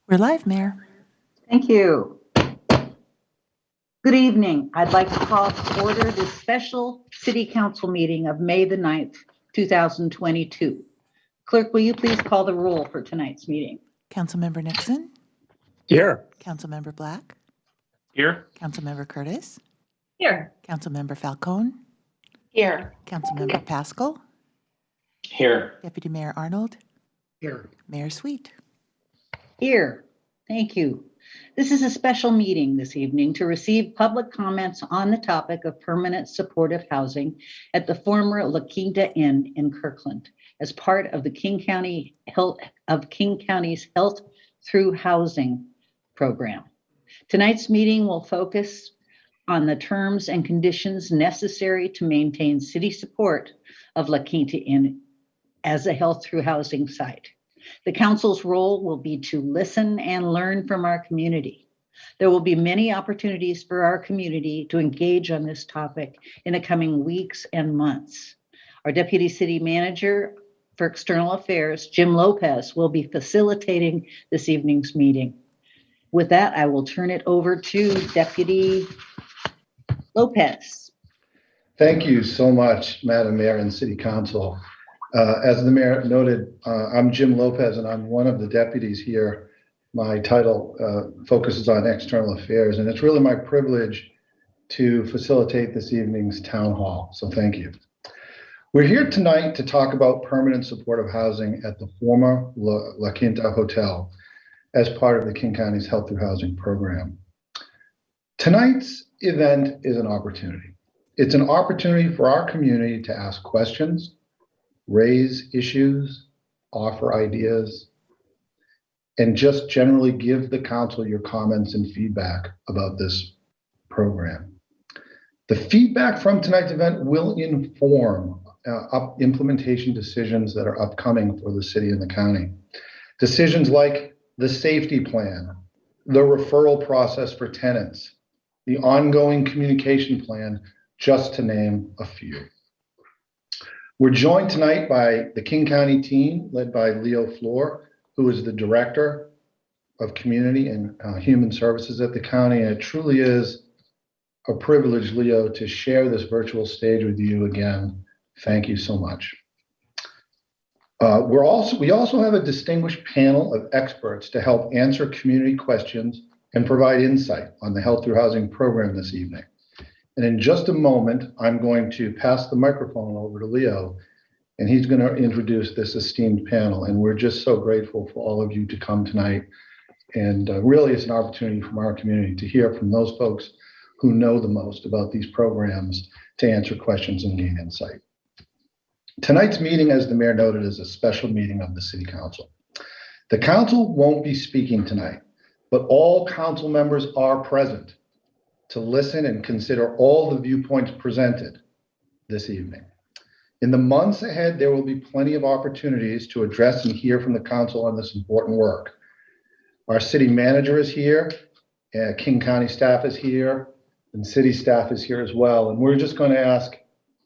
We're live, Mayor. Thank you. Good evening. I'd like to call to order this special City Council meeting of May the 9th, 2022. Clerk, will you please call the roll for tonight's meeting? Councilmember Nixon? Here. Councilmember Black? Here. Councilmember Curtis? Here. Councilmember Falcone? Here. Councilmember Pascal? Here. Deputy Mayor Arnold? Here. Mayor Sweet? Here. Thank you. This is a special meeting this evening to receive public comments on the topic of permanent supportive housing at the former La Quinta Inn in Kirkland as part of the King County's Health Through Housing program. Tonight's meeting will focus on the terms and conditions necessary to maintain city support of La Quinta Inn as a Health Through Housing site. The council's role will be to listen and learn from our community. There will be many opportunities for our community to engage on this topic in the coming weeks and months. Our Deputy City Manager for External Affairs, Jim Lopez, will be facilitating this evening's meeting. With that, I will turn it over to Deputy Lopez. Thank you so much, Madam Mayor and City Council. As the Mayor noted, I'm Jim Lopez and I'm one of the deputies here. My title focuses on external affairs, and it's really my privilege to facilitate this evening's town hall, so thank you. We're here tonight to talk about permanent supportive housing at the former La Quinta Hotel as part of the King County's Health Through Housing program. Tonight's event is an opportunity. It's an opportunity for our community to ask questions, raise issues, offer ideas, and just generally give the council your comments and feedback about this program. The feedback from tonight's event will inform implementation decisions that are upcoming for the city and the county. Decisions like the safety plan, the referral process for tenants, the ongoing communication plan, just to name a few. We're joined tonight by the King County team led by Leo Floor, who is the Director of Community and Human Services at the county. And it truly is a privilege, Leo, to share this virtual stage with you again. Thank you so much. We also have a distinguished panel of experts to help answer community questions and provide insight on the Health Through Housing program this evening. And in just a moment, I'm going to pass the microphone over to Leo, and he's going to introduce this esteemed panel. And we're just so grateful for all of you to come tonight. And really, it's an opportunity from our community to hear from those folks who know the most about these programs to answer questions and gain insight. Tonight's meeting, as the Mayor noted, is a special meeting of the City Council. The Council won't be speaking tonight, but all Council members are present to listen and consider all the viewpoints presented this evening. In the months ahead, there will be plenty of opportunities to address and hear from the Council on this important work. Our City Manager is here, King County staff is here, and City staff is here as well. And we're just going to ask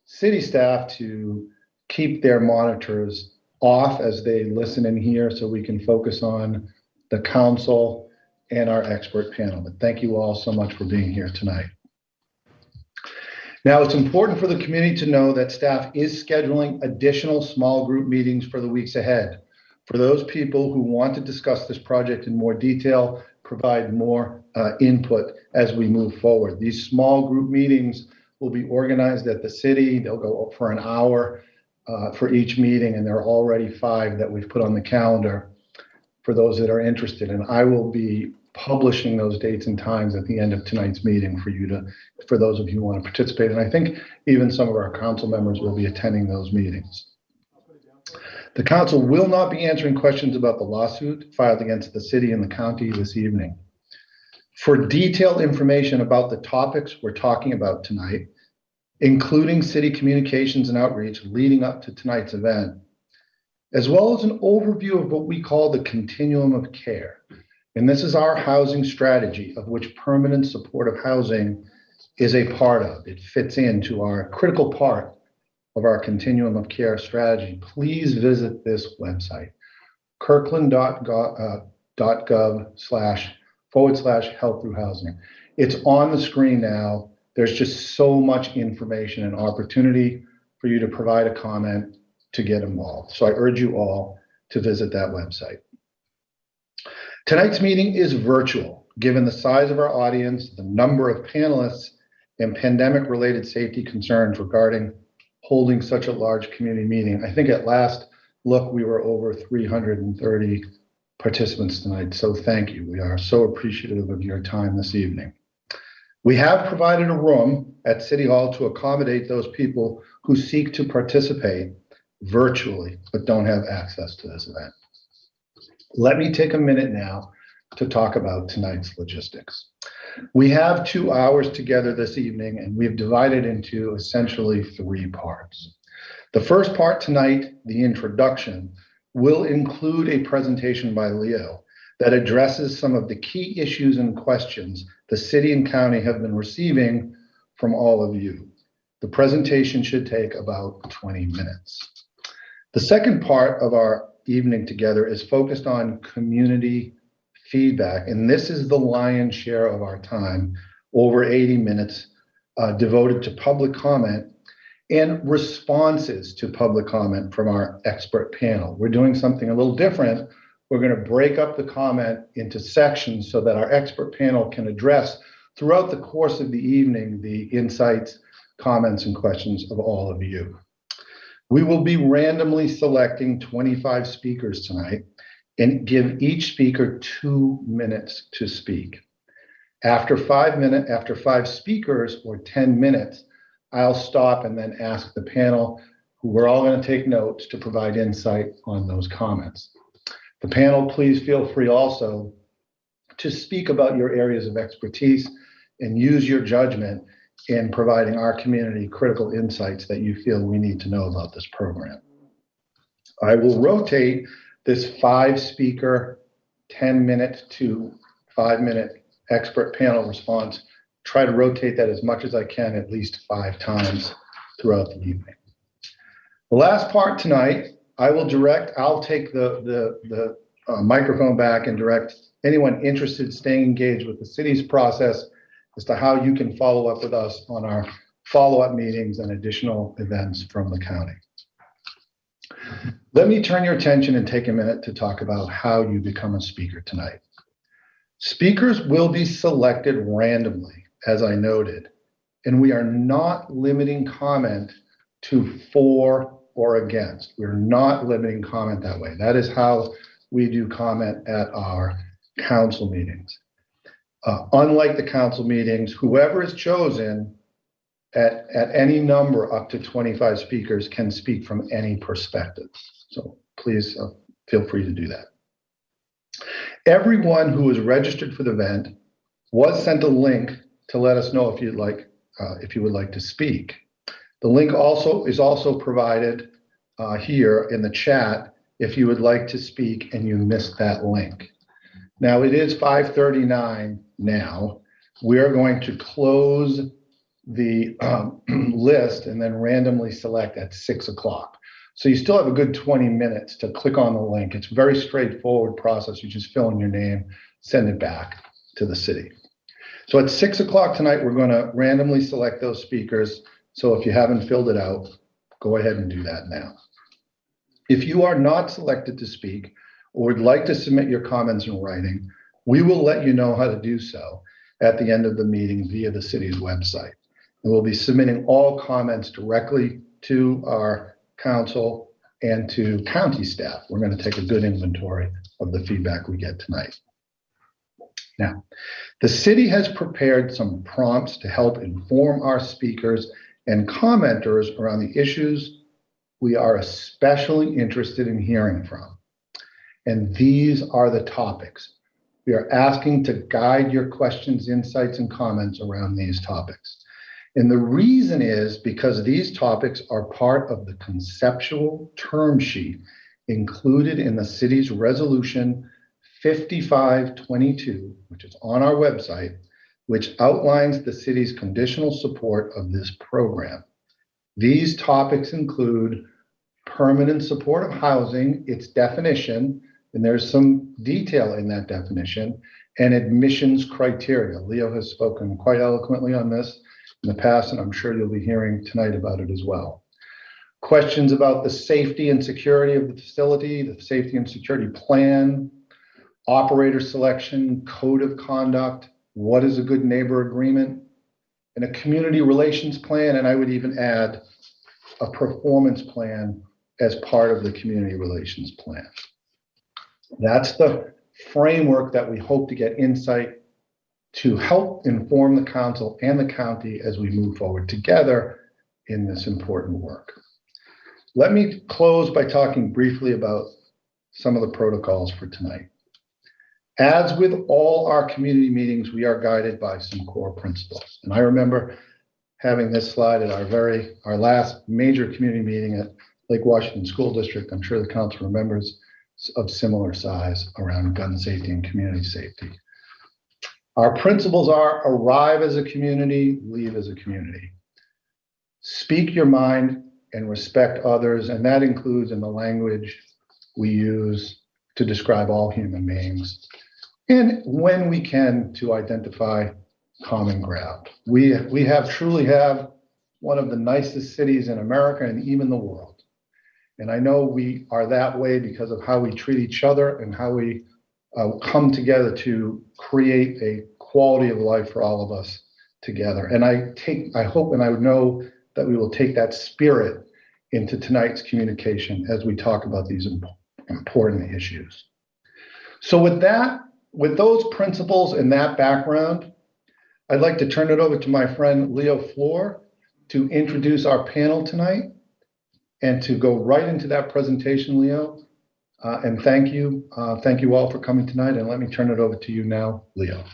City staff to keep their monitors off as they listen and hear so we can focus on the Council and our expert panel. But thank you all so much for being here tonight. Now, it's important for the community to know that staff is scheduling additional small group meetings for the weeks ahead. For those people who want to discuss this project in more detail, provide more input as we move forward. These small group meetings will be organized at the city. They'll go for an hour for each meeting, and there are already 5 that we've put on the calendar for those that are interested. And I will be publishing those dates and times at the end of tonight's meeting for those of you who want to participate. And I think even some of our council members will be attending those meetings. The council will not be answering questions about the lawsuit filed against the city and the county this evening. For detailed information about the topics we're talking about tonight, including city communications and outreach leading up to tonight's event, as well as an overview of what we call the Continuum of Care. And this is our housing strategy, of which permanent supportive housing is a part of. It fits into our critical part of our Continuum of Care strategy. Please visit this website, kirkland.gov city.gov//health through housing. It's on the screen now. There's just so much information and opportunity for you to provide a comment, to get involved. So I urge you all to visit that website. Tonight's meeting is virtual. Given the size of our audience, the number of panelists, and pandemic-related safety concerns regarding holding such a large community meeting, I think at last look, we were over 330 participants tonight. So thank you. We are so appreciative of your time this evening. We have provided a room at City Hall to accommodate those people who seek to participate virtually but don't have access to this event. Let me take a minute now to talk about tonight's logistics. We have 2 hours together this evening, and we've divided into essentially 3 parts. The first part tonight, the introduction, will include a presentation by Leo that addresses some of the key issues and questions the city and county have been receiving from all of you. The presentation should take about 20 minutes. The second part of our evening together is focused on community feedback, and this is the lion's share of our time, over 80 minutes devoted to public comment and responses to public comment from our expert panel. We're doing something a little different. We're going to break up the comment into sections so that our expert panel can address throughout the course of the evening the insights, comments, and questions of all of you. We will be randomly selecting 25 speakers tonight and give each speaker 2 minutes to speak. After 5 speakers or 10 minutes, I'll stop and then ask the panel, who we're all going to take notes, to provide insight on those comments. The panel, please feel free also to speak about your areas of expertise and use your judgment in providing our community critical insights that you feel we need to know about this program. I will rotate this 5-speaker, 10-minute to 5-minute expert panel response, try to rotate that as much as I can, at least 5 times throughout the evening. The last part tonight, I'll take the microphone back and direct anyone interested in staying engaged with the city's process as to how you can follow up with us on our follow-up meetings and additional events from the county. Let me turn your attention and take a minute to talk about how you become a speaker tonight. Speakers will be selected randomly, as I noted, and we are not limiting comment to for or against. We're not limiting comment that way. That is how we do comment at our council meetings. Unlike the council meetings, whoever is chosen at any number up to 25 speakers can speak from any perspective. So please feel free to do that. Everyone who is registered for the event was sent a link to let us know if you would like to speak. The link is also provided here in the chat if you would like to speak and you missed that link. Now it is 5:39 now. We are going to close the list and then randomly select at 6 o'clock. So you still have a good 20 minutes to click on the link. It's a very straightforward process. You just fill in your name, send it back to the city. So at 6 o'clock tonight, we're going to randomly select those speakers. So if you haven't filled it out, go ahead and do that now. If you are not selected to speak or would like to submit your comments in writing, we will let you know how to do so at the end of the meeting via the city's website. And we'll be submitting all comments directly to our council and to county staff. We're going to take a good inventory of the feedback we get tonight. Now, the city has prepared some prompts to help inform our speakers and commenters around the issues we are especially interested in hearing from. And these are the topics. We are asking to guide your questions, insights, and comments around these topics. And the reason is because these topics are part of the conceptual term sheet included in the city's resolution 5522, which is on our website, which outlines the city's conditional support of this program. These topics include permanent supportive housing, its definition, And there's some detail in that definition and admissions criteria. Leo has spoken quite eloquently on this in the past, and I'm sure you'll be hearing tonight about it as well. Questions about the safety and security of the facility, the safety and security plan, operator selection, code of conduct, what is a good neighbor agreement, and a community relations plan, and I would even add a performance plan as part of the community relations plan. That's the framework that we hope to get insight to help inform the council and the county as we move forward together in this important work. Let me close by talking briefly about some of the protocols for tonight. As with all our community meetings, we are guided by some core principles. And I remember having this slide at our last major community meeting at Lake Washington School District. I'm sure the council remembers, of similar size, around gun safety and community safety. Our principles are: arrive as a community, leave as a community. Speak your mind and respect others, and that includes in the language we use to describe all human beings. And when we can, to identify common ground. We truly have one of the nicest cities in America and even the world. And I know we are that way because of how we treat each other and how we come together to create a quality of life for all of us together. And I hope and I would know that we will take that spirit into tonight's communication as we talk about these important issues. So with those principles and that background, I'd like to turn it over to my friend Leo Flor to introduce our panel tonight and to go right into that presentation, Leo. And thank you all for coming tonight. And let me turn it over to you now, Leo.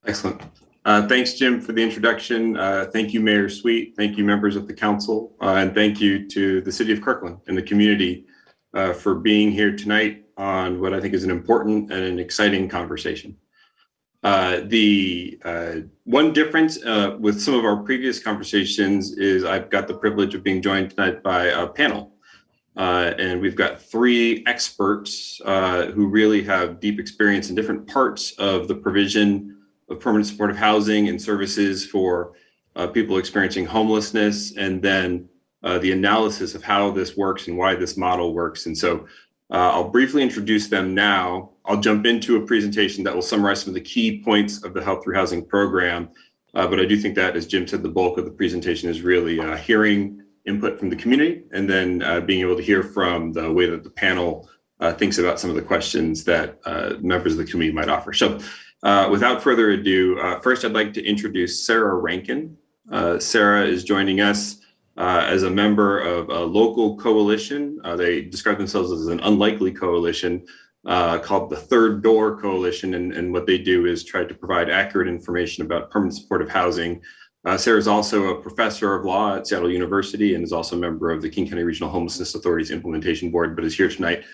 Excellent. Thanks, Jim, for the introduction. Thank you, Mayor Sweet. Thank you, members of the council. And thank you to the city of Kirkland and the community for being here tonight on what I think is an important and an exciting conversation. The one difference with some of our previous conversations is I've got the privilege of being joined tonight by a panel. And we've got three experts who really have deep experience in different parts of the provision of permanent supportive housing and services for people experiencing homelessness, and then the analysis of how this works and why this model works. And so I'll briefly introduce them now. I'll jump into a presentation that will summarize some of the key points of the Help Through Housing program. But I do think that, as Jim said, the bulk of the presentation is really hearing input from the community and then being able to hear from the way that the panel thinks about some of the questions that members of the community might offer. So without further ado, first I'd like to introduce Sarah Rankin. Sarah is joining us as a member of a local coalition. They describe themselves as an unlikely coalition called the Third Door Coalition. And what they do is try to provide accurate information about permanent supportive housing. Sarah is also a professor of law at Seattle University and is also a member of the King County Regional Homelessness Authority's Implementation Board, but is here tonight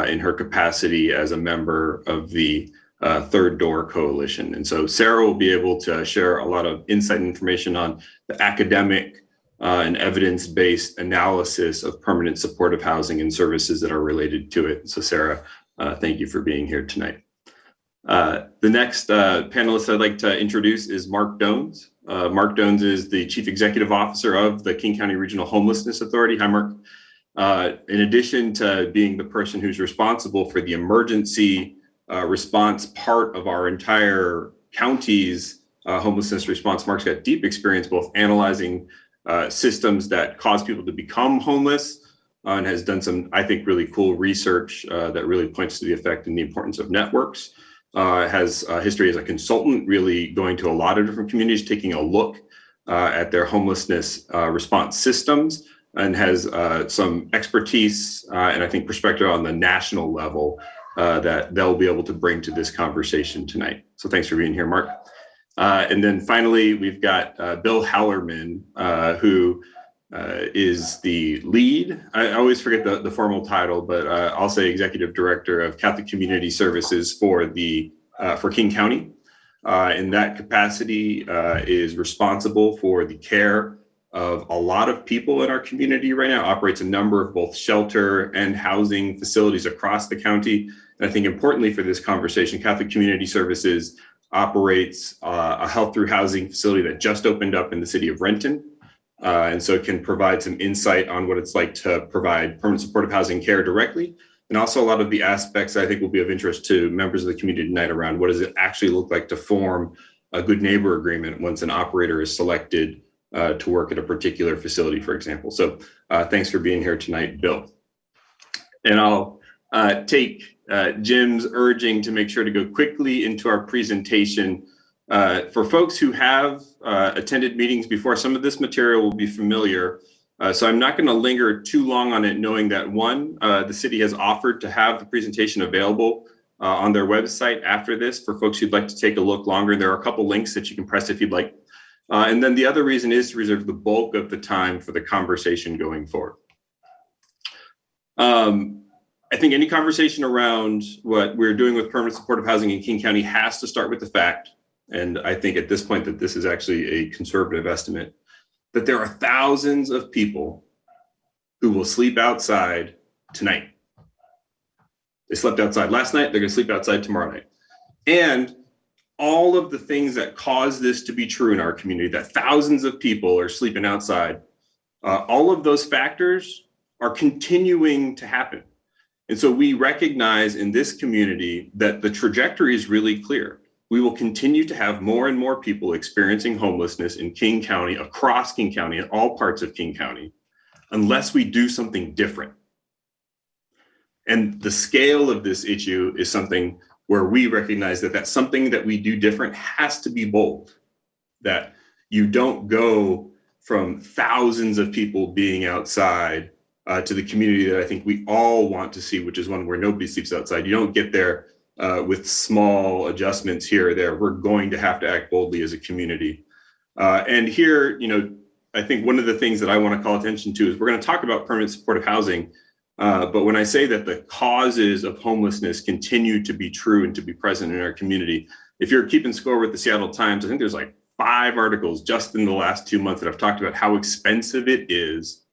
in her capacity as a member of the Third Door Coalition. And so Sarah will be able to share a lot of insight and information on the academic and evidence-based analysis of permanent supportive housing and services that are related to it. So Sarah, thank you for being here tonight. The next panelist I'd like to introduce is Mark Doanes. Mark Doanes is the Chief Executive Officer of the King County Regional Homelessness Authority. Hi, Mark. In addition to being the person who's responsible for the emergency response part of our entire county's homelessness response, Mark's got deep experience both analyzing systems that cause people to become homeless and has done some, I think, really cool research that really points to the effect and the importance of networks. Has a history as a consultant, really going to a lot of different communities, taking a look at their homelessness response systems, and has some expertise and I think perspective on the national level that they'll be able to bring to this conversation tonight. So thanks for being here, Mark. And then finally, we've got Bill Hallerman, who is the lead. I always forget the formal title, but I'll say Executive Director of Catholic Community Services for King County. In that capacity, is responsible for the care of a lot of people in our community right now, operates a number of both shelter and housing facilities across the county. And I think importantly for this conversation, Catholic Community Services operates a health through housing facility that just opened up in the city of Renton. And so it can provide some insight on what it's like to provide permanent supportive housing care directly. And also a lot of the aspects I think will be of interest to members of the community tonight around what does it actually look like to form a good neighbor agreement once an operator is selected to work at a particular facility, for example. So thanks for being here tonight, Bill. And I'll take Jim's urging to make sure to go quickly into our presentation. For folks who have attended meetings before, some of this material will be familiar. So I'm not going to linger too long on it, knowing that one, the city has offered to have the presentation available on their website after this for folks who'd like to take a look longer. There are a couple links that you can press if you'd like. And then the other reason is to reserve the bulk of the time for the conversation going forward. I think any conversation around what we're doing with permanent supportive housing in King County has to start with the fact, and I think at this point that this is actually a conservative estimate, that there are thousands of people who will sleep outside tonight. They slept outside last night, they're going to sleep outside tomorrow night. And all of the things that cause this to be true in our community, that thousands of people are sleeping outside, all of those factors are continuing to happen. And so we recognize in this community that the trajectory is really clear. We will continue to have more and more people experiencing homelessness in King County, across King County, in all parts of King County, unless we do something different. And the scale of this issue is something where we recognize that that's something that we do different has to be bold, that you don't go from thousands of people being outside to the community that I think we all want to see, which is one where nobody sleeps outside. You don't get there with small adjustments here or there. We're going to have to act boldly as a community. And here, I think one of the things that I want to call attention to is we're going to talk about permanent supportive housing. But when I say that the causes of homelessness continue to be true and to be present in our community, if you're keeping score with the Seattle Times, I think there's like 5 articles just in the last 2 months that have talked about how expensive it is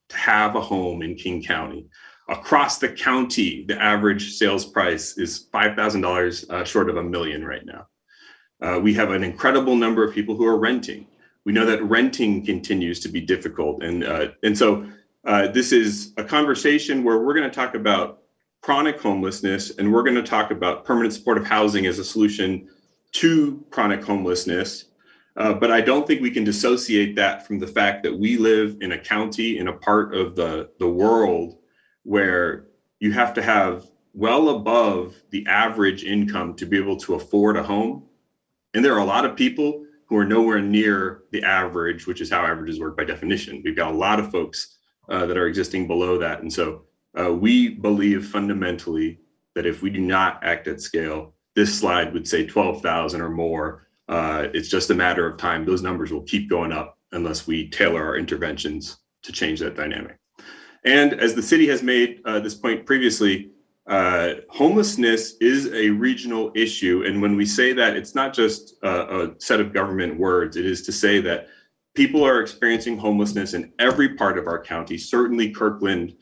to have a home in King County. Across the county, the average sales price is $5,000 short of $1 million right now. We have an incredible number of people who are renting. We know that renting continues to be difficult. And so this is a conversation where we're going to talk about chronic homelessness, and we're going to talk about permanent supportive housing as a solution to chronic homelessness. But I don't think we can dissociate that from the fact that we live in a county, in a part of the world where you have to have well above the average income to be able to afford a home. And there are a lot of people who are nowhere near the average, which is how averages work by definition. We've got a lot of folks that are existing below that. And so we believe fundamentally that if we do not act at scale, this slide would say 12,000 or more. It's just a matter of time. Those numbers will keep going up unless we tailor our interventions to change that dynamic. And as the city has made this point previously, homelessness is a regional issue. And when we say that, it's not just a set of government words. It is to say that people are experiencing homelessness in every part of our county. Certainly Kirkland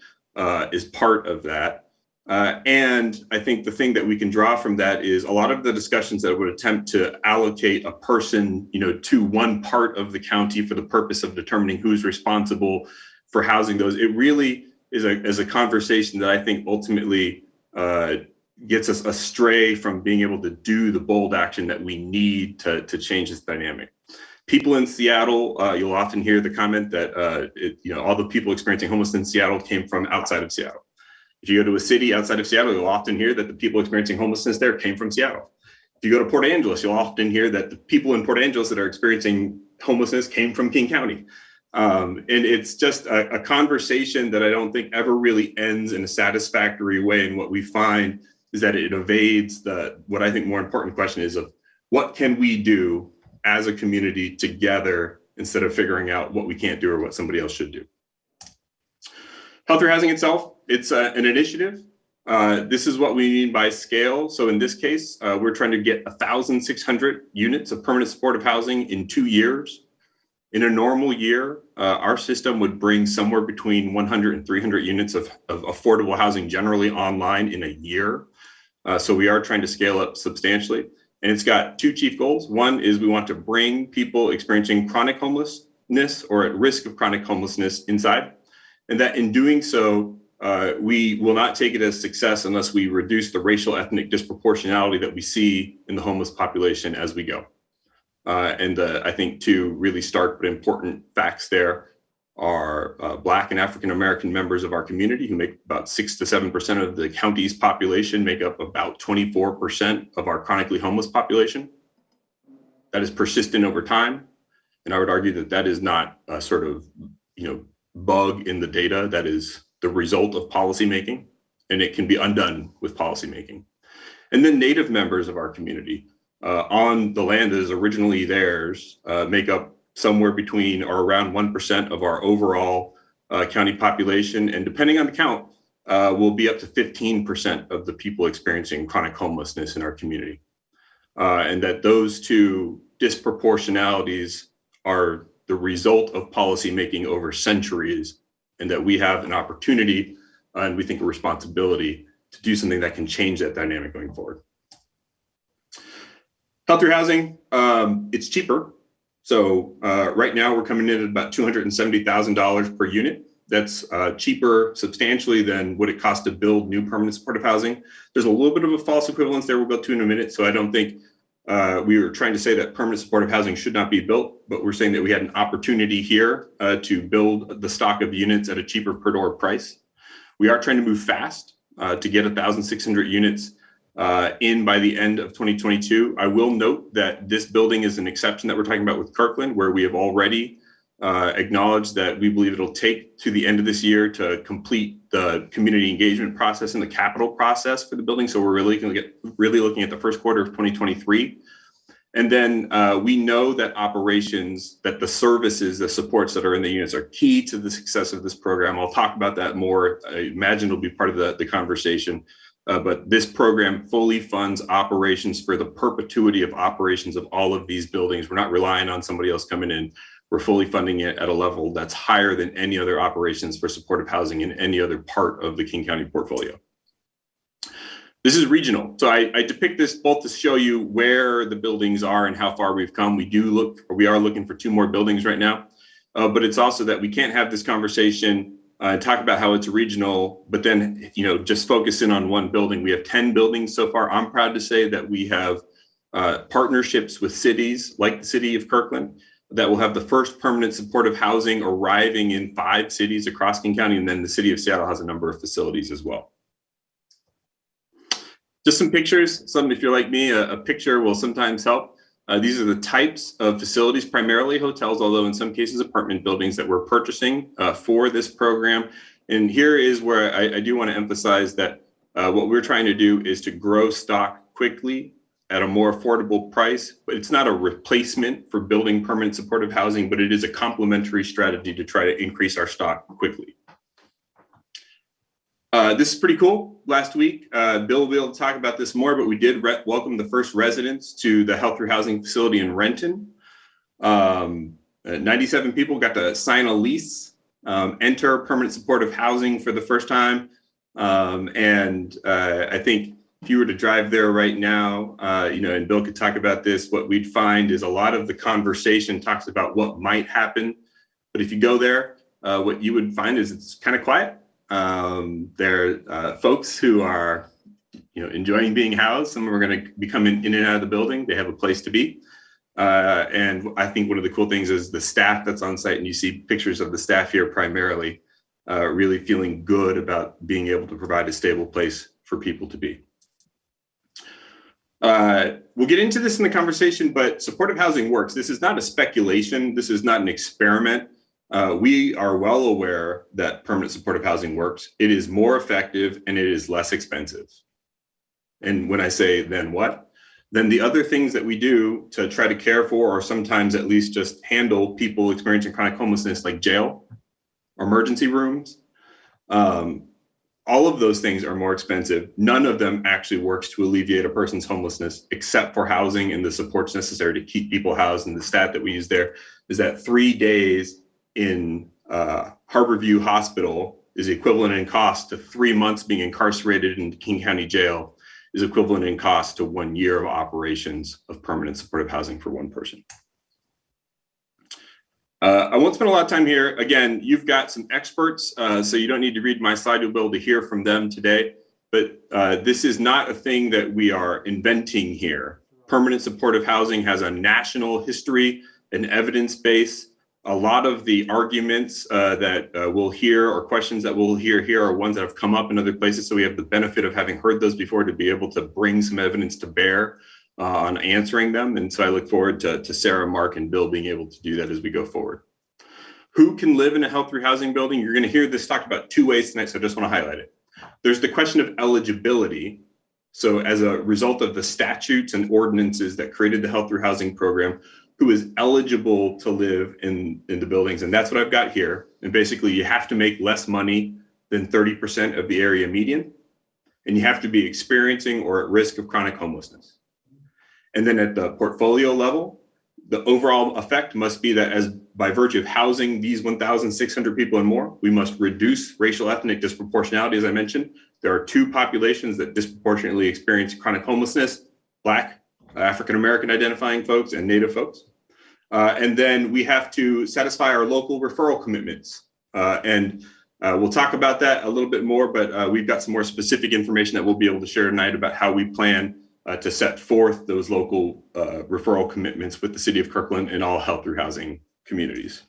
is part of that. And I think the thing that we can draw from that is a lot of the discussions that would attempt to allocate a person, to one part of the county for the purpose of determining who's responsible for housing those. It really is a conversation that I think ultimately gets us astray from being able to do the bold action that we need to change this dynamic. People in Seattle, you'll often hear the comment that all the people experiencing homelessness in Seattle came from outside of Seattle. If you go to a city outside of Seattle, you'll often hear that the people experiencing homelessness there came from Seattle. If you go to Port Angeles, you'll often hear that the people in Port Angeles that are experiencing homelessness came from King County. And it's just a conversation that I don't think ever really ends in a satisfactory way. And what we find is that it evades what I think more important question is of what can we do as a community together instead of figuring out what we can't do or what somebody else should do. Health through housing itself, it's an initiative. This is what we mean by scale. So in this case, we're trying to get 1,600 units of permanent supportive housing in 2 years. In a normal year, our system would bring somewhere between 100 and 300 units of affordable housing generally online in a year. So we are trying to scale up substantially. And it's got two chief goals. One is we want to bring people experiencing chronic homelessness or at risk of chronic homelessness inside. And that in doing so, we will not take it as success unless we reduce the racial ethnic disproportionality that we see in the homeless population as we go. And I think two really stark but important facts there are Black and African American members of our community, who make about 6 to 7% of the county's population, make up about 24% of our chronically homeless population. That is persistent over time. And I would argue that that is not a sort of, bug in the data. That is the result of policymaking, and it can be undone with policymaking. And then Native members of our community on the land that is originally theirs make up somewhere between or around 1% of our overall county population. And depending on the count, will be up to 15% of the people experiencing chronic homelessness in our community. And that those two disproportionalities are the result of policy making over centuries, and that we have an opportunity and we think a responsibility to do something that can change that dynamic going forward. Health through housing, it's cheaper. So right now we're coming in at about $270,000 per unit. That's cheaper substantially than what it costs to build new permanent supportive housing. There's a little bit of a false equivalence there we'll go to in a minute. So I don't think we were trying to say that permanent supportive housing should not be built, but we're saying that we had an opportunity here to build the stock of units at a cheaper per door price. We are trying to move fast to get 1,600 units in by the end of 2022. I will note that this building is an exception that we're talking about with Kirkland, where we have already acknowledged that we believe it'll take to the end of this year to complete the community engagement process and the capital process for the building. So we're really looking at the first quarter of 2023. And then we know that operations, that the services, the supports that are in the units are key to the success of this program. I'll talk about that more. I imagine it'll be part of the conversation. But this program fully funds operations for the perpetuity of operations of all of these buildings. We're not relying on somebody else coming in. We're fully funding it at a level that's higher than any other operations for supportive housing in any other part of the King County portfolio. This is regional. So I depict this both to show you where the buildings are and how far we've come. We are looking for 2 more buildings right now, but it's also that we can't have this conversation and talk about how it's regional, but then, just focus in on one building. We have 10 buildings so far. I'm proud to say that we have partnerships with cities like the city of Kirkland that will have the first permanent supportive housing arriving in 5 cities across King County. And then the city of Seattle has a number of facilities as well. Just some pictures. If you're like me, a picture will sometimes help. These are the types of facilities, primarily hotels, although in some cases apartment buildings, that we're purchasing for this program. And here is where I do want to emphasize that what we're trying to do is to grow stock quickly at a more affordable price, but it's not a replacement for building permanent supportive housing, but it is a complementary strategy to try to increase our stock quickly. This is pretty cool. Last week, Bill will be able to talk about this more, but we did welcome the first residents to the Health through Housing facility in Renton. 97 people got to sign a lease, enter permanent supportive housing for the first time. I think if you were to drive there right now, and Bill could talk about this, what we'd find is a lot of the conversation talks about what might happen. But if you go there, what you would find is it's kind of quiet. There are folks who are, enjoying being housed. Some are going to be coming in and out of the building. They have a place to be. And I think one of the cool things is the staff that's on site, and you see pictures of the staff here primarily, really feeling good about being able to provide a stable place for people to be. We'll get into this in the conversation, but supportive housing works. This is not a speculation. This is not an experiment. We are well aware that permanent supportive housing works. It is more effective and it is less expensive. And when I say then what? Then the other things that we do to try to care for, or sometimes at least just handle people experiencing chronic homelessness, like jail, emergency rooms, all of those things are more expensive. None of them actually works to alleviate a person's homelessness, except for housing and the supports necessary to keep people housed. And the stat that we use there is that 3 days in Harborview Hospital is equivalent in cost to 3 months being incarcerated in King County Jail, is equivalent in cost to 1 year of operations of permanent supportive housing for one person. I won't spend a lot of time here. Again, you've got some experts, so you don't need to read my slide. You'll be able to hear from them today. But this is not a thing that we are inventing here. Permanent supportive housing has a national history and evidence base. A lot of the arguments that we'll hear or questions that we'll hear here are ones that have come up in other places. So we have the benefit of having heard those before to be able to bring some evidence to bear on answering them. And so I look forward to Sarah, Mark, and Bill being able to do that as we go forward. Who can live in a health through housing building? You're going to hear this talked about 2 ways tonight, so I just want to highlight it. There's the question of eligibility. So as a result of the statutes and ordinances that created the health through housing program, who is eligible to live in the buildings? And that's what I've got here. And basically you have to make less money than 30% of the area median, and you have to be experiencing or at risk of chronic homelessness. And then at the portfolio level, the overall effect must be that as by virtue of housing these 1,600 people and more, we must reduce racial ethnic disproportionality. As I mentioned, there are 2 populations that disproportionately experience chronic homelessness: Black, African-American identifying folks, and Native folks. And then we have to satisfy our local referral commitments. We'll talk about that a little bit more, but we've got some more specific information that we'll be able to share tonight about how we plan to set forth those local referral commitments with the city of Kirkland and all health through housing communities.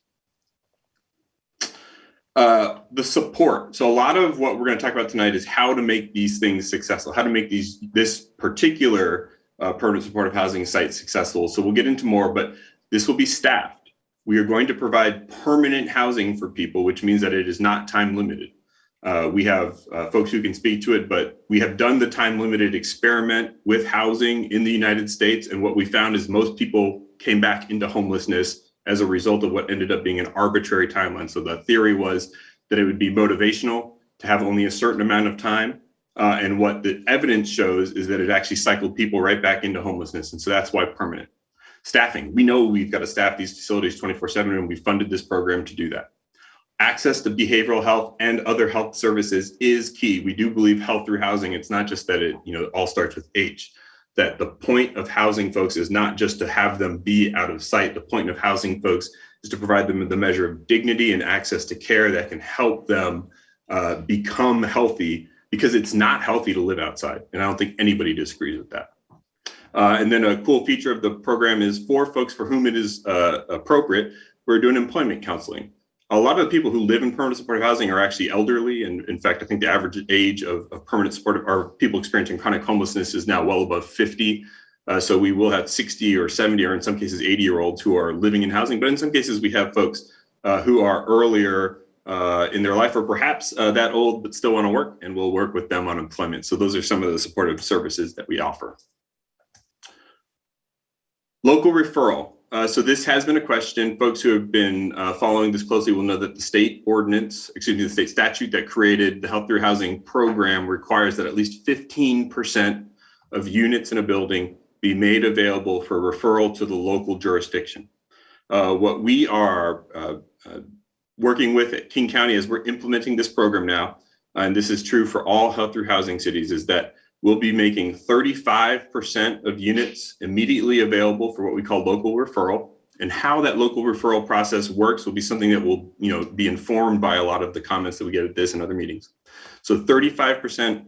The support. So a lot of what we're going to talk about tonight is how to make these things successful, how to make this particular permanent supportive housing site successful. So we'll get into more, but this will be staffed. We are going to provide permanent housing for people, which means that it is not time limited. We have folks who can speak to it, but we have done the time limited experiment with housing in the United States. And what we found is most people came back into homelessness as a result of what ended up being an arbitrary timeline. So the theory was that it would be motivational to have only a certain amount of time. And what the evidence shows is that it actually cycled people right back into homelessness. And so that's why permanent. Staffing. We know we've got to staff these facilities 24/7, and we funded this program to do that. Access to behavioral health and other health services is key. We do believe health through housing. It's not just that it all starts with H, that the point of housing folks is not just to have them be out of sight. The point of housing folks is to provide them with the measure of dignity and access to care that can help them become healthy, because it's not healthy to live outside. And I don't think anybody disagrees with that. And then a cool feature of the program is for folks for whom it is appropriate, we're doing employment counseling. A lot of the people who live in permanent supportive housing are actually elderly. And in fact, I think the average age of permanent supportive or people experiencing chronic homelessness is now well above 50. So we will have 60 or 70 or in some cases 80-year-olds who are living in housing. But in some cases, we have folks who are earlier in their life or perhaps that old but still want to work, and we'll work with them on employment. So those are some of the supportive services that we offer. Local referral. So this has been a question. Folks who have been following this closely will know that the state statute that created the health through housing program requires that at least 15% of units in a building be made available for referral to the local jurisdiction. What we are working with at King County as we're implementing this program now, and this is true for all health through housing cities, is that we'll be making 35% of units immediately available for what we call local referral. And how that local referral process works will be something that will be informed by a lot of the comments that we get at this and other meetings. So 35%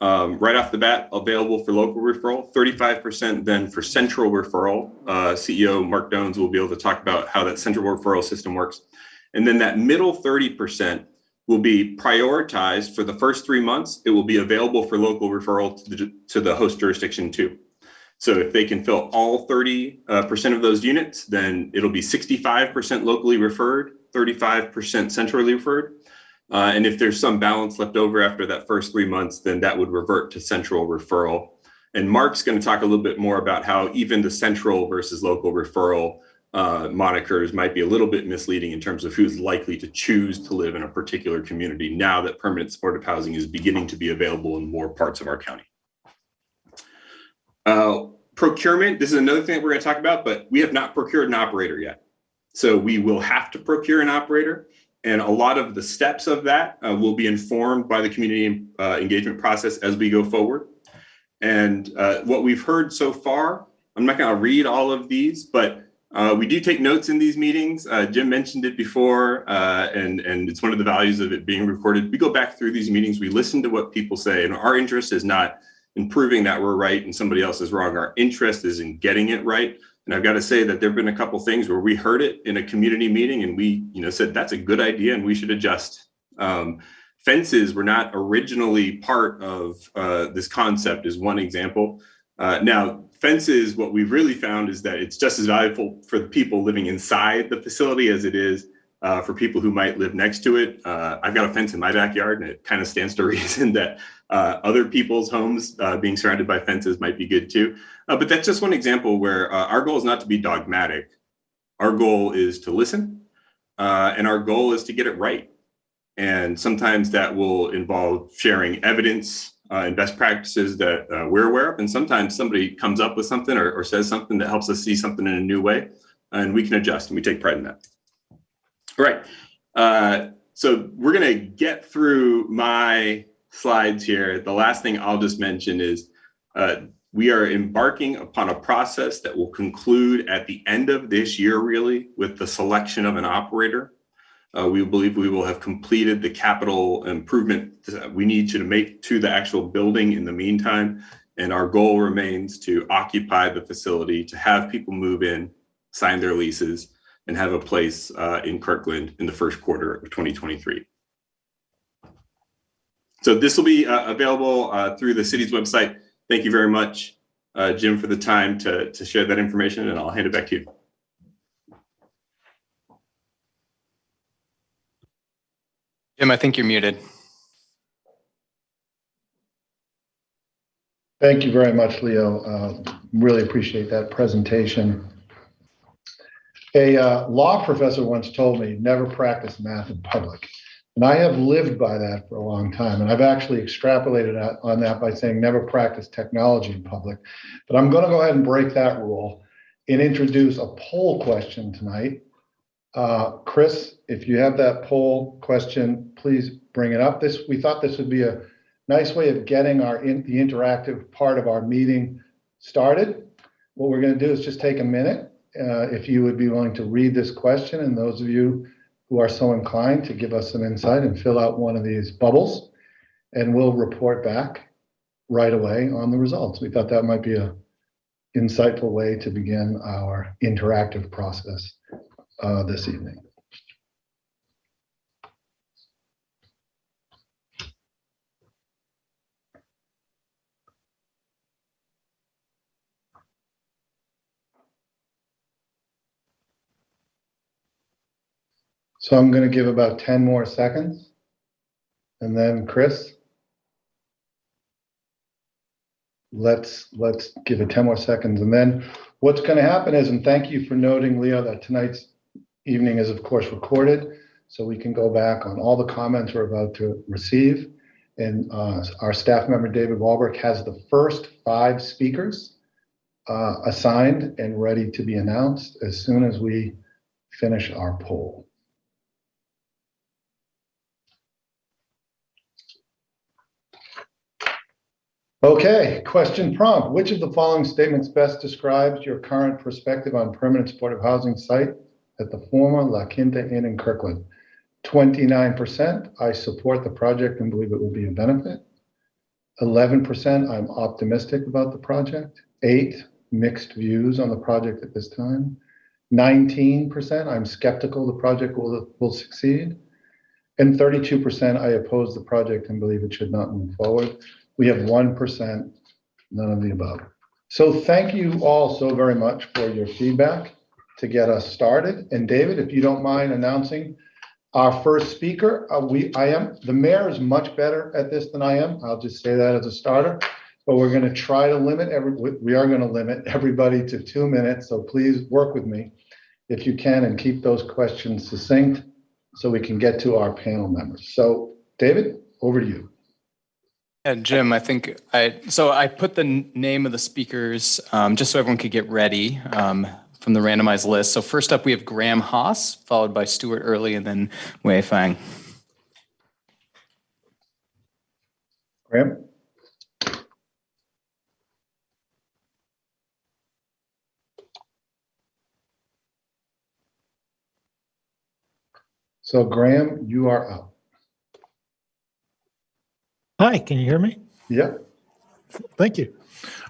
right off the bat available for local referral, 35% then for central referral. CEO Mark Doanes will be able to talk about how that central referral system works. And then that middle 30% will be prioritized for the first 3 months. It will be available for local referral to the host jurisdiction too. So if they can fill all 30% of those units, then it'll be 65% locally referred, 35% centrally referred. And if there's some balance left over after that first 3 months, then that would revert to central referral. And Mark's going to talk a little bit more about how even the central versus local referral monikers might be a little bit misleading in terms of who's likely to choose to live in a particular community now that permanent supportive housing is beginning to be available in more parts of our county. Procurement, this is another thing that we're going to talk about, but we have not procured an operator yet. So we will have to procure an operator, and a lot of the steps of that will be informed by the community engagement process as we go forward. And what we've heard so far, I'm not going to read all of these, but we do take notes in these meetings. Jim mentioned it before, and it's one of the values of it being recorded. We go back through these meetings, we listen to what people say, and our interest is not in proving that we're right and somebody else is wrong. Our interest is in getting it right. And I've got to say that there have been a couple things where we heard it in a community meeting and we said, that's a good idea and we should adjust. Fences were not originally part of this concept is one example. Now, fences, what we've really found is that it's just as valuable for the people living inside the facility as it is for people who might live next to it. I've got a fence in my backyard and it kind of stands to reason that other people's homes being surrounded by fences might be good too. But that's just one example where our goal is not to be dogmatic. Our goal is to listen and our goal is to get it right. And sometimes that will involve sharing evidence and best practices that we're aware of. And sometimes somebody comes up with something or says something that helps us see something in a new way and we can adjust and we take pride in that. All right. So we're going to get through my slides here. The last thing I'll just mention is we are embarking upon a process that will conclude at the end of this year, really, with the selection of an operator. We believe we will have completed the capital improvement that we need to make to the actual building in the meantime. And our goal remains to occupy the facility, to have people move in, sign their leases, and have a place in Kirkland in the first quarter of 2023. So this will be available through the city's website. Thank you very much, Jim, for the time to share that information, and I'll hand it back to you. Jim, I think you're muted. Thank you very much, Leo. Really appreciate that presentation. A law professor once told me, never practice math in public. And I have lived by that for a long time. And I've actually extrapolated on that by saying never practice technology in public. But I'm going to go ahead and break that rule and introduce a poll question tonight. Chris, if you have that poll question, please bring it up. We thought this would be a nice way of getting the interactive part of our meeting started. What we're going to do is just take a minute. If you would be willing to read this question, and those of you who are so inclined to give us some insight and fill out one of these bubbles, and we'll report back right away on the results. We thought that might be an insightful way to begin our interactive process this evening. So I'm going to give about 10 more seconds. And then Chris, let's give it 10 more seconds. And then what's going to happen is, and thank you for noting, Leo, that tonight's evening is of course recorded, so we can go back on all the comments we're about to receive. And our staff member, David Walbrook, has the first 5 speakers assigned and ready to be announced as soon as we finish our poll. Okay, question prompt. Which of the following statements best describes your current perspective on permanent supportive housing site at the former La Quinta Inn in Kirkland? 29%, I support the project and believe it will be a benefit. 11%, I'm optimistic about the project. 8, mixed views on the project at this time. 19%, I'm skeptical the project will succeed. And 32%, I oppose the project and believe it should not move forward. We have 1%, none of the above. So thank you all so very much for your feedback to get us started. And David, if you don't mind announcing our first speaker, the mayor is much better at this than I am. I'll just say that as a starter, but we're going to try to limit everybody to 2 minutes. So please work with me. if you can, and keep those questions succinct so we can get to our panel members. So David, over to you. Yeah, Jim, I think I put the name of the speakers just so everyone could get ready from the randomized list. So first up, we have Graham Haas, followed by Stuart Early, and then Wei Fang. Graham? So Graham, you are up. Hi, can you hear me? Yeah. Thank you.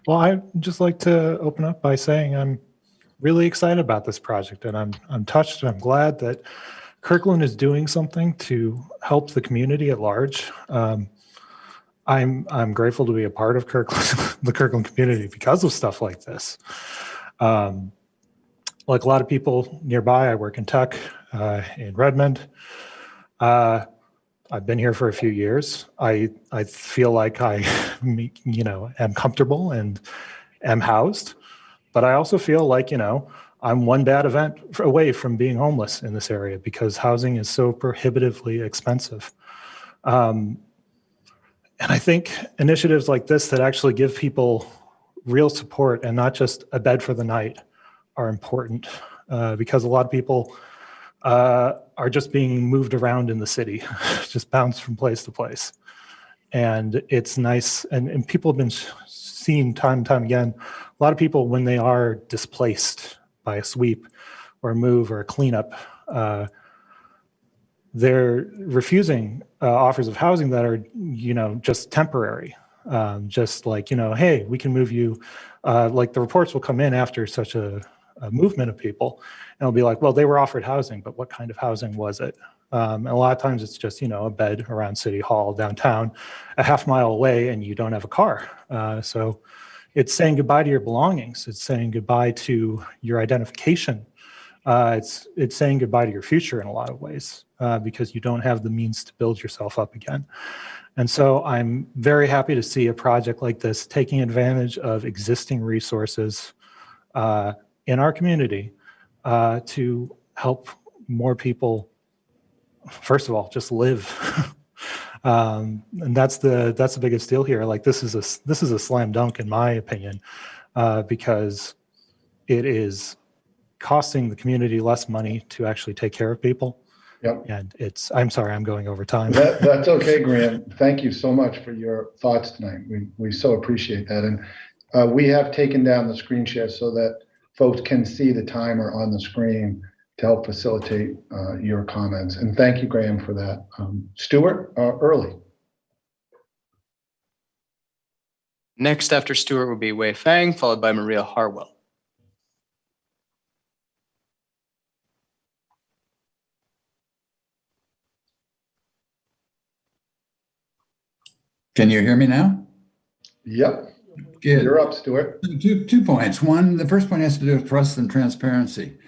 Well, I'd just like to open up by saying I'm really excited about this project, and I'm touched and I'm glad that Kirkland is doing something to help the community at large. I'm grateful to be a part of Kirkland, the Kirkland community, because of stuff like this. Like a lot of people nearby, I work in tech in Redmond. I've been here for a few years. I feel like I, am comfortable and am housed, but I also feel like, I'm one bad event away from being homeless in this area because housing is so prohibitively expensive. And I think initiatives like this that actually give people real support and not just a bed for the night are important because a lot of people are just being moved around in the city, just bounced from place to place. And it's nice, and people have been seen time and time again, a lot of people, when they are displaced by a sweep or a move or a cleanup, they're refusing offers of housing that are, just temporary. Just like, hey, we can move you. Like the reports will come in after such a movement of people, and it'll be like, well, they were offered housing, but what kind of housing was it? And a lot of times it's just, a bed around City Hall downtown, a half mile away, and you don't have a car. So it's saying goodbye to your belongings. It's saying goodbye to your identification. It's saying goodbye to your future in a lot of ways because you don't have the means to build yourself up again. And so I'm very happy to see a project like this taking advantage of existing resources in our community to help more people, first of all, just live. And that's the biggest deal here. Like this is a slam dunk in my opinion, because it is costing the community less money to actually take care of people. Yep. And I'm sorry, I'm going over time. That's okay, Graham. Thank you so much for your thoughts tonight. We so appreciate that. And we have taken down the screen share so that folks can see the timer on the screen to help facilitate your comments. And thank you, Graham, for that. Stuart, Early. Next after Stuart would be Wei Fang, followed by Maria Harwell. Can you hear me now? Yep. Good. You're up, Stuart. 2 points. One, the first point has to do with trust and transparency.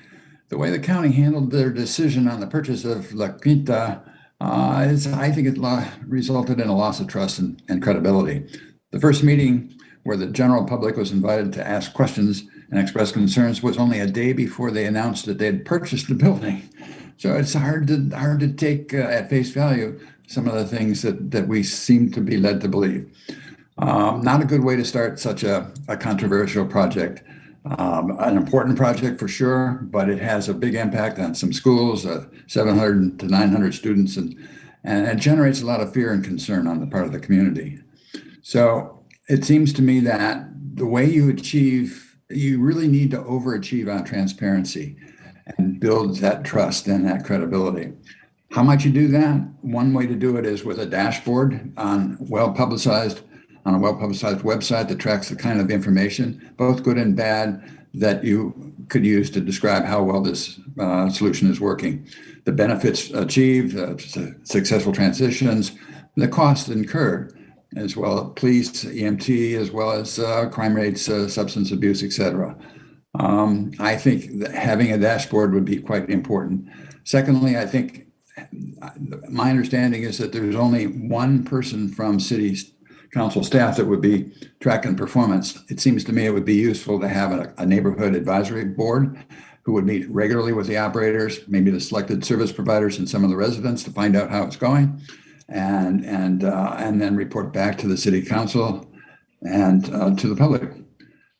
The way the county handled their decision on the purchase of La Quinta, I think it resulted in a loss of trust and credibility. The first meeting where the general public was invited to ask questions and express concerns was only a day before they announced that they had purchased the building. So it's hard to take at face value some of the things that we seem to be led to believe. Not a good way to start such a controversial project. An important project for sure, but it has a big impact on some schools, 700 to 900 students, and it generates a lot of fear and concern on the part of the community. So it seems to me that the way you really need to overachieve on transparency and build that trust and that credibility. How might you do that? One way to do it is with a dashboard on a well-publicized website that tracks the kind of information, both good and bad, that you could use to describe how well this solution is working. The benefits achieved, successful transitions, the costs incurred, as well as police, EMT, as well as crime rates, substance abuse, et cetera. I think that having a dashboard would be quite important. Secondly, I think my understanding is that there's only one person from city council staff that would be tracking performance. It seems to me it would be useful to have a neighborhood advisory board who would meet regularly with the operators, maybe the selected service providers and some of the residents to find out how it's going, and then report back to the city council and to the public.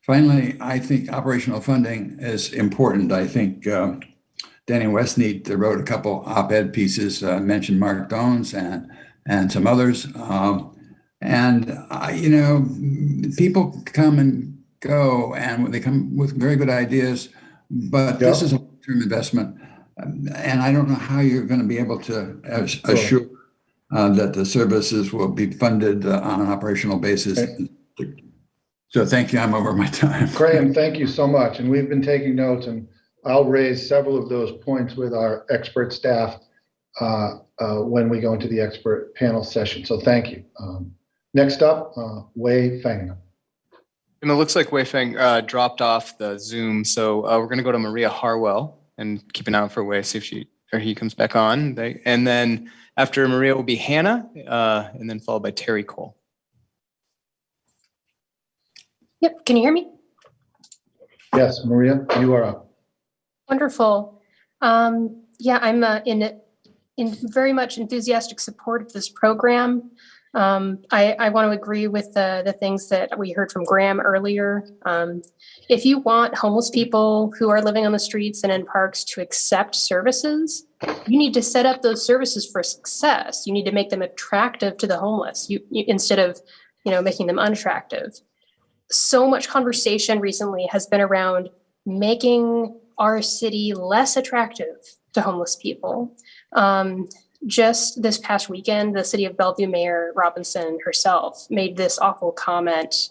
Finally, I think operational funding is important. I think Danny Westneat wrote a couple op-ed pieces, mentioned Mark Doanes and some others. People come and go, and they come with very good ideas, but this is a long-term investment. And I don't know how you're going to be able to assure that the services will be funded on an operational basis. Okay. So thank you. I'm over my time. Graham, thank you so much. And we've been taking notes, and I'll raise several of those points with our expert staff when we go into the expert panel session. So thank you. Next up, Wei Feng. And it looks like Wei Feng dropped off the Zoom. So we're going to go to Maria Harwell and keep an eye out for Wei, see if he comes back on. And then after Maria will be Hannah, and then followed by Terry Cole. Yep. Can you hear me? Yes, Maria, you are up. Wonderful. Yeah, I'm in very much enthusiastic support of this program. I want to agree with the things that we heard from Graham earlier. If you want homeless people who are living on the streets and in parks to accept services, you need to set up those services for success. You need to make them attractive to the homeless you instead of making them unattractive. So much conversation recently has been around making our city less attractive to homeless people. Just this past weekend, the city of Bellevue Mayor Robinson herself made this awful comment,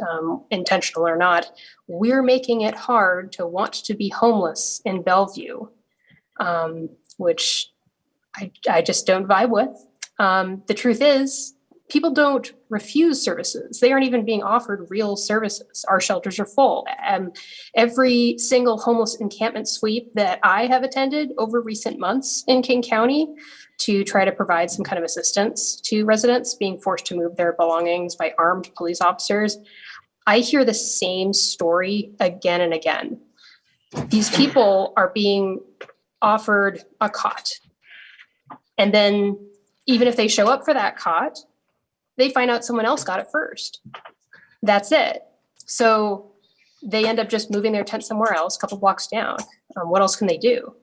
intentional or not. We're making it hard to want to be homeless in Bellevue, which I just don't vibe with. The truth is, people don't refuse services. They aren't even being offered real services. Our shelters are full. Every single homeless encampment sweep that I have attended over recent months in King County to try to provide some kind of assistance to residents being forced to move their belongings by armed police officers, I hear the same story again and again. These people are being offered a cot. And then even if they show up for that cot, they find out someone else got it first. That's it. So they end up just moving their tent somewhere else, a couple blocks down. What else can they do?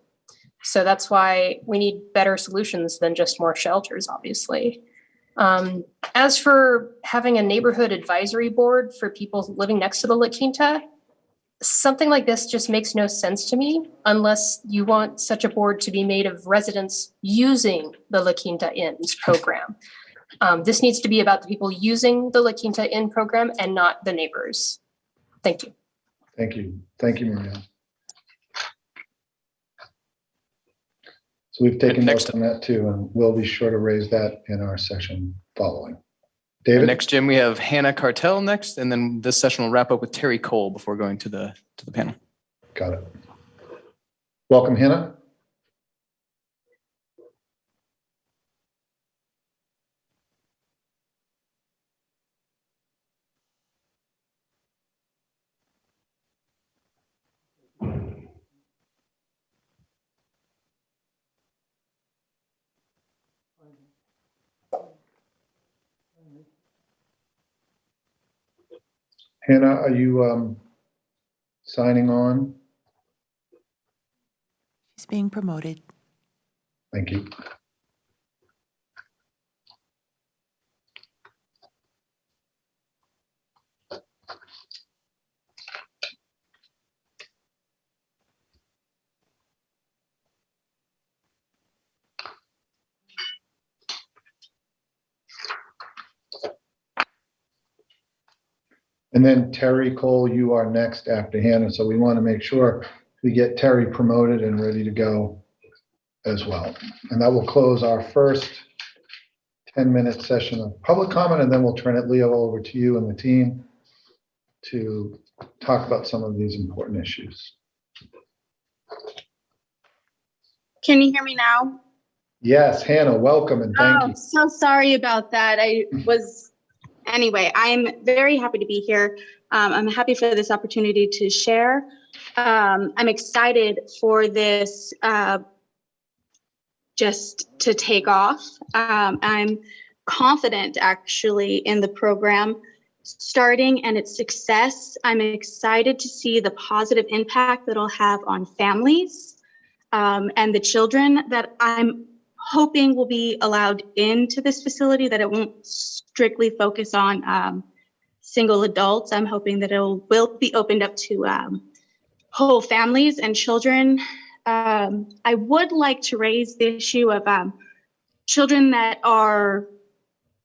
So that's why we need better solutions than just more shelters, obviously. As for having a neighborhood advisory board for people living next to the La Quinta, something like this just makes no sense to me unless you want such a board to be made of residents using the La Quinta Inns program. This needs to be about the people using the La Quinta Inn program and not the neighbors. Thank you. Thank you. Thank you, Maria. So we've taken notes on that too, and we'll be sure to raise that in our session following. David? Next, Jim, we have Hannah Cartel next, and then this session will wrap up with Terry Cole before going to the panel. Got it. Welcome, Hannah. Hannah, are you signing on? She's being promoted. Thank you. And then Terry Cole, you are next after Hannah. So we want to make sure we get Terry promoted and ready to go as well. And that will close our first 10-minute session of public comment, and then we'll turn it, Leo, over to you and the team to talk about some of these important issues. Can you hear me now? Yes, Hannah, welcome and thank you. So sorry about that. Anyway, I'm very happy to be here. I'm happy for this opportunity to share. I'm excited for this just to take off. I'm confident actually in the program starting and its success. I'm excited to see the positive impact that it'll have on families and the children that I'm hoping will be allowed into this facility, that it won't strictly focus on single adults. I'm hoping that it will be opened up to whole families and children. I would like to raise the issue of children that are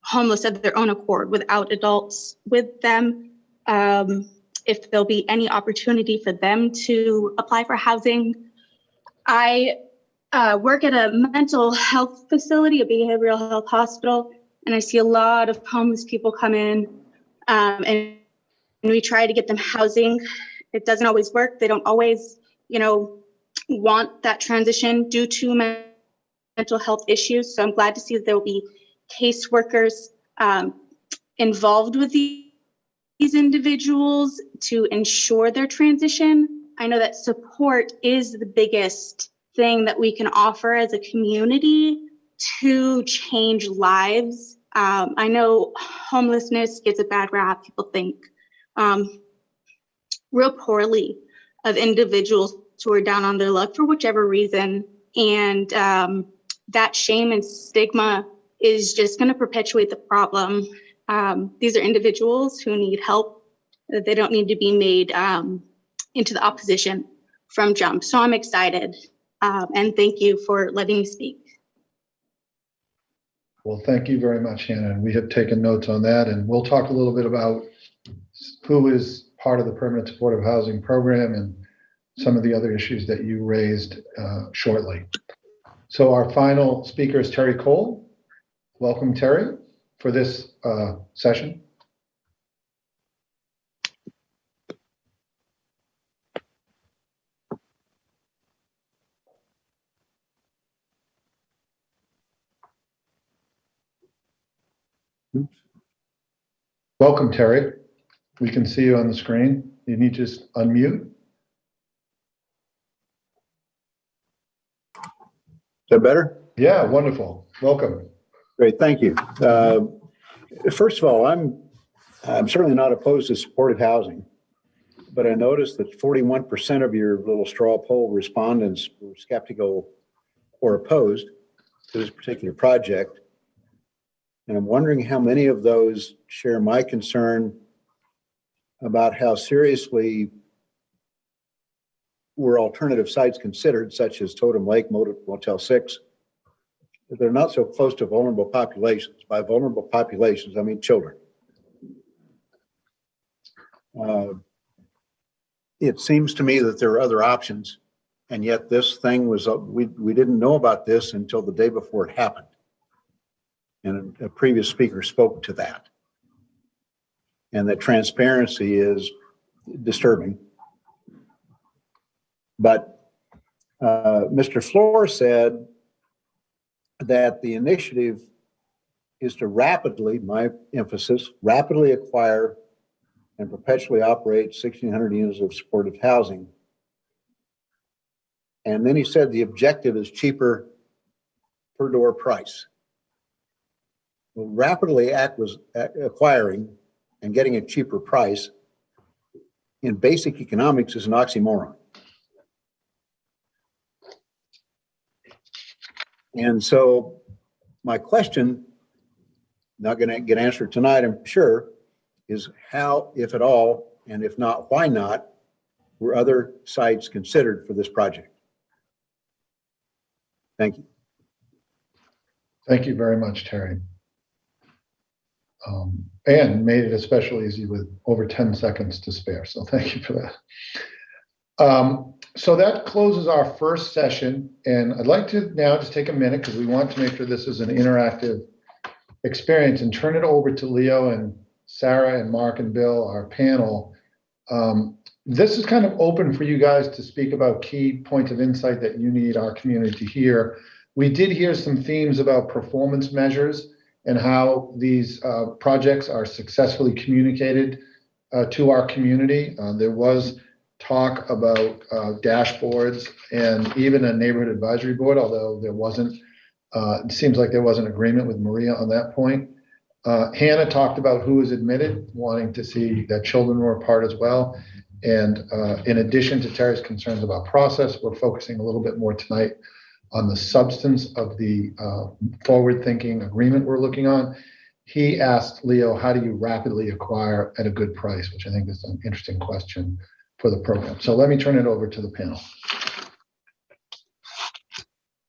homeless of their own accord without adults with them. If there'll be any opportunity for them to apply for housing. I work at a mental health facility, a behavioral health hospital, and I see a lot of homeless people come in and we try to get them housing. It doesn't always work. They don't always, want that transition due to mental health issues. So I'm glad to see that there will be caseworkers involved with these individuals to ensure their transition. I know that support is the biggest thing that we can offer as a community to change lives. I know homelessness gets a bad rap. People think real poorly of individuals who are down on their luck for whichever reason. And that shame and stigma is just going to perpetuate the problem. These are individuals who need help. They don't need to be made into the opposition from jump. So I'm excited. And thank you for letting me speak. Well, thank you very much, Hannah. And we have taken notes on that. And we'll talk a little bit about who is part of the permanent supportive housing program and some of the other issues that you raised shortly. So our final speaker is Terry Cole. Welcome, Terry, for this session. Welcome, Terry. We can see you on the screen. You need to just unmute. Is that better? Yeah, wonderful. Welcome. Great, thank you. First of all, I'm certainly not opposed to supportive housing, but I noticed that 41% of your little straw poll respondents were skeptical or opposed to this particular project. And I'm wondering how many of those share my concern about how seriously were alternative sites considered, such as Totem Lake, Motel 6. They're not so close to vulnerable populations. By vulnerable populations, I mean children. It seems to me that there are other options, and yet this thing was, we didn't know about this until the day before it happened. And a previous speaker spoke to that. And that transparency is disturbing. But Mr. Floor said that the initiative is to rapidly, my emphasis, rapidly acquire and perpetually operate 1,600 units of supportive housing. And then he said the objective is cheaper per door price. Well, rapidly acquiring and getting a cheaper price in basic economics is an oxymoron. And so my question, not going to get answered tonight, I'm sure, is how, if at all, and if not, why not, were other sites considered for this project? Thank you. Thank you very much, Terry. And made it especially easy with over 10 seconds to spare. So thank you for that. So that closes our first session. And I'd like to now just take a minute because we want to make sure this is an interactive experience and turn it over to Leo and Sarah and Mark and Bill, our panel. This is kind of open for you guys to speak about key points of insight that you need our community to hear. We did hear some themes about performance measures and how these projects are successfully communicated to our community. There was talk about dashboards and even a neighborhood advisory board, although there wasn't, it seems like there wasn't agreement with Maria on that point. Hannah talked about who was admitted, wanting to see that children were a part as well. And in addition to Terry's concerns about process, we're focusing a little bit more tonight on the substance of the forward-thinking agreement we're looking on. He asked Leo, how do you rapidly acquire at a good price, which I think is an interesting question for the program. So let me turn it over to the panel.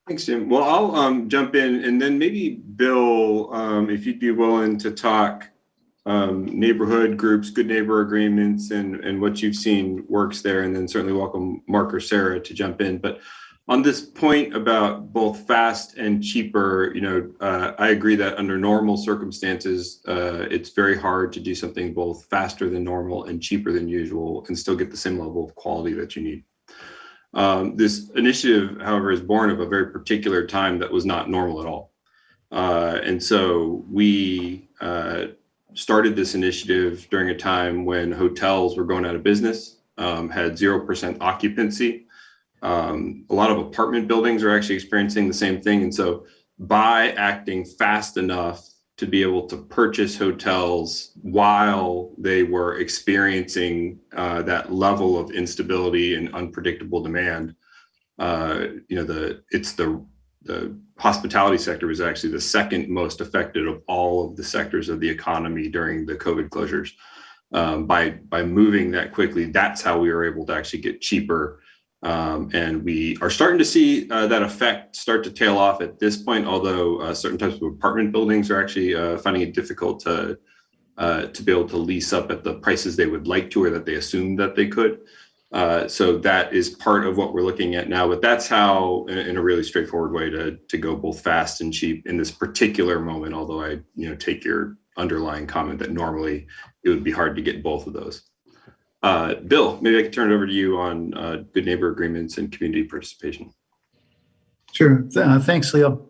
Thanks, Jim. Well, I'll jump in, and then maybe Bill, if you'd be willing to talk neighborhood groups, good neighbor agreements, and what you've seen works there, and then certainly welcome Mark or Sarah to jump in. But on this point about both fast and cheaper, I agree that under normal circumstances, it's very hard to do something both faster than normal and cheaper than usual and still get the same level of quality that you need. This initiative, however, is born of a very particular time that was not normal at all. And so we started this initiative during a time when hotels were going out of business, had 0% occupancy. A lot of apartment buildings are actually experiencing the same thing. And so by acting fast enough to be able to purchase hotels while they were experiencing that level of instability and unpredictable demand, the hospitality sector was actually the second most affected of all of the sectors of the economy during the COVID closures. By moving that quickly, that's how we were able to actually get cheaper. And we are starting to see that effect start to tail off at this point, although certain types of apartment buildings are actually finding it difficult to be able to lease up at the prices they would like to or that they assumed that they could. So that is part of what we're looking at now, but that's how, in a really straightforward way, to go both fast and cheap in this particular moment, although I take your underlying comment that normally it would be hard to get both of those. Bill, maybe I could turn it over to you on good neighbor agreements and community participation. Sure. Thanks, Leo.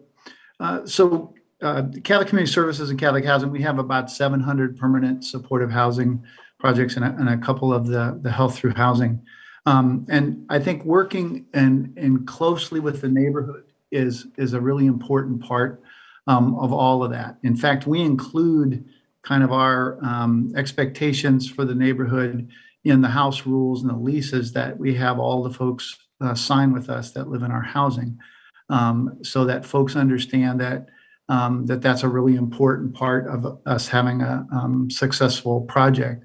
So Catholic Community Services and Catholic Housing, we have about 700 permanent supportive housing projects and a couple of the health through housing. And I think working and closely with the neighborhood is a really important part of all of that. In fact, we include kind of our expectations for the neighborhood in the house rules and the leases that we have all the folks sign with us that live in our housing, so that folks understand that that's a really important part of us having a successful project.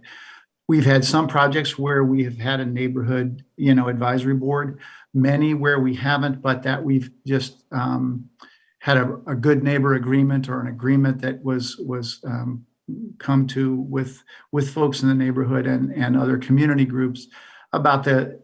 We've had some projects where we have had a neighborhood, advisory board, many where we haven't, but that we've just had a good neighbor agreement or an agreement that was come to with folks in the neighborhood and other community groups about the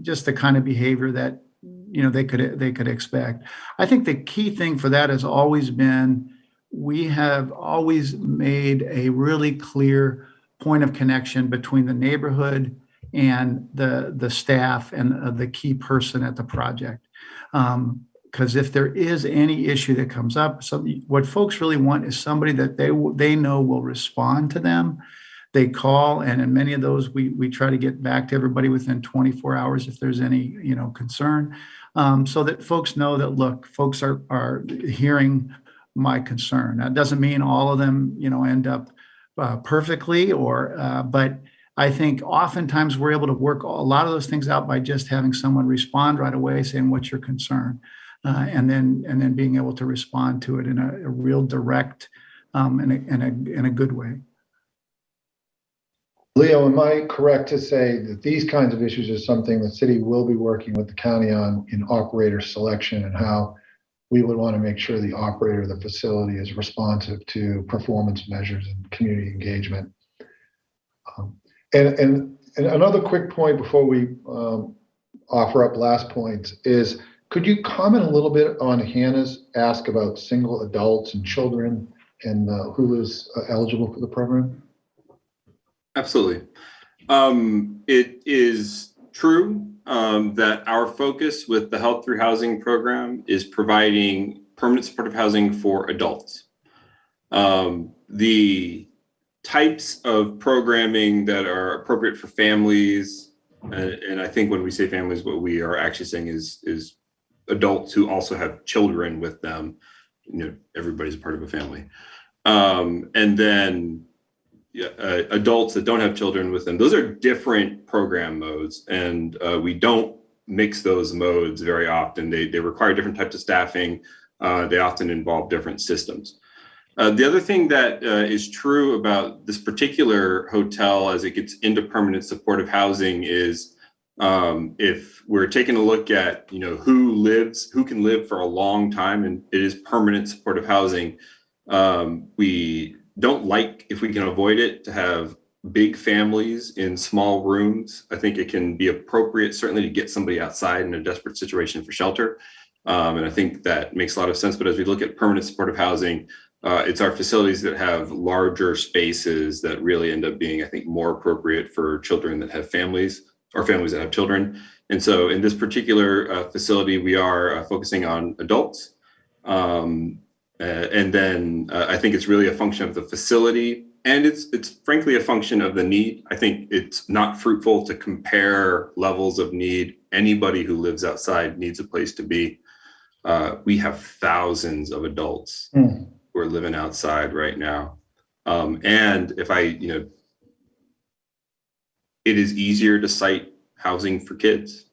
just the kind of behavior that they could expect. I think the key thing for that has always been we have always made a really clear point of connection between the neighborhood and the staff and the key person at the project. Because if there is any issue that comes up, what folks really want is somebody that they know will respond to them. They call, and in many of those, we try to get back to everybody within 24 hours if there's any concern, so that folks know that, look, folks are hearing my concern. That doesn't mean all of them end up perfectly, but I think oftentimes we're able to work a lot of those things out by just having someone respond right away, saying, "What's your concern?" And then being able to respond to it in a real direct and a good way. Leo, am I correct to say that these kinds of issues are something the city will be working with the county on in operator selection, and how we would want to make sure the operator of the facility is responsive to performance measures and community engagement? And another quick point before we offer up last points is, could you comment a little bit on Hannah's ask about single adults and children and who is eligible for the program? Absolutely. It is true that our focus with the Health Through Housing program is providing permanent supportive housing for adults. The types of programming that are appropriate for families And I think when we say families, what we are actually saying is adults who also have children with them. Everybody's a part of a family. And then adults that don't have children with them. Those are different program modes, and we don't mix those modes very often. They require different types of staffing. They often involve different systems. The other thing that is true about this particular hotel as it gets into permanent supportive housing is if we're taking a look at who can live for a long time, and it is permanent supportive housing, we don't like, if we can avoid it, to have big families in small rooms. I think it can be appropriate, certainly, to get somebody outside in a desperate situation for shelter. And I think that makes a lot of sense. But as we look at permanent supportive housing, it's our facilities that have larger spaces that really end up being, I think, more appropriate for children that have families or families that have children. And so in this particular facility, we are focusing on adults. And then I think it's really a function of the facility, and it's frankly a function of the need. I think it's not fruitful to compare levels of need. Anybody who lives outside needs a place to be. We have thousands of adults who are living outside right now. And if it is easier to cite housing for kids.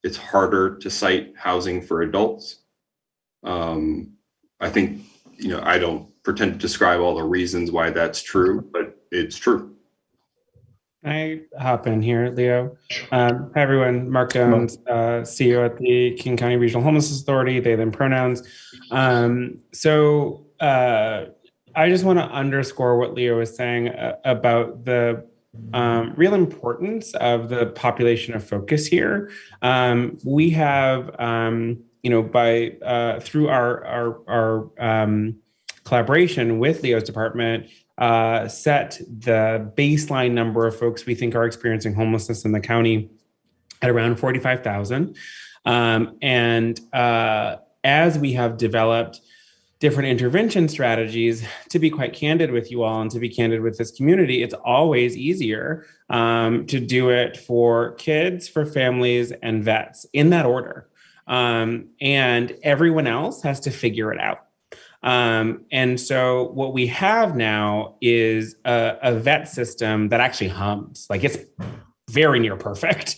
It's harder to cite housing for adults. I think, I don't pretend to describe all the reasons why that's true, but it's true. Can I hop in here, Leo? Hi, everyone. Mark Doanes, CEO at the King County Regional Homelessness Authority, they, them pronouns. So I just want to underscore what Leo was saying about the real importance of the population of focus here. We have, through our collaboration with Leo's department, set the baseline number of folks we think are experiencing homelessness in the county at around 45,000. And as we have developed different intervention strategies, to be quite candid with you all and to be candid with this community, it's always easier to do it for kids, for families, and vets in that order. And everyone else has to figure it out. And so what we have now is a vet system that actually hums. Like, it's very near perfect.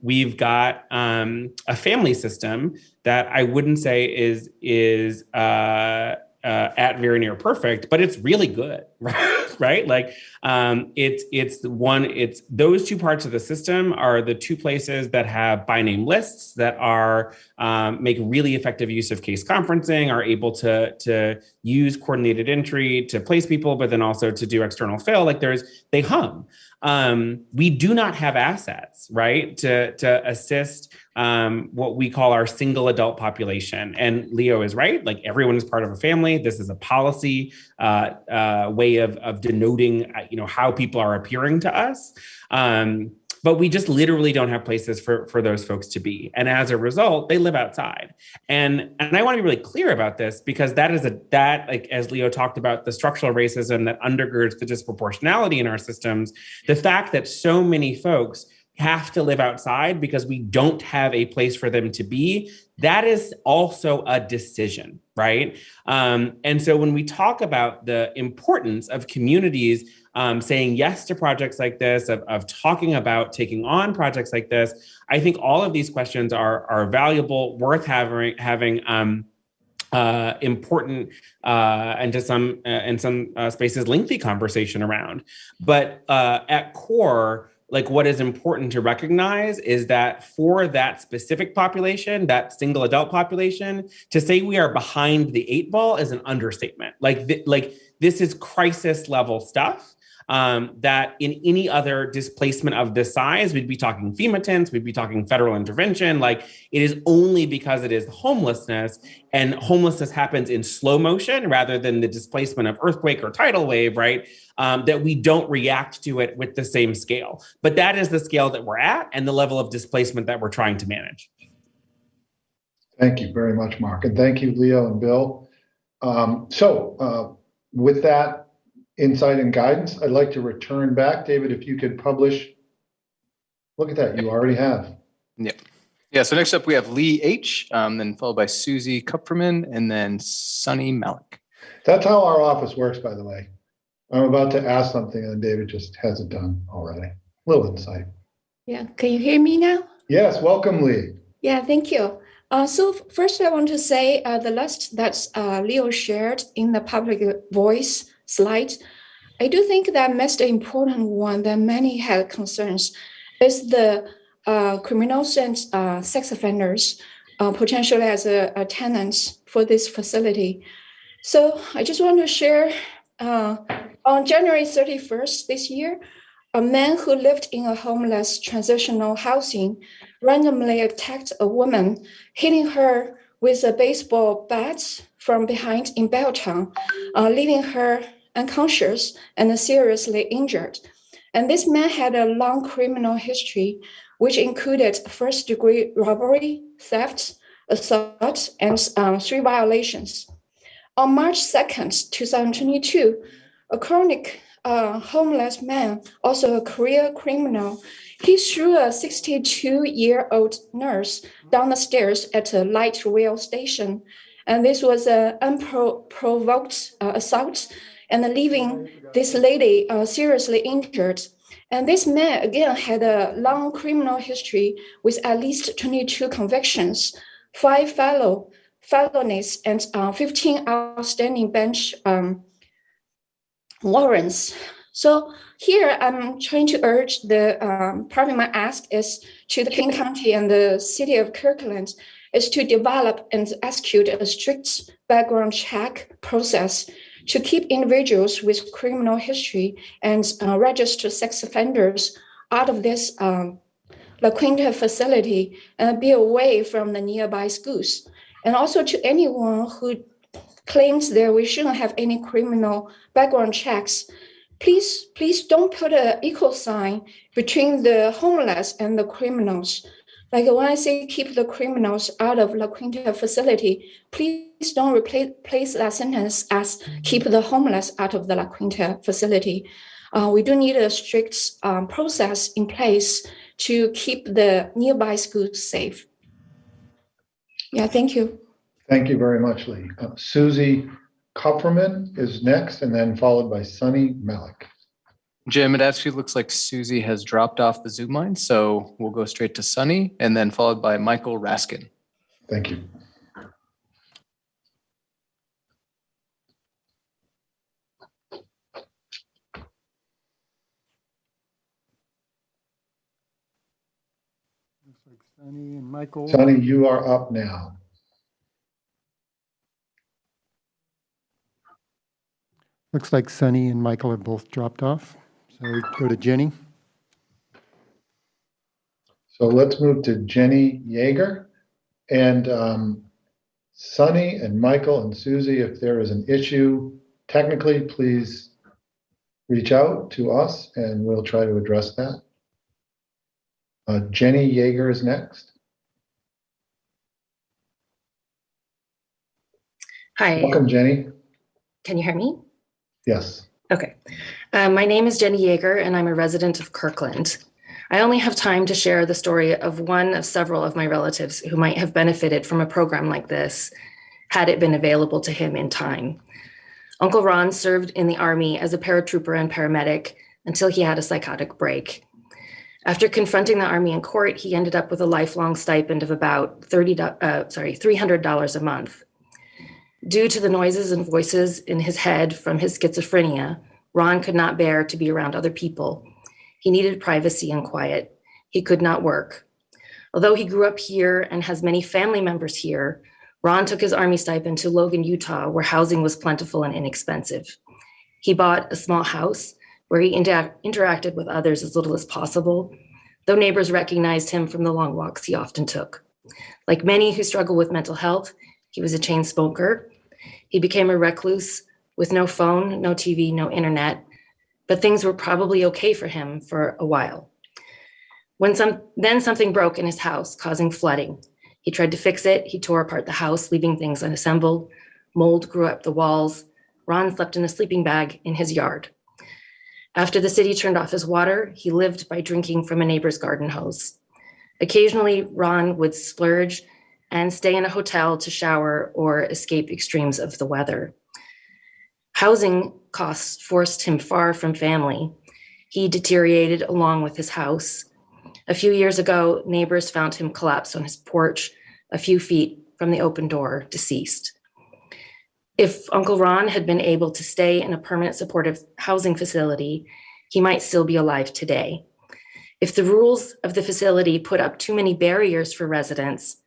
We've got a family system that I wouldn't say is at very near perfect, but it's really good, right? Like, it's those two parts of the system are the two places that have by name lists that are make really effective use of case conferencing, are able to use coordinated entry to place people, but then also to do external fill. Like, they hum. We do not have assets, right, to assist what we call our single adult population. And Leo is right. Like, everyone is part of a family. This is a policy way of denoting, how people are appearing to us. But we just literally don't have places for those folks to be. And as a result, they live outside. And I want to be really clear about this, because like, as Leo talked about, the structural racism that undergirds the disproportionality in our systems, the fact that so many folks have to live outside because we don't have a place for them to be, that is also a decision, right? And so when we talk about the importance of communities saying yes to projects like this, of talking about taking on projects like this, I think all of these questions are valuable, worth having important and to some in some spaces lengthy conversation around. But at core, like, what is important to recognize is that for that specific population, that single adult population, to say we are behind the 8 ball is an understatement. Like this is crisis level stuff. That in any other displacement of this size, we'd be talking FEMA tents, we'd be talking federal intervention. Like, it is only because it is homelessness, and homelessness happens in slow motion rather than the displacement of earthquake or tidal wave, right? That we don't react to it with the same scale. But that is the scale that we're at and the level of displacement that we're trying to manage. Thank you very much, Mark. And thank you, Leo and Bill. With that insight and guidance, I'd like to return back. David, if you could publish Look at that. You already have. Yep. Yeah, so next up we have Lee H., then followed by Susie Kupferman, and then Sunny Malik. That's how our office works, by the way. I'm about to ask something and David just has it done already. Little insight. Yeah, can you hear me now? Yes, welcome, Lee. Yeah, thank you. So first I want to say the list that Leo shared in the public voice slide, I do think that most important one that many had concerns is the criminals and sex offenders potentially as a tenants for this facility. So I just want to share on January 31st this year, a man who lived in a homeless transitional housing randomly attacked a woman, hitting her with a baseball bat from behind in Belltown, leaving her unconscious and seriously injured. And this man had a long criminal history, which included first-degree robbery, theft, assault, and 3 violations. On March 2nd, 2022, a chronic homeless man, also a career criminal, he threw a 62-year-old nurse down the stairs at a light rail station. And this was an unprovoked assault and leaving this lady seriously injured. And this man, again, had a long criminal history with at least 22 convictions, 5 felonies, and 15 outstanding bench warrants. So here I'm trying to urge probably my ask is to the King County and the city of Kirkland is to develop and execute a strict background check process to keep individuals with criminal history and registered sex offenders out of this La Quinta facility and be away from the nearby schools. And also to anyone who claims that we shouldn't have any criminal background checks, please don't put an equal sign between the homeless and the criminals. Like when I say keep the criminals out of La Quinta facility, please don't replace that sentence as keep the homeless out of the La Quinta facility. We do need a strict process in place to keep the nearby schools safe. Yeah, thank you. Thank you very much, Lee. Susie Kupferman is next and then followed by Sunny Malik. Jim, it actually looks like Susie has dropped off the Zoom line, so we'll go straight to Sunny and then followed by Michael Raskin. Thank you. Sunny and Michael. Sunny, you are up now. Looks like Sunny and Michael are both dropped off. So we go to Jenny. So let's move to Jenny Yeager. And Sunny and Michael and Susie, if there is an issue, technically, please reach out to us and we'll try to address that. Jenny Yeager is next. Hi. Welcome, Jenny. Can you hear me? Yes. Okay. My name is Jenny Yeager, and I'm a resident of Kirkland. I only have time to share the story of one of several of my relatives who might have benefited from a program like this had it been available to him in time. Uncle Ron served in the Army as a paratrooper and paramedic until he had a psychotic break. After confronting the Army in court, he ended up with a lifelong stipend of about $300 a month. Due to the noises and voices in his head from his schizophrenia, Ron could not bear to be around other people. He needed privacy and quiet. He could not work. Although he grew up here and has many family members here, Ron took his Army stipend to Logan, Utah, where housing was plentiful and inexpensive. He bought a small house where he interacted with others as little as possible, though neighbors recognized him from the long walks he often took. Like many who struggle with mental health, he was a chain smoker. He became a recluse with no phone, no TV, no internet, but things were probably okay for him for a while. Then something broke in his house, causing flooding. He tried to fix it. He tore apart the house, leaving things unassembled. Mold grew up the walls. Ron slept in a sleeping bag in his yard. After the city turned off his water, he lived by drinking from a neighbor's garden hose. Occasionally, Ron would splurge and stay in a hotel to shower or escape extremes of the weather. Housing costs forced him far from family. He deteriorated along with his house. A few years ago, neighbors found him collapsed on his porch a few feet from the open door, deceased. If Uncle Ron had been able to stay in a permanent supportive housing facility, he might still be alive today. If the rules of the facility put up too many barriers for residents,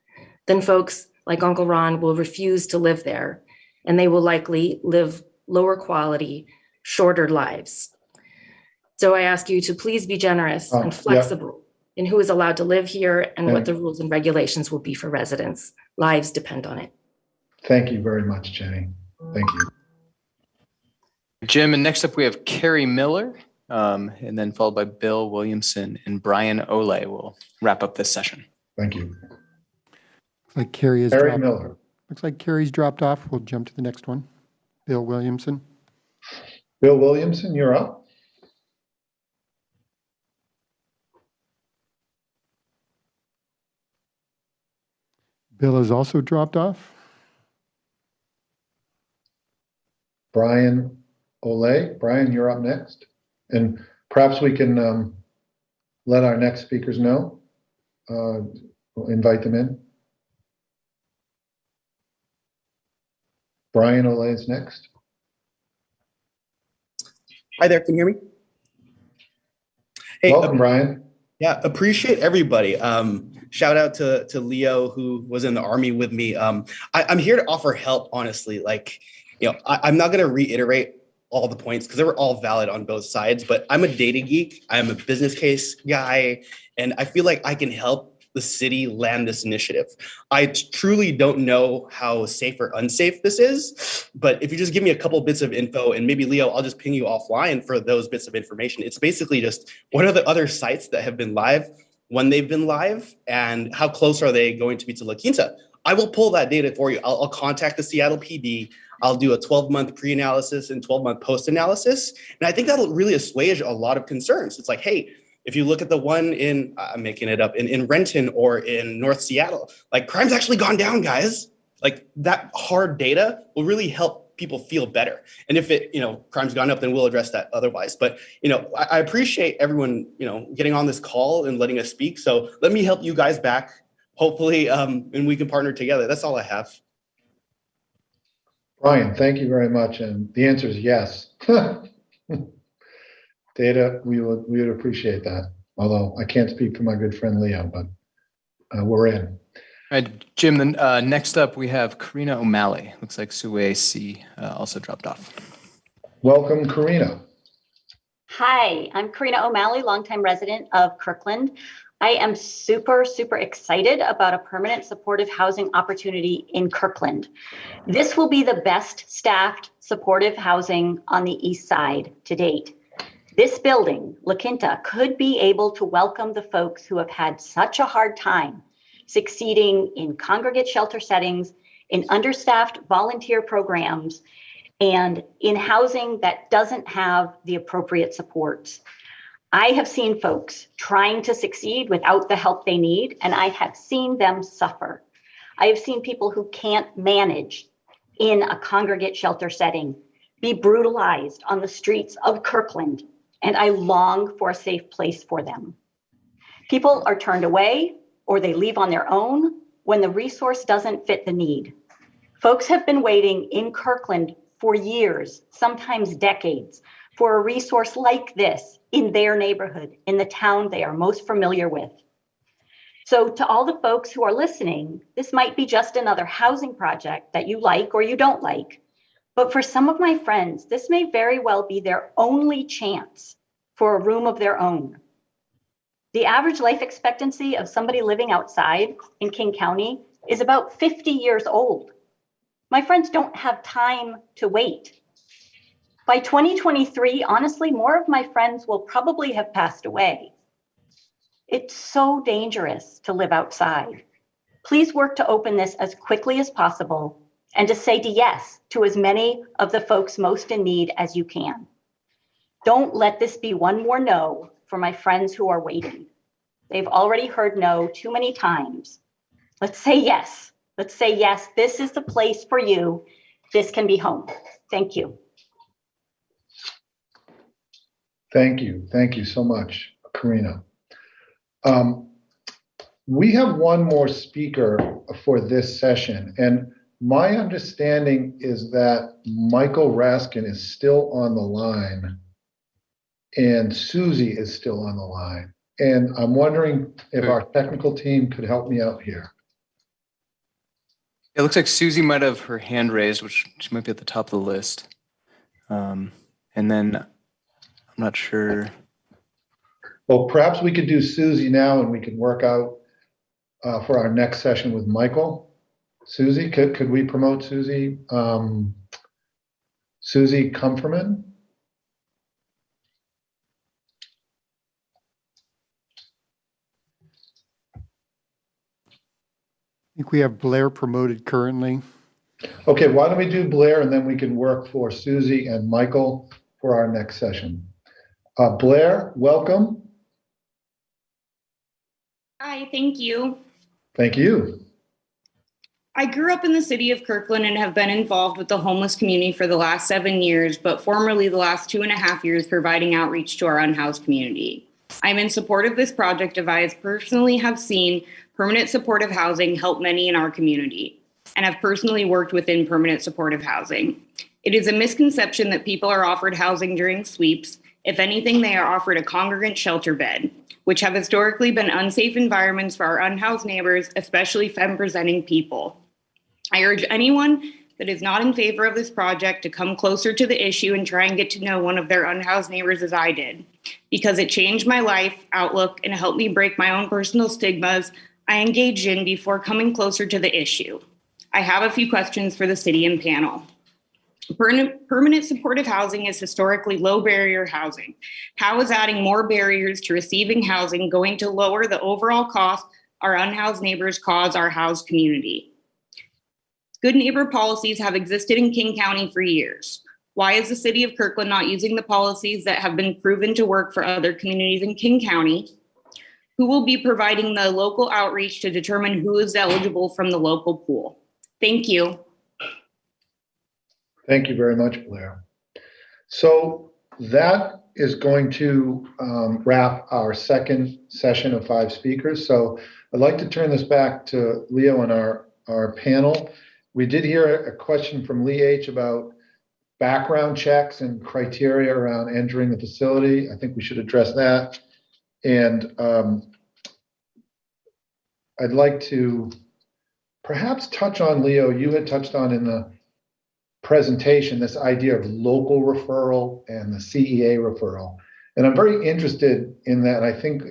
then folks like Uncle Ron will refuse to live there, and they will likely live lower quality, shorter lives. So I ask you to please be generous and flexible in who is allowed to live here and what the rules and regulations will be for residents. Lives depend on it. Thank you very much, Jenny. Thank you. Jim, and next up we have Carrie Miller, and then followed by Bill Williamson, and Brian Ole will wrap up this session. Thank you. Looks like Carrie is Carrie Miller. Looks like Carrie's dropped off. We'll jump to the next one. Bill Williamson. Bill Williamson, you're up. Bill has also dropped off. Brian Ole. Brian, you're up next. And perhaps we can let our next speakers know. We'll invite them in. Brian Ole is next. Hi there, can you hear me? Hey, welcome, Brian. Yeah, appreciate everybody. Shout out to Leo, who was in the Army with me. I'm here to offer help, honestly. Like, I'm not going to reiterate all the points because they were all valid on both sides, but I'm a data geek. I'm a business case guy, and I feel like I can help the city land this initiative. I truly don't know how safe or unsafe this is, but if you just give me a couple bits of info, and maybe Leo, I'll just ping you offline for those bits of information. It's basically just what are the other sites that have been live, when they've been live, and how close are they going to be to La Quinta? I will pull that data for you. I'll contact the Seattle PD. I'll do a 12-month pre-analysis and 12-month post-analysis. And I think that'll really assuage a lot of concerns. It's like, hey, if you look at the one in, I'm making it up, in Renton or in North Seattle, like crime's actually gone down, guys. Like that hard data will really help people feel better. And if it, crime's gone up, then we'll address that otherwise. But, I appreciate everyone, getting on this call and letting us speak. So let me help you guys back, hopefully, and we can partner together. That's all I have. Brian, thank you very much. And the answer is yes. Data, we would appreciate that. Although I can't speak for my good friend Leo, but we're in. All right, Jim, then next up we have Karina O'Malley. Looks like Sue C also dropped off. Welcome, Karina. Hi, I'm Karina O'Malley, longtime resident of Kirkland. I am super, super excited about a permanent supportive housing opportunity in Kirkland. This will be the best staffed supportive housing on the east side to date. This building, La Quinta, could be able to welcome the folks who have had such a hard time succeeding in congregate shelter settings, in understaffed volunteer programs, and in housing that doesn't have the appropriate supports. I have seen folks trying to succeed without the help they need, and I have seen them suffer. I have seen people who can't manage in a congregate shelter setting be brutalized on the streets of Kirkland, and I long for a safe place for them. People are turned away or they leave on their own when the resource doesn't fit the need. Folks have been waiting in Kirkland for years, sometimes decades, for a resource like this in their neighborhood, in the town they are most familiar with. So to all the folks who are listening, this might be just another housing project that you like or you don't like. But for some of my friends, this may very well be their only chance for a room of their own. The average life expectancy of somebody living outside in King County is about 50 years old. My friends don't have time to wait. By 2023, honestly, more of my friends will probably have passed away. It's so dangerous to live outside. Please work to open this as quickly as possible and to say yes to as many of the folks most in need as you can. Don't let this be one more no for my friends who are waiting. They've already heard no too many times. Let's say yes. Let's say yes. This is the place for you. This can be home. Thank you. Thank you. Thank you so much, Karina. We have one more speaker for this session, and my understanding is that Michael Raskin is still on the line and Susie is still on the line. And I'm wondering if our technical team could help me out here. It looks like Susie might have her hand raised, which she might be at the top of the list. And then I'm not sure. Well, perhaps we could do Susie now and we can work out for our next session with Michael. Susie, could we promote Susie? Susie Comferman? I think we have Blair promoted currently. Okay, why don't we do Blair and then we can work for Susie and Michael for our next session. Blair, welcome. Hi, thank you. Thank you. I grew up in the city of Kirkland and have been involved with the homeless community for the last 7 years, but formerly the last 2.5 years providing outreach to our unhoused community. I'm in support of this project as I personally have seen permanent supportive housing help many in our community and have personally worked within permanent supportive housing. It is a misconception that people are offered housing during sweeps. If anything, they are offered a congregant shelter bed, which have historically been unsafe environments for our unhoused neighbors, especially femme-presenting people. I urge anyone that is not in favor of this project to come closer to the issue and try and get to know one of their unhoused neighbors as I did, because it changed my life outlook and helped me break my own personal stigmas I engaged in before coming closer to the issue. I have a few questions for the city and panel. Permanent supportive housing is historically low barrier housing. How is adding more barriers to receiving housing going to lower the overall cost our unhoused neighbors cause our housed community? Good neighbor policies have existed in King County for years. Why is the city of Kirkland not using the policies that have been proven to work for other communities in King County? Who will be providing the local outreach to determine who is eligible from the local pool? Thank you. Thank you very much, Blair. So that is going to wrap our second session of 5 speakers. So I'd like to turn this back to Leo and our panel. We did hear a question from Lee H. about background checks and criteria around entering the facility. I think we should address that. And I'd like to perhaps touch on, Leo, you had touched on in the presentation, this idea of local referral and the CEA referral. And I'm very interested in that. I think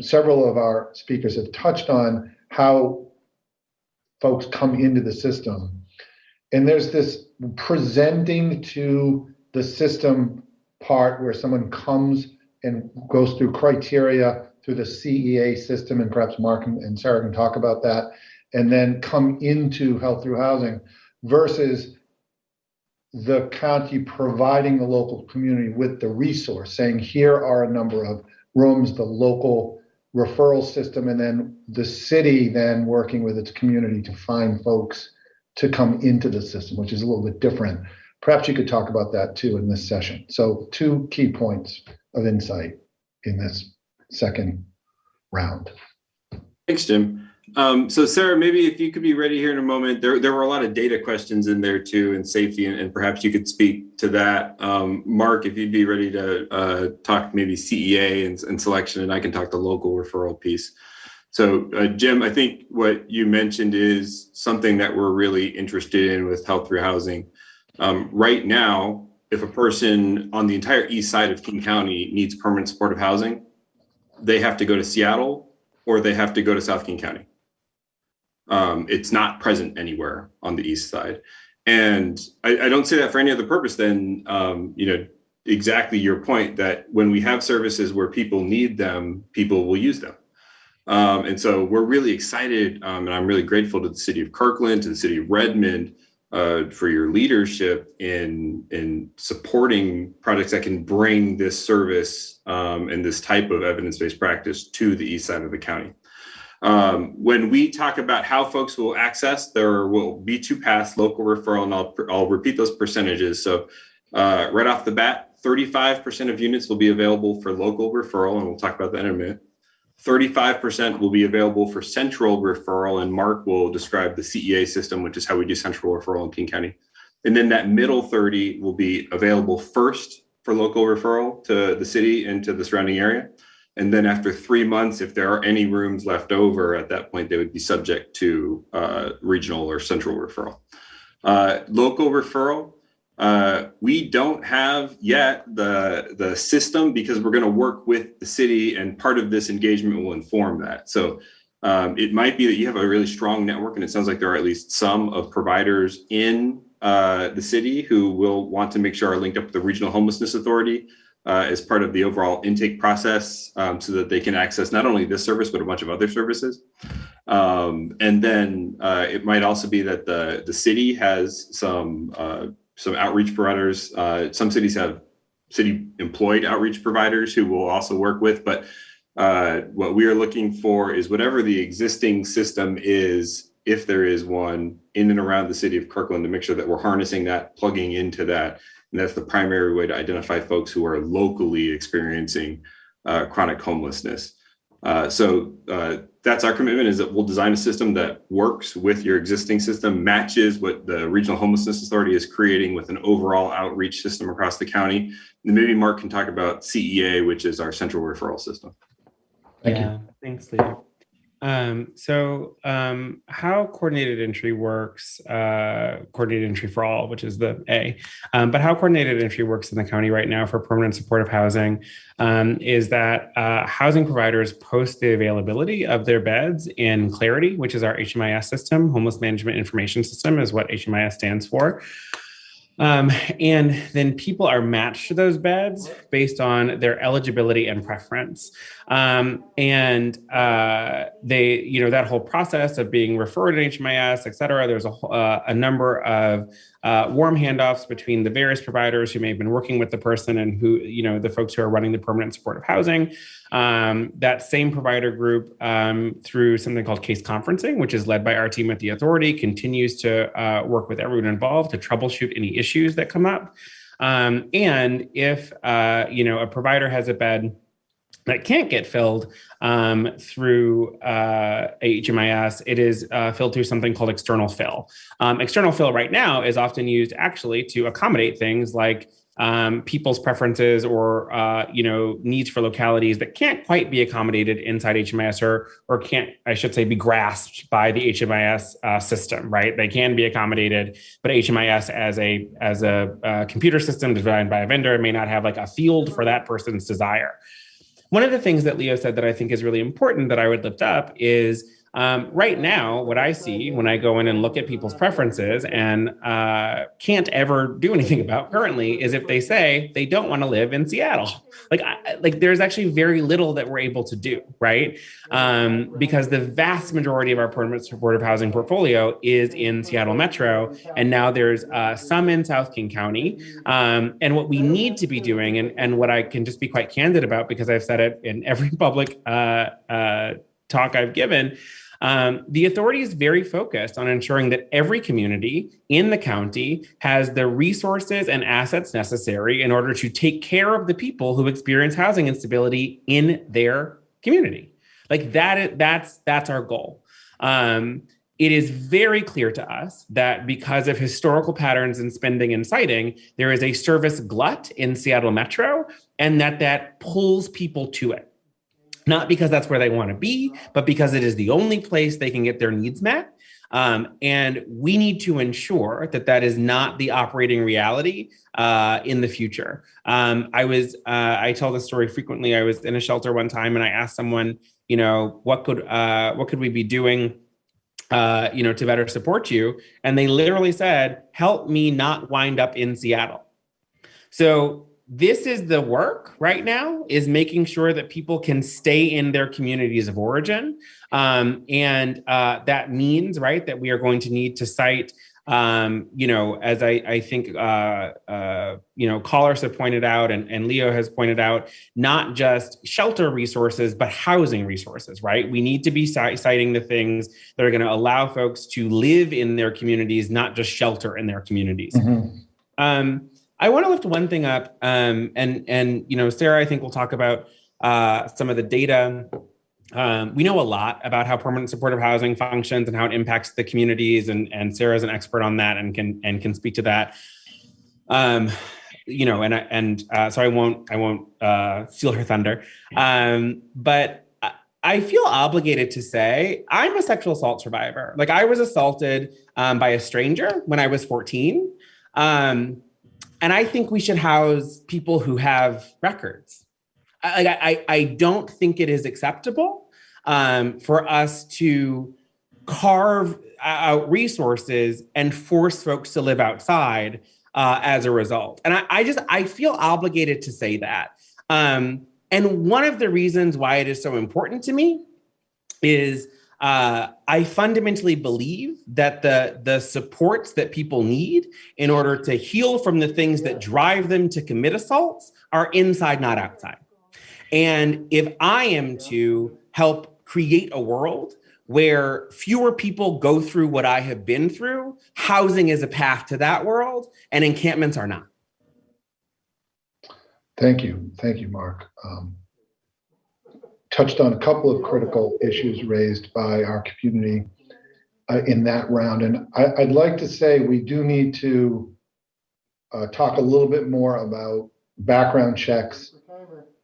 several of our speakers have touched on how folks come into the system. And there's this presenting to the system part where someone comes and goes through criteria through the CEA system, and perhaps Mark and Sarah can talk about that, and then come into Health Through Housing, versus the county providing the local community with the resource, saying here are a number of rooms, the local referral system, and then the city then working with its community to find folks to come into the system, which is a little bit different. Perhaps you could talk about that too in this session. So 2 key points of insight in this second round. Thanks, Jim. So Sarah, maybe if you could be ready here in a moment. There were a lot of data questions in there too, and safety, and perhaps you could speak to that. Mark, if you'd be ready to talk maybe CEA and selection, and I can talk the local referral piece. So Jim, I think what you mentioned is something that we're really interested in with Health Through Housing. Right now, if a person on the entire east side of King County needs permanent supportive housing, they have to go to Seattle or they have to go to South King County. It's not present anywhere on the east side. And I don't say that for any other purpose than, exactly your point that when we have services where people need them, people will use them. And so we're really excited, and I'm really grateful to the city of Kirkland, to the city of Redmond, for your leadership in supporting projects that can bring this service and this type of evidence-based practice to the east side of the county. When we talk about how folks will access, there will be two paths: local referral, and I'll repeat those percentages. So right off the bat, 35% of units will be available for local referral, and we'll talk about that in a minute. 35% will be available for central referral, and Mark will describe the CEA system, which is how we do central referral in King County. And then that middle 30 will be available first for local referral to the city and to the surrounding area. And then after 3 months, if there are any rooms left over, at that point, they would be subject to regional or central referral. Local referral, we don't have yet the system because we're going to work with the city, and part of this engagement will inform that. So it might be that you have a really strong network, and it sounds like there are at least some of providers in the city who will want to make sure are linked up with the Regional Homelessness Authority as part of the overall intake process, so that they can access not only this service, but a bunch of other services. And then it might also be that the city has some outreach providers. Some cities have city employed outreach providers who will also work with, but what we are looking for is whatever the existing system is, if there is one in and around the city of Kirkland, to make sure that we're harnessing that, plugging into that. And that's the primary way to identify folks who are locally experiencing chronic homelessness. So that's our commitment, is that we'll design a system that works with your existing system, matches what the Regional Homelessness Authority is creating with an overall outreach system across the county. And maybe Mark can talk about CEA, which is our central referral system. Thank you. Thanks, Leo. How coordinated entry works, coordinated entry for all, which is the A, but how coordinated entry works in the county right now for permanent supportive housing is that housing providers post the availability of their beds in Clarity, which is our HMIS system. Homeless Management Information System is what HMIS stands for. And then people are matched to those beds based on their eligibility and preference. They, that whole process of being referred to HMIS, et cetera, there's a number of warm handoffs between the various providers who may have been working with the person and who, the folks who are running the permanent supportive housing. That same provider group, through something called case conferencing, which is led by our team at the authority, continues to work with everyone involved to troubleshoot any issues that come up. And if, a provider has a bed that can't get filled through HMIS, it is filled through something called external fill. External fill right now is often used actually to accommodate things like people's preferences or needs for localities that can't quite be accommodated inside HMIS or can't, I should say, be grasped by the HMIS system, right? They can be accommodated, but HMIS as a computer system designed by a vendor may not have like a field for that person's desire. One of the things that Leo said that I think is really important that I would lift up is right now, what I see when I go in and look at people's preferences and can't ever do anything about currently is if they say they don't want to live in Seattle. Like there's actually very little that we're able to do, right? Because the vast majority of our permanent supportive housing portfolio is in Seattle Metro, and now there's some in South King County. And what we need to be doing, and what I can just be quite candid about because I've said it in every public talk I've given, the authority is very focused on ensuring that every community in the county has the resources and assets necessary in order to take care of the people who experience housing instability in their community. Like that's our goal. It is very clear to us that because of historical patterns in spending and siting, there is a service glut in Seattle Metro, and that pulls people to it. Not because that's where they want to be, but because it is the only place they can get their needs met. And we need to ensure that is not the operating reality in the future. I tell this story frequently. I was in a shelter one time and I asked someone, what could we be doing, to better support you? And they literally said, help me not wind up in Seattle. So this is the work right now, is making sure that people can stay in their communities of origin. And that means, right, that we are going to need to cite As I think, callers have pointed out and Leo has pointed out, not just shelter resources, but housing resources, right? We need to be citing the things that are going to allow folks to live in their communities, not just shelter in their communities. Mm-hmm. I want to lift one thing up, and Sarah, I think we'll talk about some of the data. We know a lot about how permanent supportive housing functions and how it impacts the communities, and Sarah's an expert on that and can speak to that. So I won't steal her thunder. But I feel obligated to say I'm a sexual assault survivor. Like, I was assaulted by a stranger when I was 14. And I think we should house people who have records. I don't think it is acceptable for us to carve out resources and force folks to live outside as a result. And I feel obligated to say that. And one of the reasons why it is so important to me is I fundamentally believe that the supports that people need in order to heal from the things that drive them to commit assaults are inside, not outside. And if I am to help create a world where fewer people go through what I have been through, housing is a path to that world, and encampments are not. Thank you. Thank you, Mark. Touched on a couple of critical issues raised by our community in that round. And I'd like to say we do need to talk a little bit more about background checks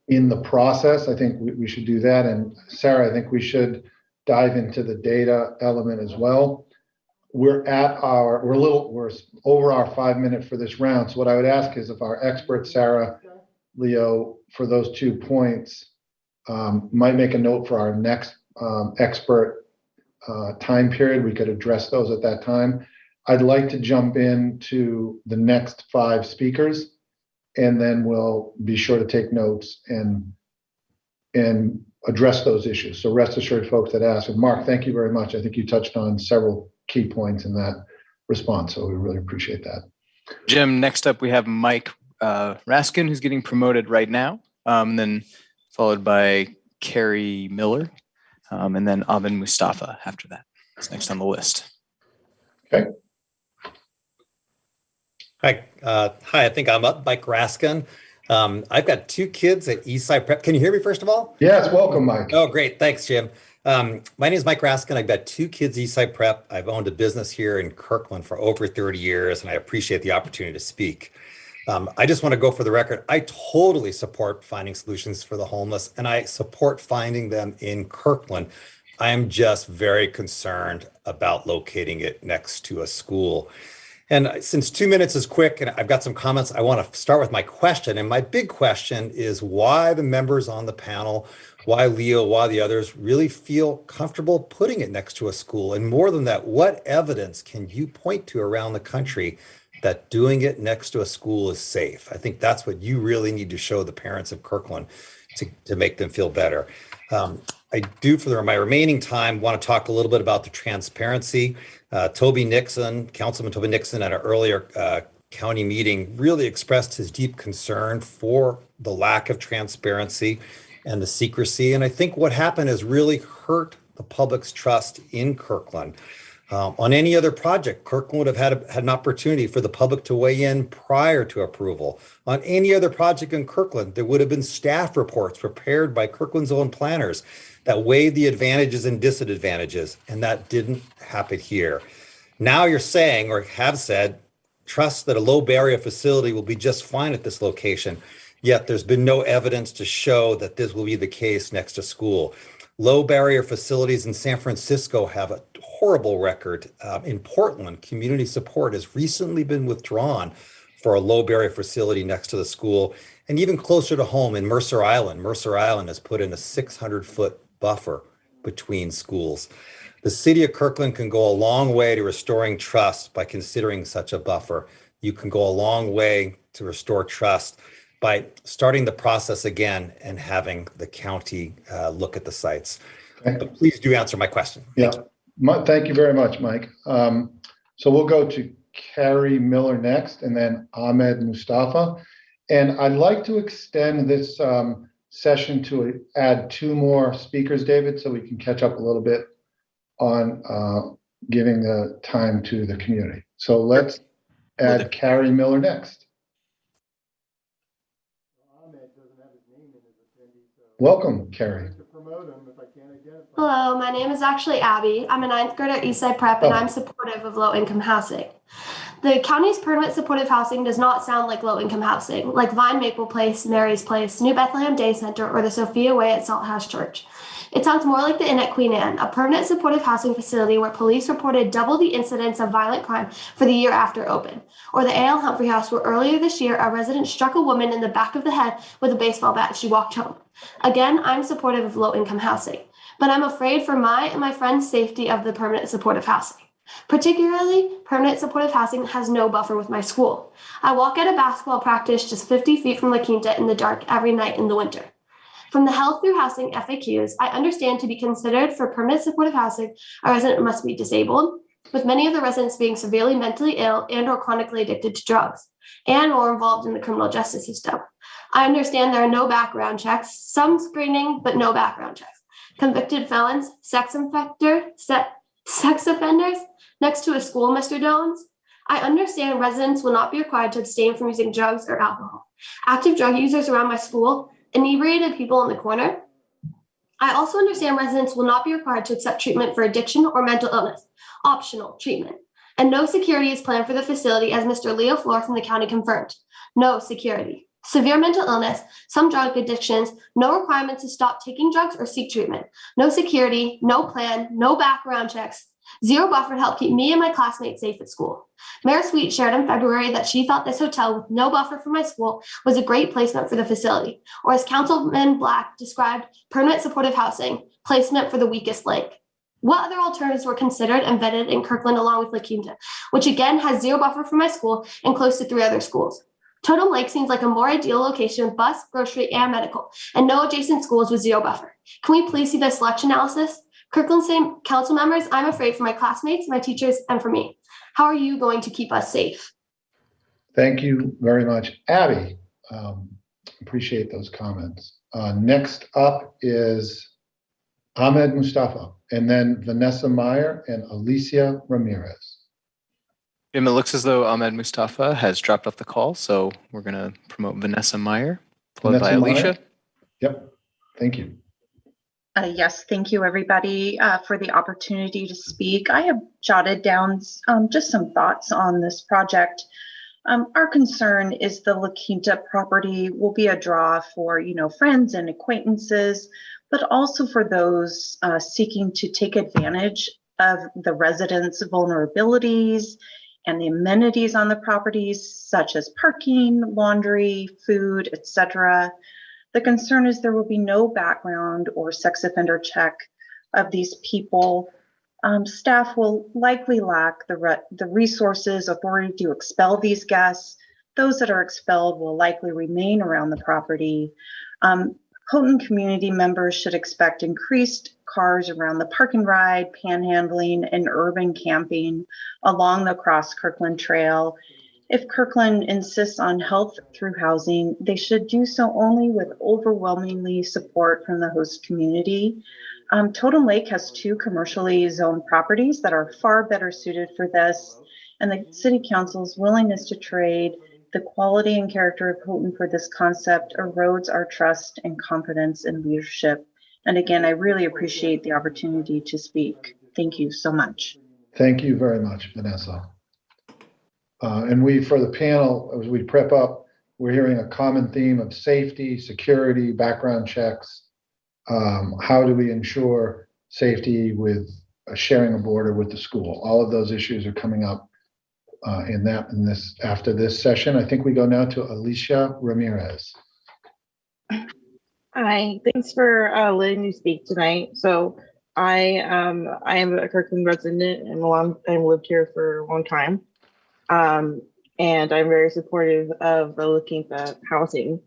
in the process. I think we should do that. And Sarah, I think we should dive into the data element as well. We're over our 5 minute for this round. So what I would ask is if our experts, Sarah, Leo, for those 2 points, might make a note for our next expert time period. We could address those at that time. I'd like to jump into the next 5 speakers, and then we'll be sure to take notes and address those issues. So rest assured, folks that ask. And Mark, thank you very much. I think you touched on several key points in that response, so we really appreciate that. Jim, next up we have Mike Raskin, who's getting promoted right now, then followed by Carrie Miller, and then Abin Mustafa after that. That's next on the list. Okay. Hi, I think I'm up, Mike Raskin. I've got 2 kids at Eastside Prep. Can you hear me, first of all? Yes, welcome, Mike. Oh, great. Thanks, Jim. My name is Mike Raskin. I've got 2 kids, Eastside Prep. I've owned a business here in Kirkland for over 30 years, and I appreciate the opportunity to speak. I just want to go for the record. I totally support finding solutions for the homeless, and I support finding them in Kirkland. I am just very concerned about locating it next to a school. And since 2 minutes is quick and I've got some comments, I want to start with my question. And my big question is why the members on the panel, why Leo, why the others really feel comfortable putting it next to a school? And more than that, what evidence can you point to around the country that doing it next to a school is safe? I think that's what you really need to show the parents of Kirkland to make them feel better. I do, for my remaining time, want to talk a little bit about the transparency. Councilman Toby Nixon at an earlier county meeting really expressed his deep concern for the lack of transparency and the secrecy. And I think what happened has really hurt the public's trust in Kirkland. On any other project, Kirkland would have had an opportunity for the public to weigh in prior to approval. On any other project in Kirkland, there would have been staff reports prepared by Kirkland's own planners that weighed the advantages and disadvantages, and that didn't happen here. Now you're saying, or have said, trust that a low barrier facility will be just fine at this location, yet there's been no evidence to show that this will be the case next to school. Low barrier facilities in San Francisco have a horrible record. In Portland, community support has recently been withdrawn for a low barrier facility next to the school. And even closer to home in Mercer Island has put in a 600-foot buffer between schools. The city of Kirkland can go a long way to restoring trust by considering such a buffer. You can go a long way to restore trust by starting the process again and having the county look at the sites. Okay. But please do answer my question. Yeah, thank you very much, Mike. So we'll go to Carrie Miller next, and then Ahmed Mustafa. And I'd like to extend this session to add 2 more speakers, David, so we can catch up a little bit on giving the time to the community. So let's add Carrie Miller next. Welcome, Carrie. Hello, my name is actually Abby. I'm a 9th grader at Eastside Prep, and I'm supportive of low-income housing. The county's permanent supportive housing does not sound like low-income housing, like Vine Maple Place, Mary's Place, New Bethlehem Day Center, or the Sophia Way at Salthouse Church. It sounds more like the Inn at Queen Anne, a permanent supportive housing facility where police reported double the incidence of violent crime for the year after open. Or the A.L. Humphrey House, where earlier this year, a resident struck a woman in the back of the head with a baseball bat as she walked home. Again, I'm supportive of low-income housing, but I'm afraid for my and my friends' safety of the permanent supportive housing. Particularly, permanent supportive housing has no buffer with my school. I walk at a basketball practice just 50 feet from La Quinta in the dark every night in the winter. From the Health Through Housing FAQs, I understand to be considered for permanent supportive housing, a resident must be disabled, with many of the residents being severely mentally ill and or chronically addicted to drugs, and or involved in the criminal justice system. I understand there are no background checks, some screening, but no background checks. Convicted felons, sex offenders, next to a school, Mr. Doanes. I understand residents will not be required to abstain from using drugs or alcohol. Active drug users around my school, inebriated people in the corner. I also understand residents will not be required to accept treatment for addiction or mental illness, optional treatment. And no security is planned for the facility, as Mr. Leo Flor from the county confirmed. No security. Severe mental illness, some drug addictions, no requirement to stop taking drugs or seek treatment. No security, no plan, no background checks. Zero buffer to help keep me and my classmates safe at school. Mayor Sweet shared in February that she thought this hotel with no buffer for my school was a great placement for the facility, or as Councilman Black described, permanent supportive housing, placement for the weakest link. What other alternatives were considered and vetted in Kirkland along with La Quinta, which again has zero buffer for my school and close to 3 other schools? Totem Lake seems like a more ideal location with bus, grocery, and medical, and no adjacent schools with zero buffer. Can we please see the selection analysis? Kirkland City Council members, I'm afraid for my classmates, my teachers, and for me. How are you going to keep us safe? Thank you very much, Abby. Appreciate those comments. Next up is Ahmed Mustafa, and then Vanessa Meyer and Alicia Ramirez. Jim, it looks as though Ahmed Mustafa has dropped off the call, so we're going to promote Vanessa Meyer, followed by Alicia. Meyer? Yep, thank you. Yes, thank you everybody for the opportunity to speak. I have jotted down just some thoughts on this project. Our concern is the La Quinta property will be a draw for, friends and acquaintances, but also for those seeking to take advantage of the residents' vulnerabilities and the amenities on the properties, such as parking, laundry, food, etc. The concern is there will be no background or sex offender check of these people. Staff will likely lack the resources, authority to expel these guests. Those that are expelled will likely remain around the property. Houghton community members should expect increased cars around the park and ride, panhandling, and urban camping along the Cross Kirkland Trail. If Kirkland insists on health through housing, they should do so only with overwhelmingly support from the host community. Totem Lake has 2 commercially zoned properties that are far better suited for this, and the City Council's willingness to trade the quality and character of Houghton for this concept erodes our trust and confidence in leadership. And again, I really appreciate the opportunity to speak. Thank you so much. Thank you very much, Vanessa. And for the panel, as we prep up, we're hearing a common theme of safety, security, background checks. How do we ensure safety with sharing a border with the school? All of those issues are coming up after this session. I think we go now to Alicia Ramirez. Hi, thanks for letting me speak tonight. So I am a Kirkland resident and I've lived here for a long time. And I'm very supportive of the La Quinta housing.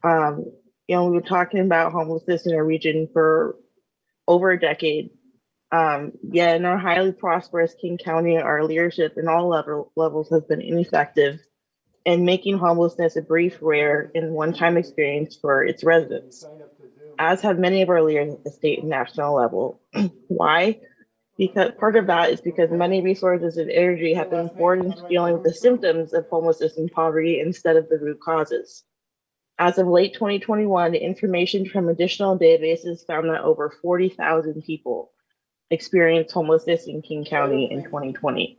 We've been talking about homelessness in our region for over a decade. Yet in our highly prosperous King County, our leadership in all levels has been ineffective in making homelessness a brief, rare, and one-time experience for its residents, as have many of our leaders at the state and national level. Why? Because part of that is because money, resources, and energy have been poured into dealing with the symptoms of homelessness and poverty instead of the root causes. As of late 2021, information from additional databases found that over 40,000 people experienced homelessness in King County in 2020.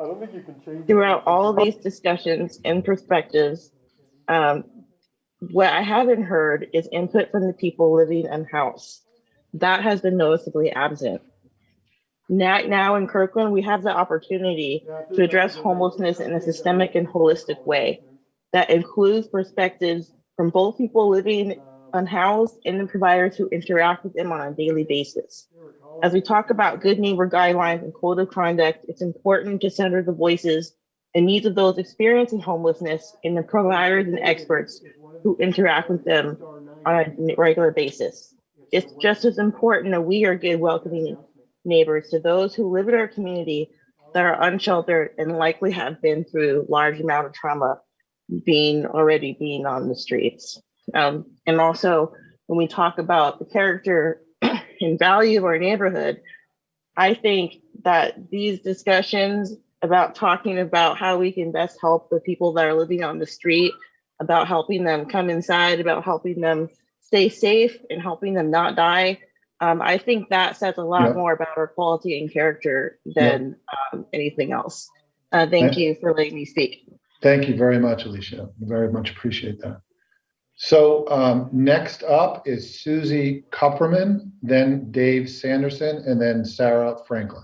Throughout all of these discussions and perspectives, what I haven't heard is input from the people living unhoused. That has been noticeably absent. Now in Kirkland, we have the opportunity to address homelessness in a systemic and holistic way that includes perspectives from both people living unhoused and the providers who interact with them on a daily basis. As we talk about good neighbor guidelines and code of conduct, it's important to center the voices and needs of those experiencing homelessness in the providers and experts who interact with them on a regular basis. It's just as important that we are good, welcoming neighbors to those who live in our community that are unsheltered and likely have been through large amount of trauma being on the streets. And also when we talk about the character and value of our neighborhood, I think that these discussions about talking about how we can best help the people that are living on the street, about helping them come inside, about helping them stay safe and helping them not die, I think that says a lot more about our quality and character than anything else. Thank you for letting me speak. Thank you very much, Alicia. Very much appreciate that. So next up is Susie Kupperman, then Dave Sanderson, and then Sarah Franklin.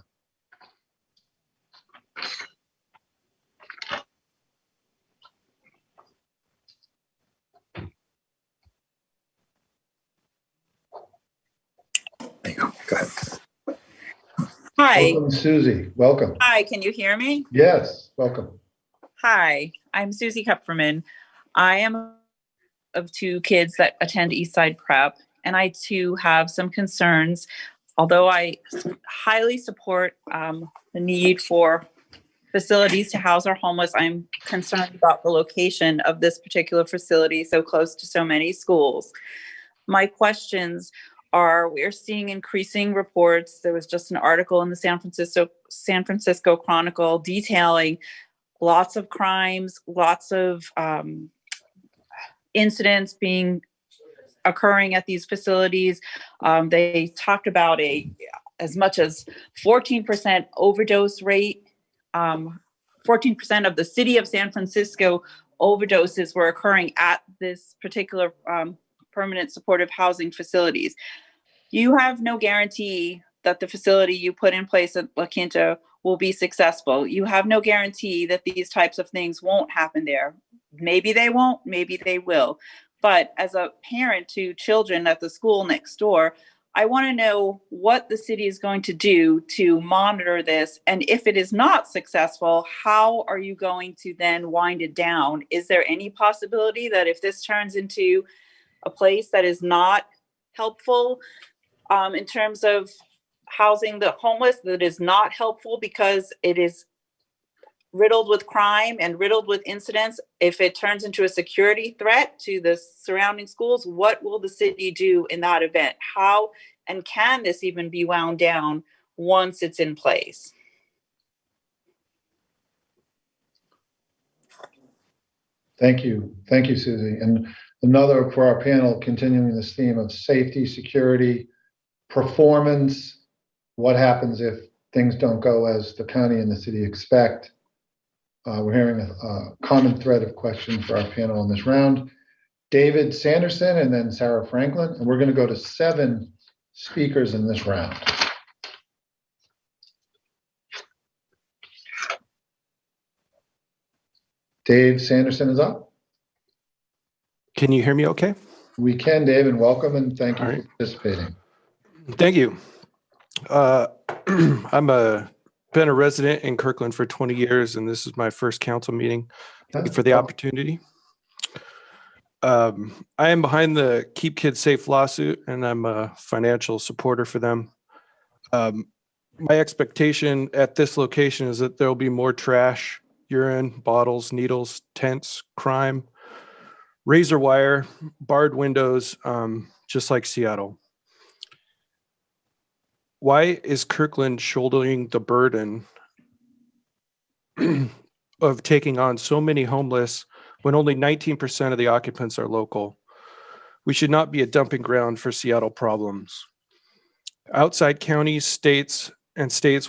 There you go. Go ahead. Hi. Welcome, Susie. Welcome. Hi, can you hear me? Yes, welcome. Hi, I'm Susie Kupferman. I am of two kids that attend Eastside Prep, and I too have some concerns. Although I highly support the need for facilities to house our homeless, I'm concerned about the location of this particular facility so close to so many schools. My questions are, we're seeing increasing reports. There was just an article in the San Francisco Chronicle detailing lots of crimes, lots of incidents occurring at these facilities. They talked about as much as 14% overdose rate. 14% of the city of San Francisco overdoses were occurring at this particular permanent supportive housing facilities. You have no guarantee that the facility you put in place at La Quinta will be successful. You have no guarantee that these types of things won't happen there. Maybe they won't, maybe they will. But as a parent to children at the school next door, I want to know what the city is going to do to monitor this. And if it is not successful, how are you going to then wind it down? Is there any possibility that if this turns into a place that is not helpful in terms of housing the homeless, that is not helpful because it is riddled with crime and riddled with incidents, if it turns into a security threat to the surrounding schools, what will the city do in that event? How and can this even be wound down once it's in place? Thank you. Thank you, Susie. And another for our panel, continuing this theme of safety, security, performance, what happens if things don't go as the county and the city expect. We're hearing a common thread of questions for our panel in this round. David Sanderson and then Sarah Franklin, and we're going to go to 7 speakers in this round. Dave Sanderson is up. Can you hear me okay? We can, Dave, and welcome, and thank you for participating. Thank you. I'm been a resident in Kirkland for 20 years, and this is my first council meeting. Thank you for the opportunity. I am behind the Keep Kids Safe lawsuit, and I'm a financial supporter for them. my expectation at this location is that there'll be more trash, urine, bottles, needles, tents, crime, razor wire, barred windows, just like Seattle. Why is Kirkland shouldering the burden of taking on so many homeless when only 19% of the occupants are local? We should not be a dumping ground for Seattle problems. Outside counties, states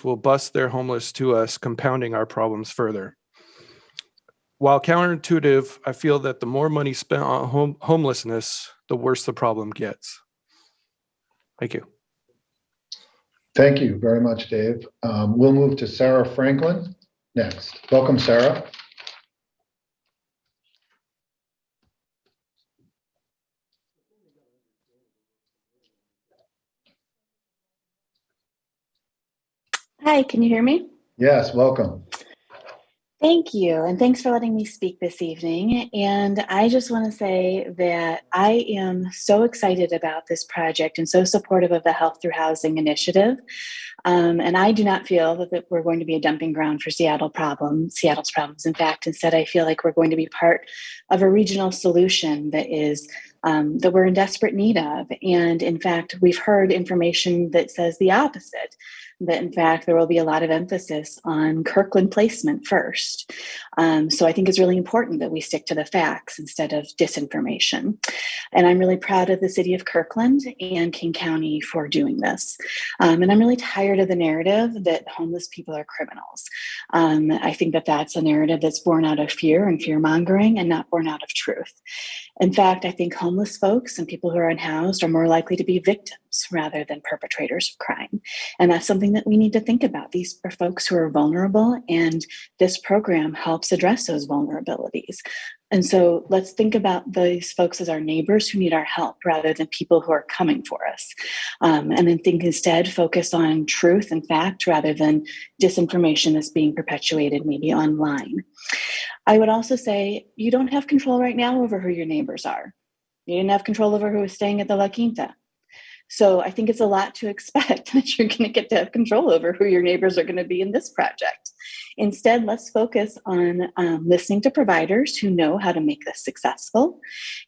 will bust their homeless to us, compounding our problems further. While counterintuitive, I feel that the more money spent on homelessness, the worse the problem gets. Thank you. Thank you very much, Dave. We'll move to Sarah Franklin next. Welcome, Sarah. Hi, can you hear me? Yes, welcome. Thank you, and thanks for letting me speak this evening. And I just want to say that I am so excited about this project and so supportive of the Health Through Housing initiative. And I do not feel that we're going to be a dumping ground for Seattle's problems. In fact, instead, I feel like we're going to be part of a regional solution that is that we're in desperate need of. And in fact, we've heard information that says the opposite, that in fact, there will be a lot of emphasis on Kirkland placement first. So I think it's really important that we stick to the facts instead of disinformation. And I'm really proud of the city of Kirkland and King County for doing this. And I'm really tired of the narrative that homeless people are criminals. I think that that's a narrative that's born out of fear and fear mongering and not born out of truth. In fact, I think homeless folks and people who are unhoused are more likely to be victims rather than perpetrators of crime. And that's something that we need to think about. These are folks who are vulnerable, and this program helps address those vulnerabilities. And so let's think about these folks as our neighbors who need our help rather than people who are coming for us. And then focus on truth and fact rather than disinformation that's being perpetuated maybe online. I would also say you don't have control right now over who your neighbors are. You didn't have control over who was staying at the La Quinta. So I think it's a lot to expect that you're going to get to have control over who your neighbors are going to be in this project. Instead, let's focus on listening to providers who know how to make this successful.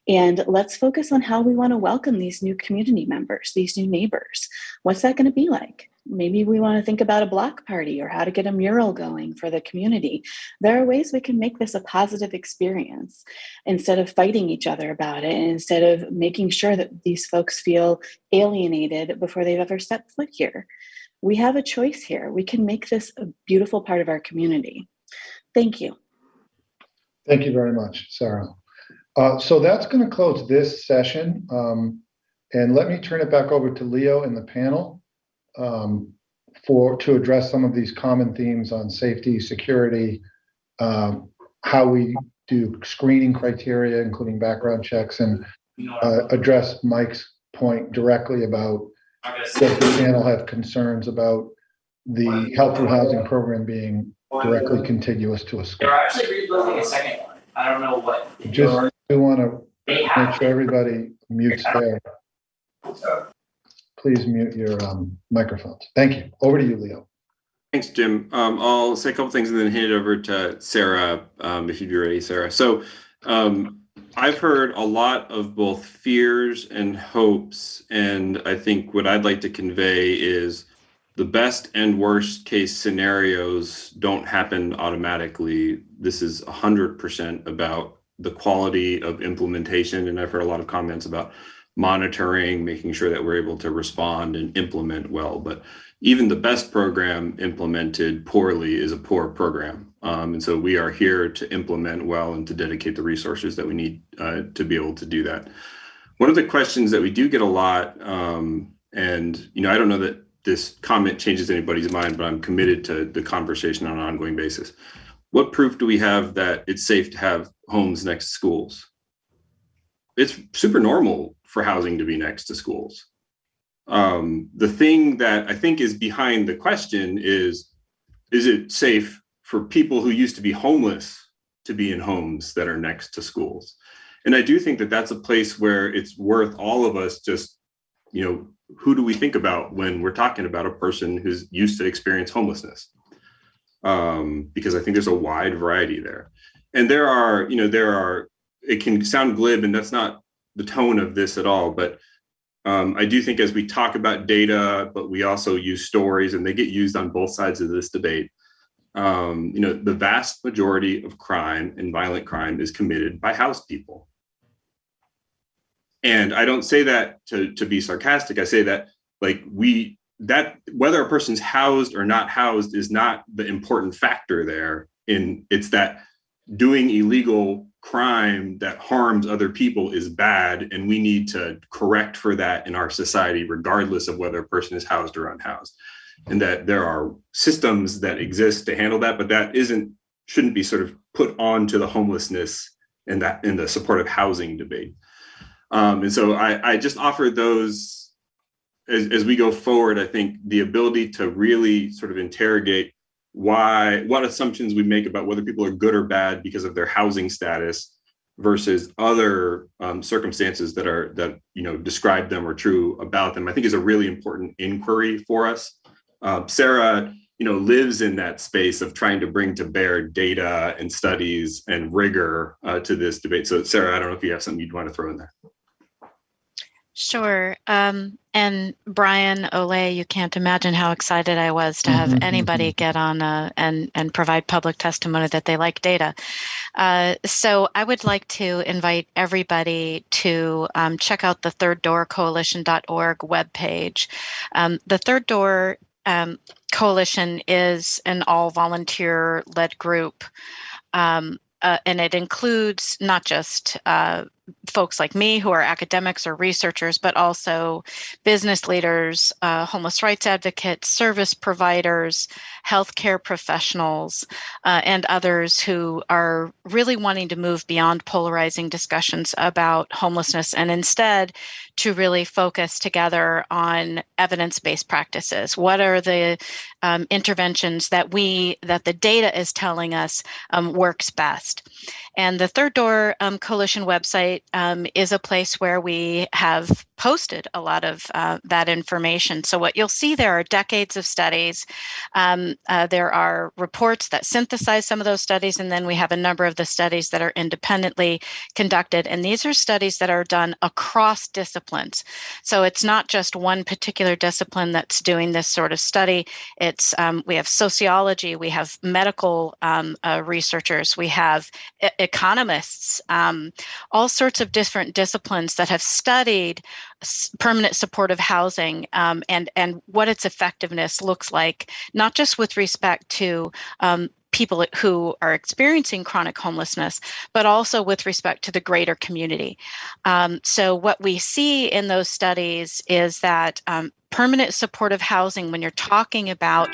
And let's focus on how we want to welcome these new community members, these new neighbors. What's that going to be like? Maybe we want to think about a block party or how to get a mural going for the community. There are ways we can make this a positive experience instead of fighting each other about it, and instead of making sure that these folks feel alienated before they've ever stepped foot here. We have a choice here. We can make this a beautiful part of our community. Thank you. Thank you very much, Sarah. So that's going to close this session. And let me turn it back over to Leo and the panel to address some of these common themes on safety, security, how we do screening criteria, including background checks, and address Mike's point directly about does the panel have concerns about the Health Through Housing program being directly contiguous to a school. They're actually rebuilding a second one. I don't know what. Just do want to make sure everybody mutes there. Please mute your microphones. Thank you. Over to you, Leo. Thanks, Jim. I'll say a couple things and then hand it over to Sarah, if you'd be ready, Sarah. So I've heard a lot of both fears and hopes, and I think what I'd like to convey is the best and worst case scenarios don't happen automatically. This is 100% about the quality of implementation, and I've heard a lot of comments about monitoring, making sure that we're able to respond and implement well. But even the best program implemented poorly is a poor program. And so we are here to implement well and to dedicate the resources that we need to be able to do that. One of the questions that we do get a lot, and I don't know that this comment changes anybody's mind, but I'm committed to the conversation on an ongoing basis. What proof do we have that it's safe to have homes next to schools? It's super normal for housing to be next to schools. The thing that I think is behind the question is it safe for people who used to be homeless to be in homes that are next to schools? And I do think that that's a place where it's worth all of us just, who do we think about when we're talking about a person who's used to experience homelessness? Because I think there's a wide variety there. And there are, it can sound glib, and that's not the tone of this at all, but I do think as we talk about data, but we also use stories, and they get used on both sides of this debate. The vast majority of crime and violent crime is committed by housed people. And I don't say that to be sarcastic. I say that whether a person's housed or not housed is not the important factor there. It's that doing illegal crime that harms other people is bad, and we need to correct for that in our society, regardless of whether a person is housed or unhoused. And that there are systems that exist to handle that, but that shouldn't be sort of put onto the homelessness and that in the supportive housing debate. And so I just offer those as we go forward. I think the ability to really sort of interrogate what assumptions we make about whether people are good or bad because of their housing status versus other circumstances that describe them or true about them, I think is a really important inquiry for us. Sarah, lives in that space of trying to bring to bear data and studies and rigor to this debate. So Sarah, I don't know if you have something you'd want to throw in there. Sure. And Brian, Ole, you can't imagine how excited I was to have anybody get on and provide public testimony that they like data. So I would like to invite everybody to check out the Third Door Coalition.org webpage. The Third Door Coalition is an all volunteer-led group. And it includes not just folks like me who are academics or researchers, but also business leaders, homeless rights advocates, service providers, healthcare professionals, and others who are really wanting to move beyond polarizing discussions about homelessness and instead to really focus together on evidence-based practices. What are the interventions that the data is telling us works best? And the Third Door Coalition website is a place where we have posted a lot of that information. So what you'll see there are decades of studies. There are reports that synthesize some of those studies, and then we have a number of the studies that are independently conducted. And these are studies that are done across disciplines. So it's not just one particular discipline that's doing this sort of study. It's we have sociology, we have medical researchers, we have economists, all sorts of different disciplines that have studied permanent supportive housing and what its effectiveness looks like, not just with respect to people who are experiencing chronic homelessness, but also with respect to the greater community. So what we see in those studies is that permanent supportive housing, when you're talking about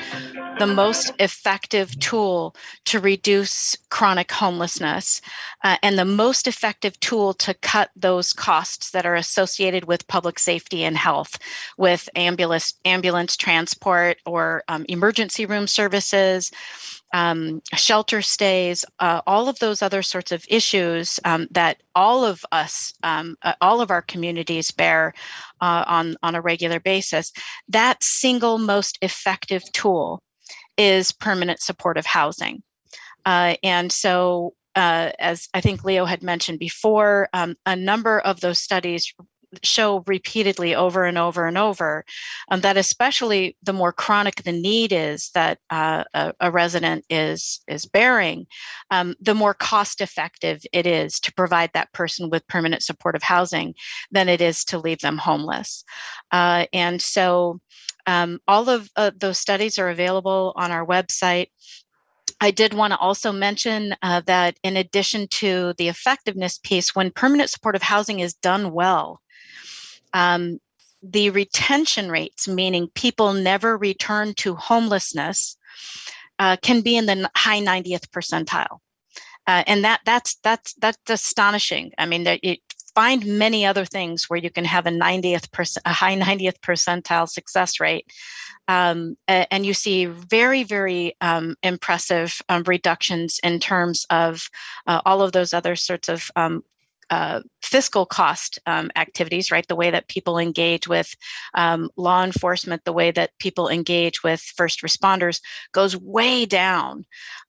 the most effective tool to reduce chronic homelessness and the most effective tool to cut those costs that are associated with public safety and health, with ambulance transport or emergency room services, shelter stays, all of those other sorts of issues that all of us, all of our communities bear on a regular basis. That single most effective tool is permanent supportive housing. And so, as I think Leo had mentioned before, a number of those studies show repeatedly over and over and over that especially the more chronic the need is that a resident is bearing, the more cost effective it is to provide that person with permanent supportive housing than it is to leave them homeless. And so all of those studies are available on our website. I did want to also mention that in addition to the effectiveness piece, when permanent supportive housing is done well, the retention rates, meaning people never return to homelessness, can be in the high 90th percentile. And that's astonishing. I mean, you find many other things where you can have a high 90th percentile success rate. And you see very, very impressive reductions in terms of all of those other sorts of fiscal cost activities, right? The way that people engage with law enforcement, the way that people engage with first responders goes way down.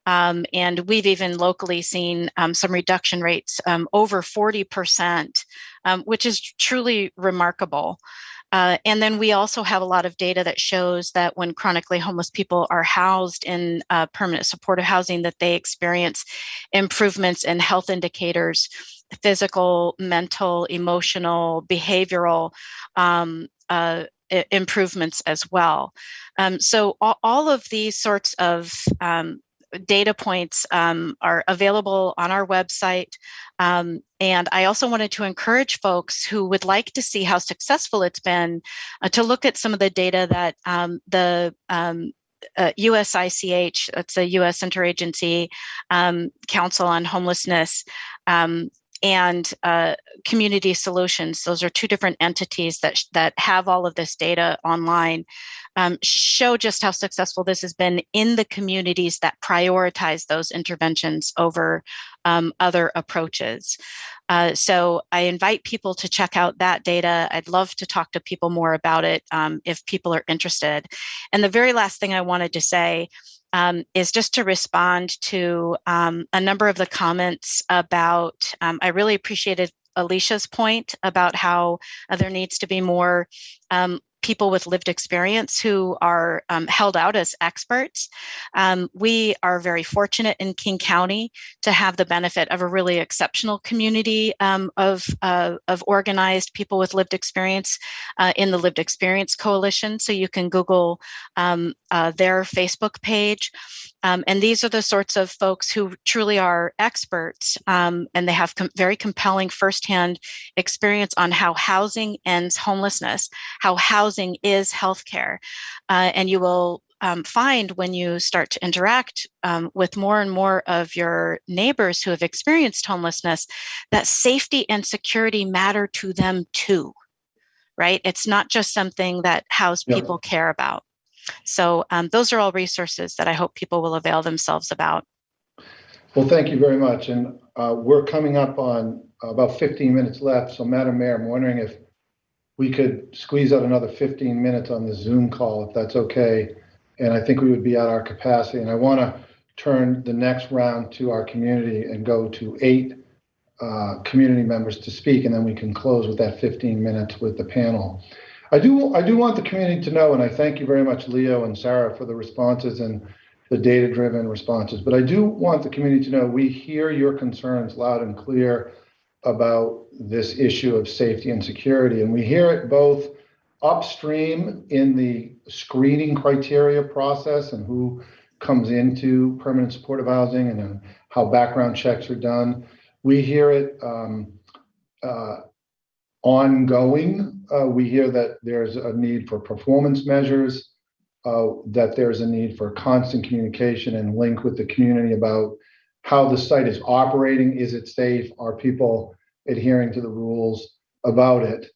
And we've even locally seen some reduction rates over 40%, which is truly remarkable. And then we also have a lot of data that shows that when chronically homeless people are housed in permanent supportive housing, that they experience improvements in health indicators, physical, mental, emotional, behavioral improvements as well. So all of these sorts of data points are available on our website. And I also wanted to encourage folks who would like to see how successful it's been to look at some of the data that the USICH, that's the U.S. Interagency Council on Homelessness, and Community Solutions. Those are two different entities that have all of this data online, show just how successful this has been in the communities that prioritize those interventions over other approaches. So I invite people to check out that data. I'd love to talk to people more about it if people are interested. And the very last thing I wanted to say is just to respond to a number of the comments about, I really appreciated Alicia's point about how there needs to be more people with lived experience who are held out as experts. We are very fortunate in King County to have the benefit of a really exceptional community of organized people with lived experience in the Lived Experience Coalition. So you can Google their Facebook page. And these are the sorts of folks who truly are experts, and they have very compelling firsthand experience on how housing ends homelessness, how housing is healthcare. And you will find when you start to interact with more and more of your neighbors who have experienced homelessness, that safety and security matter to them too, right? It's not just something that house people care about. So those are all resources that I hope people will avail themselves about. Well, thank you very much. And we're coming up on about 15 minutes left. So Madam Mayor, I'm wondering if we could squeeze out another 15 minutes on the Zoom call, if that's okay. And I think we would be at our capacity. And I want to turn the next round to our community and go to 8 community members to speak, and then we can close with that 15 minutes with the panel. I do want the community to know, and I thank you very much, Leo and Sarah, for the responses and the data-driven responses. But I do want the community to know we hear your concerns loud and clear about this issue of safety and security. And we hear it both upstream in the screening criteria process and who comes into permanent supportive housing and how background checks are done. We hear it ongoing. We hear that there's a need for performance measures, that there's a need for constant communication and link with the community about how the site is operating. Is it safe? Are people adhering to the rules about it?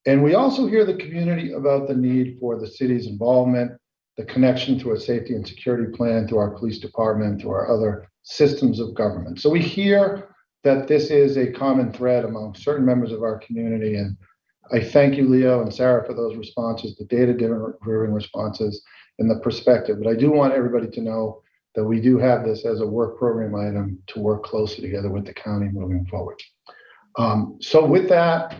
And we also hear the community about the need for the city's involvement, the connection to a safety and security plan, to our police department, to our other systems of government. So we hear that this is a common thread among certain members of our community. And I thank you, Leo and Sarah, for those responses, the data-driven responses and the perspective. But I do want everybody to know that we do have this as a work program item to work closely together with the county moving forward. So with that,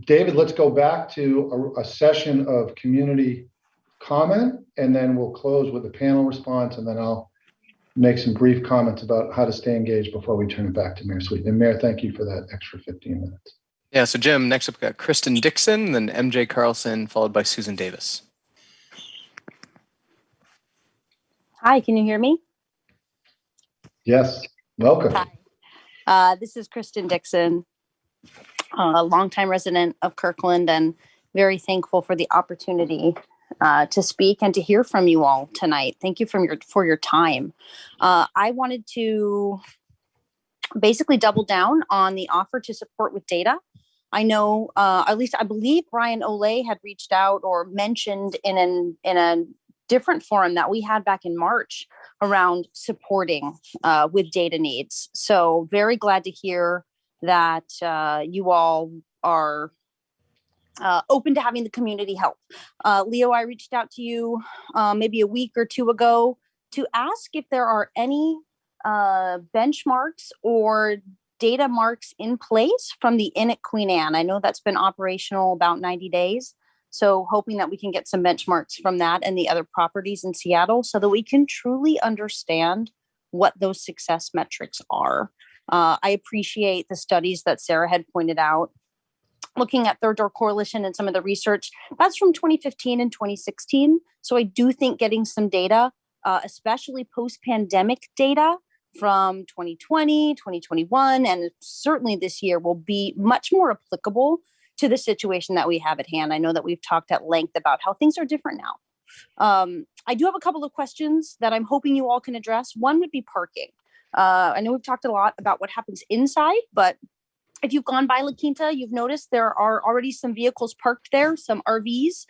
David, let's go back to a session of community comment, and then we'll close with a panel response, and then I'll make some brief comments about how to stay engaged before we turn it back to Mayor Sweet. And Mayor, thank you for that extra 15 minutes. Yeah, so Jim, next up we got Kristen Dixon, then MJ Carlson, followed by Susan Davis. Hi, can you hear me? Yes, welcome. Hi. This is Kristen Dixon, a longtime resident of Kirkland, and very thankful for the opportunity to speak and to hear from you all tonight. Thank you for your time. I wanted to basically double down on the offer to support with data. I know, at least I believe Brian Olay had reached out or mentioned in a different forum that we had back in March around supporting with data needs. So very glad to hear that you all are open to having the community help. Leo, I reached out to you maybe a week or two ago to ask if there are any benchmarks or data marks in place from the Inn at Queen Anne. I know that's been operational about 90 days. So hoping that we can get some benchmarks from that and the other properties in Seattle so that we can truly understand what those success metrics are. I appreciate the studies that Sarah had pointed out. Looking at Third Door Coalition and some of the research, that's from 2015 and 2016. So I do think getting some data, especially post-pandemic data from 2020, 2021, and certainly this year will be much more applicable to the situation that we have at hand. I know that we've talked at length about how things are different now. I do have a couple of questions that I'm hoping you all can address. One would be parking. I know we've talked a lot about what happens inside, but if you've gone by La Quinta, you've noticed there are already some vehicles parked there, some RVs.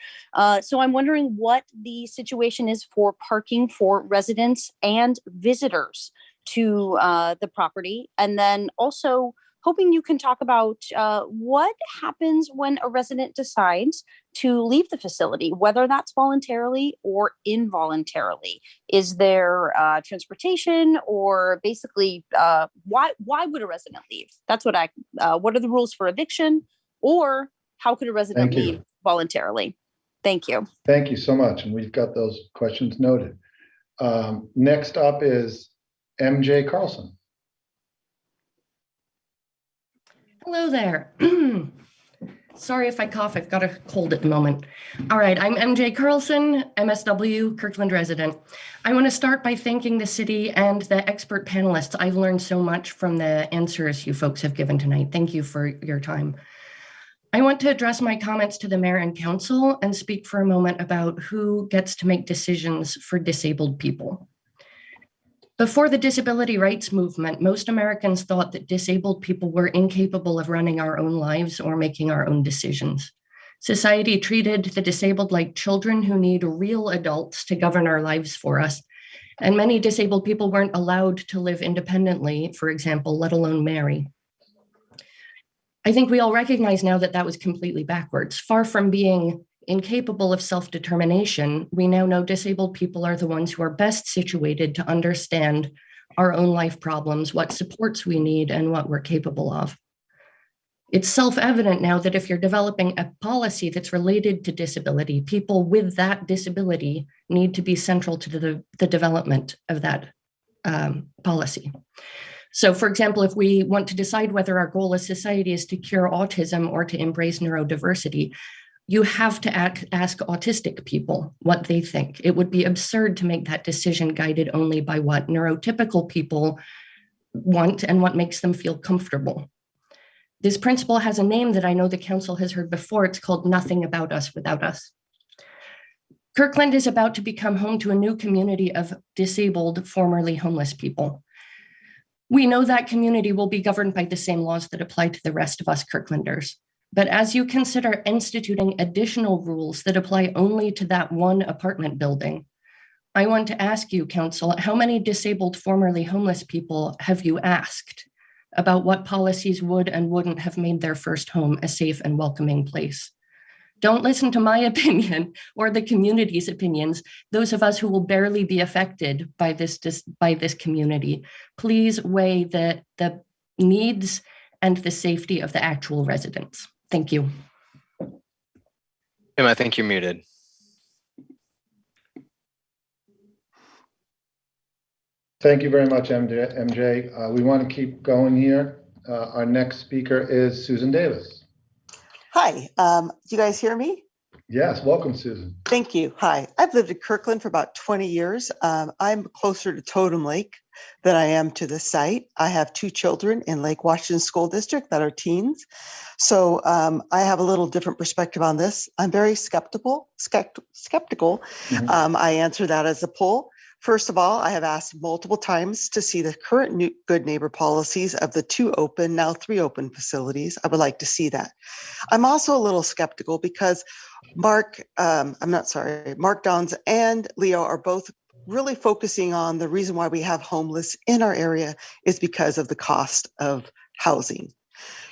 So I'm wondering what the situation is for parking for residents and visitors to the property. And then also hoping you can talk about what happens when a resident decides to leave the facility, whether that's voluntarily or involuntarily. Is there transportation, or basically why would a resident leave? That's what what are the rules for eviction, or how could a resident leave voluntarily? Thank you. Thank you so much. And we've got those questions noted. Next up is MJ Carlson. Hello there. Sorry if I cough, I've got a cold at the moment. All right, I'm MJ Carlson, MSW, Kirkland resident. I want to start by thanking the city and the expert panelists. I've learned so much from the answers you folks have given tonight. Thank you for your time. I want to address my comments to the mayor and council and speak for a moment about who gets to make decisions for disabled people. Before the disability rights movement, most Americans thought that disabled people were incapable of running our own lives or making our own decisions. Society treated the disabled like children who need real adults to govern our lives for us. And many disabled people weren't allowed to live independently, for example, let alone marry. I think we all recognize now that that was completely backwards. Far from being incapable of self-determination, we now know disabled people are the ones who are best situated to understand our own life problems, what supports we need, and what we're capable of. It's self-evident now that if you're developing a policy that's related to disability, people with that disability need to be central to the development of that policy. So, for example, if we want to decide whether our goal as society is to cure autism or to embrace neurodiversity, you have to ask autistic people what they think. It would be absurd to make that decision guided only by what neurotypical people want and what makes them feel comfortable. This principle has a name that I know the council has heard before. It's called Nothing About Us Without Us. Kirkland is about to become home to a new community of disabled, formerly homeless people. We know that community will be governed by the same laws that apply to the rest of us Kirklanders. But as you consider instituting additional rules that apply only to that one apartment building, I want to ask you, council, how many disabled formerly homeless people have you asked about what policies would and wouldn't have made their first home a safe and welcoming place? Don't listen to my opinion or the community's opinions, those of us who will barely be affected by this community. Please weigh the needs and the safety of the actual residents. Thank you. Tim, I think you're muted. Thank you very much, MJ. We want to keep going here. Our next speaker is Susan Davis. Hi, do you guys hear me? Yes, welcome, Susan. Thank you. Hi, I've lived in Kirkland for about 20 years. I'm closer to Totem Lake than I am to the site. I have 2 children in Lake Washington School District that are teens. So I have a little different perspective on this. I'm very skeptical. Mm-hmm. I answer that as a poll. First of all, I have asked multiple times to see the current Good Neighbor policies of the 2 open, now 3 open facilities. I would like to see that. I'm also a little skeptical because Mark Downs and Leo are both really focusing on the reason why we have homeless in our area is because of the cost of housing.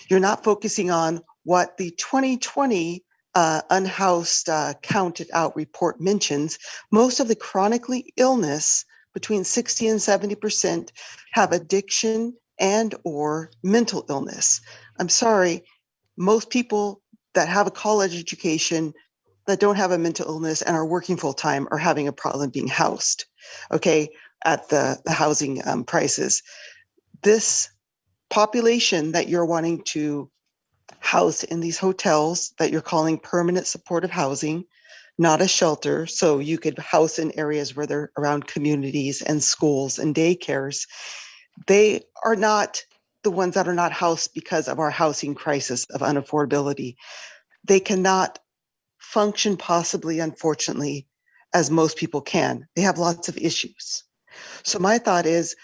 You're not focusing on what the 2020 unhoused counted out report mentions. Most of the chronically illness, between 60 and 70%, have addiction and or mental illness. I'm sorry, most people that have a college education that don't have a mental illness and are working full time are having a problem being housed, okay, at the housing prices. This population that you're wanting to house in these hotels that you're calling permanent supportive housing, not a shelter, so you could house in areas where they're around communities and schools and daycares, they are not the ones that are not housed because of our housing crisis of unaffordability. They cannot function possibly, unfortunately, as most people can. They have lots of issues. So my thought is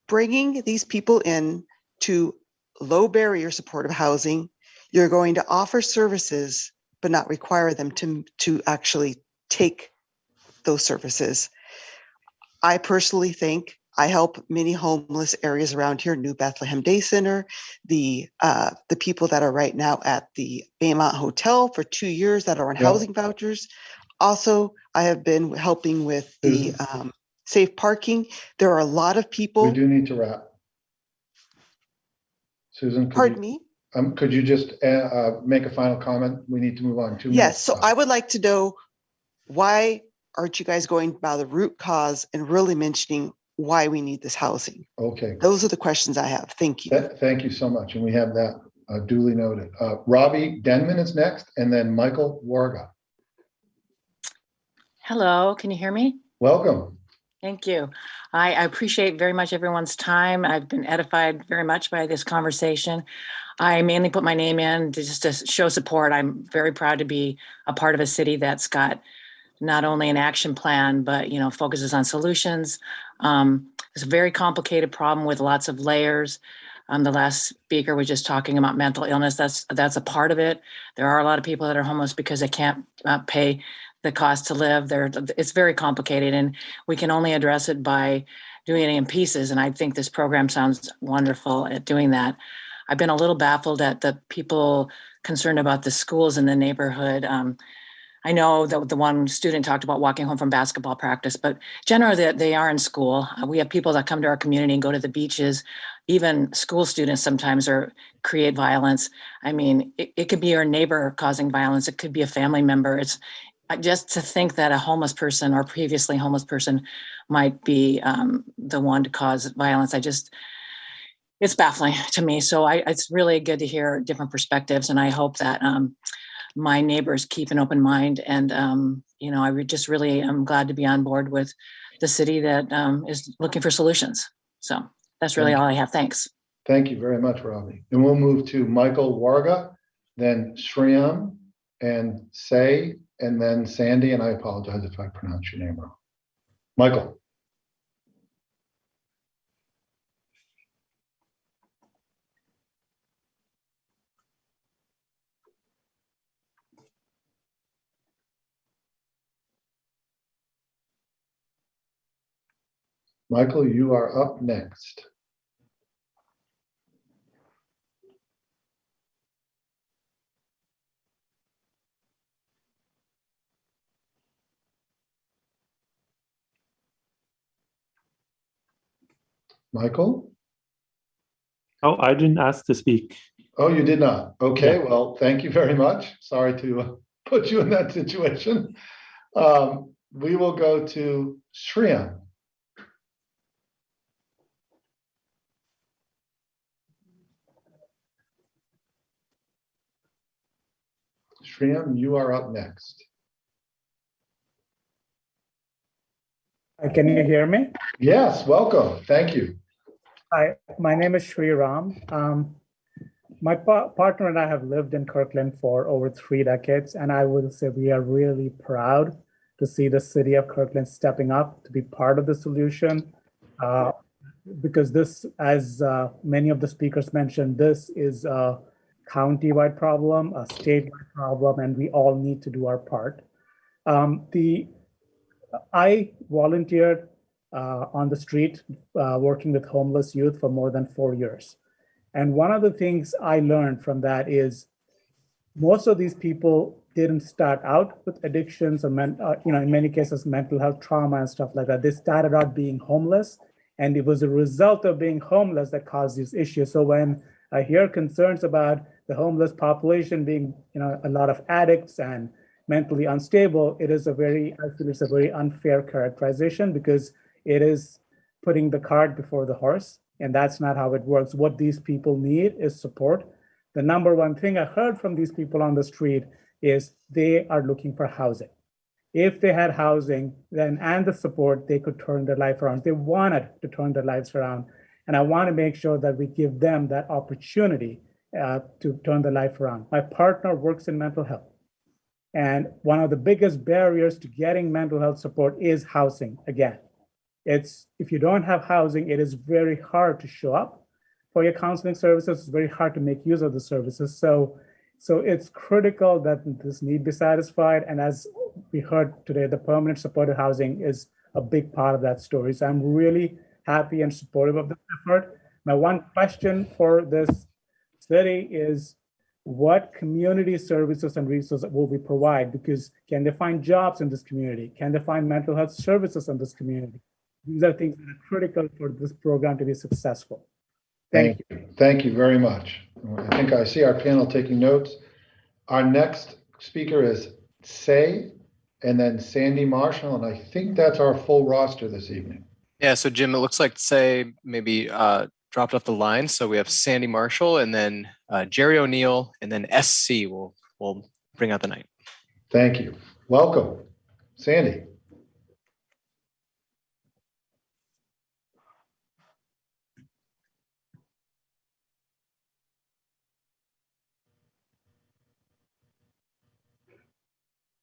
bringing these people in to low barrier supportive housing, you're going to offer services, but not require them to actually take those services. I personally think I help many homeless areas around here, New Bethlehem Day Center, the people that are right now at the Baymont Hotel for 2 years that are on housing vouchers. Also, I have been helping with the safe parking. There are a lot of people. We do need to wrap. Susan, pardon me? Could you just make a final comment? We need to move on. 2 minutes. Yes, so I would like to know, why aren't you guys going by the root cause and really mentioning why we need this housing? Okay. Those are the questions I have. Thank you. Thank you so much. And we have that duly noted. Robbie Denman is next, and then Michael Warga. Hello, can you hear me? Welcome. Thank you. I appreciate very much everyone's time. I've been edified very much by this conversation. I mainly put my name in just to show support. I'm very proud to be a part of a city that's got not only an action plan, but focuses on solutions. It's a very complicated problem with lots of layers. The last speaker was just talking about mental illness. That's a part of it. There are a lot of people that are homeless because they can't pay the cost to live. It's very complicated, and we can only address it by doing it in pieces. And I think this program sounds wonderful at doing that. I've been a little baffled at the people concerned about the schools in the neighborhood. I know that the one student talked about walking home from basketball practice, but generally they are in school. We have people that come to our community and go to the beaches. Even school students sometimes create violence. I mean, it could be your neighbor causing violence. It could be a family member. It's just to think that a homeless person or previously homeless person might be the one to cause violence. It's baffling to me. So it's really good to hear different perspectives. And I hope that my neighbors keep an open mind. And, I just really am glad to be on board with the city that is looking for solutions. So that's really all I have. Thanks. Thank you very much, Robbie. And we'll move to Michael Warga, then Shriyam and Say, and then Sandy. And I apologize if I pronounce your name wrong. Michael. Michael, you are up next. Michael? Oh, I didn't ask to speak. Oh, you did not? Okay, Yeah. well, thank you very much. Sorry to put you in that situation. We will go to Shriyam. Shriyam, you are up next. Can you hear me? Yes, welcome. Thank you. Hi, my name is Sri Ram. My partner and I have lived in Kirkland for over 3 decades, and I will say we are really proud to see the city of Kirkland stepping up to be part of the solution. Because this, as many of the speakers mentioned, this is a county-wide problem, a statewide problem, and we all need to do our part. I volunteered on the street working with homeless youth for more than 4 years. And one of the things I learned from that is most of these people didn't start out with addictions or, in many cases, mental health trauma and stuff like that. They started out being homeless, and it was a result of being homeless that caused these issues. So when I hear concerns about the homeless population being, a lot of addicts and mentally unstable, I feel it's a very unfair characterization, because it is putting the cart before the horse, and that's not how it works. What these people need is support. The number one thing I heard from these people on the street is they are looking for housing. If they had housing and the support, they could turn their life around. They wanted to turn their lives around. And I want to make sure that we give them that opportunity to turn their life around. My partner works in mental health. And one of the biggest barriers to getting mental health support is housing. Again, if you don't have housing, it is very hard to show up for your counseling services. It's very hard to make use of the services. So it's critical that this need be satisfied. And as we heard today, the permanent supportive housing is a big part of that story. So I'm really happy and supportive of this effort. My one question for this city is, what community services and resources will we provide? Because can they find jobs in this community? Can they find mental health services in this community? These are things that are critical for this program to be successful. Thank you. Thank you very much. I think I see our panel taking notes. Our next speaker is Say, and then Sandy Marshall, and I think that's our full roster this evening. Yeah, so Jim, it looks like Say maybe dropped off the line. So we have Sandy Marshall, and then Jerry O'Neill, and then SC will bring out the night. Thank you. Welcome, Sandy.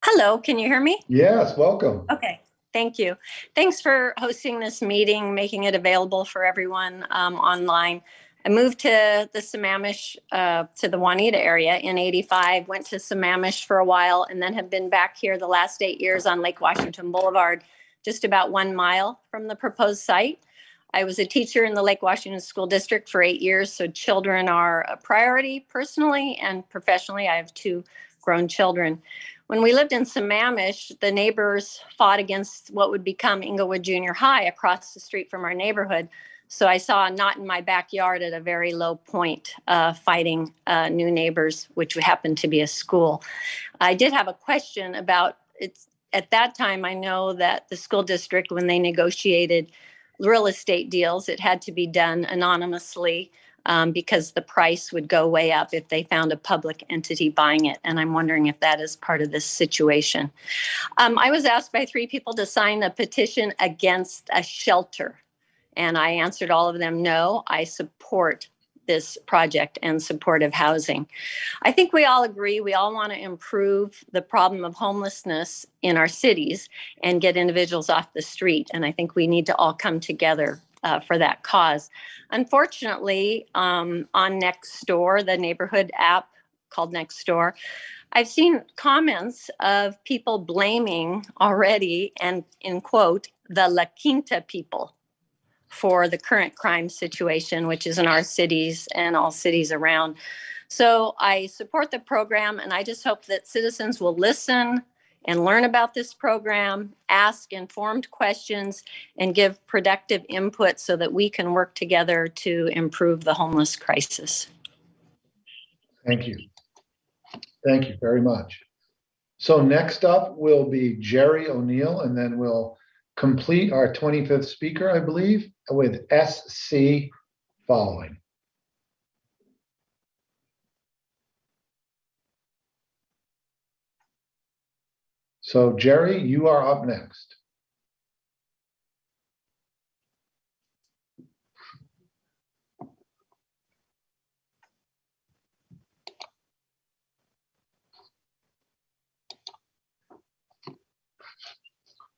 Hello, can you hear me? Yes, welcome. Okay, thank you. Thanks for hosting this meeting, making it available for everyone online. I moved to the Sammamish, to the Juanita area in '85, went to Sammamish for a while, and then have been back here the last 8 years on Lake Washington Boulevard, just about 1 mile from the proposed site. I was a teacher in the Lake Washington School District for 8 years, so children are a priority personally and professionally. I have 2 grown children. When we lived in Sammamish, the neighbors fought against what would become Inglewood Junior High across the street from our neighborhood. So I saw a knot in my backyard at a very low point, fighting new neighbors, which happened to be a school. I did have a question about it. At that time, I know that the school district, when they negotiated real estate deals, it had to be done anonymously. Because the price would go way up if they found a public entity buying it. And I'm wondering if that is part of this situation. I was asked by 3 people to sign a petition against a shelter. And I answered all of them, no, I support this project and supportive housing. I think we all agree, we all want to improve the problem of homelessness in our cities and get individuals off the street. And I think we need to all come together for that cause. Unfortunately, on Nextdoor, the neighborhood app called Nextdoor, I've seen comments of people blaming already, and in quote, the La Quinta people for the current crime situation, which is in our cities and all cities around. So I support the program, and I just hope that citizens will listen and learn about this program, ask informed questions, and give productive input so that we can work together to improve the homeless crisis. Thank you. Thank you very much. So next up will be Jerry O'Neill, and then we'll complete our 25th speaker, I believe, with SC following. So Jerry, you are up next.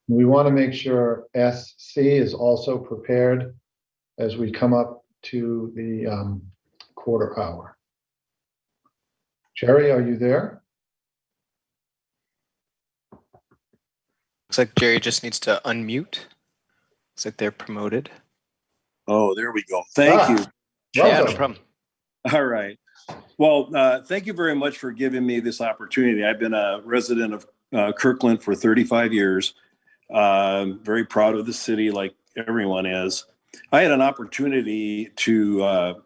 We want to make sure SC is also prepared as we come up to the quarter hour. Jerry, are you there? Looks like Jerry just needs to unmute. Looks like they're promoted. Oh, there we go. Thank you. Yeah, no problem. All right. Well, thank you very much for giving me this opportunity. I've been a resident of Kirkland for 35 years. Very proud of the city, like everyone is. I had an opportunity to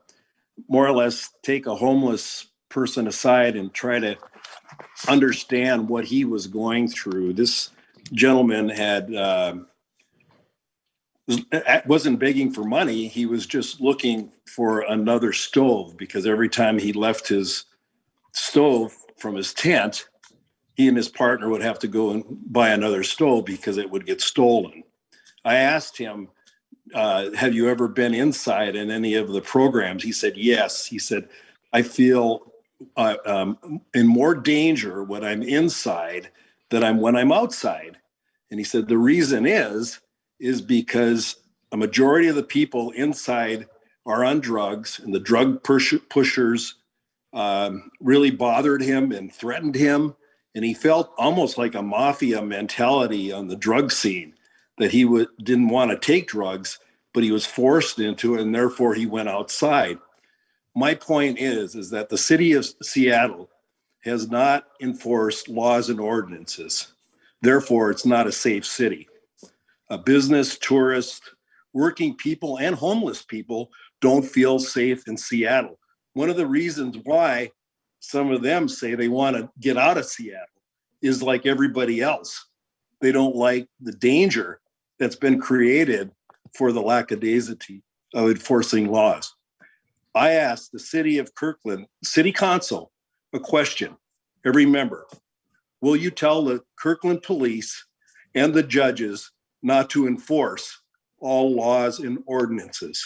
more or less take a homeless person aside and try to understand what he was going through. This gentleman wasn't begging for money. He was just looking for another stove, because every time he left his stove from his tent, he and his partner would have to go and buy another stove because it would get stolen. I asked him, have you ever been inside in any of the programs? He said, yes. He said, I feel in more danger when I'm inside than when I'm outside. And he said, the reason is because a majority of the people inside are on drugs, and the drug pushers really bothered him and threatened him. And he felt almost like a mafia mentality on the drug scene, that he didn't want to take drugs, but he was forced into it, and therefore he went outside. My point is that the city of Seattle has not enforced laws and ordinances. Therefore, it's not a safe city. Business, tourists, working people, and homeless people don't feel safe in Seattle. One of the reasons why some of them say they want to get out of Seattle is like everybody else. They don't like the danger that's been created for the lackadaisicality of enforcing laws. I asked the city of Kirkland, city council, a question, every member. Will you tell the Kirkland police and the judges not to enforce all laws and ordinances?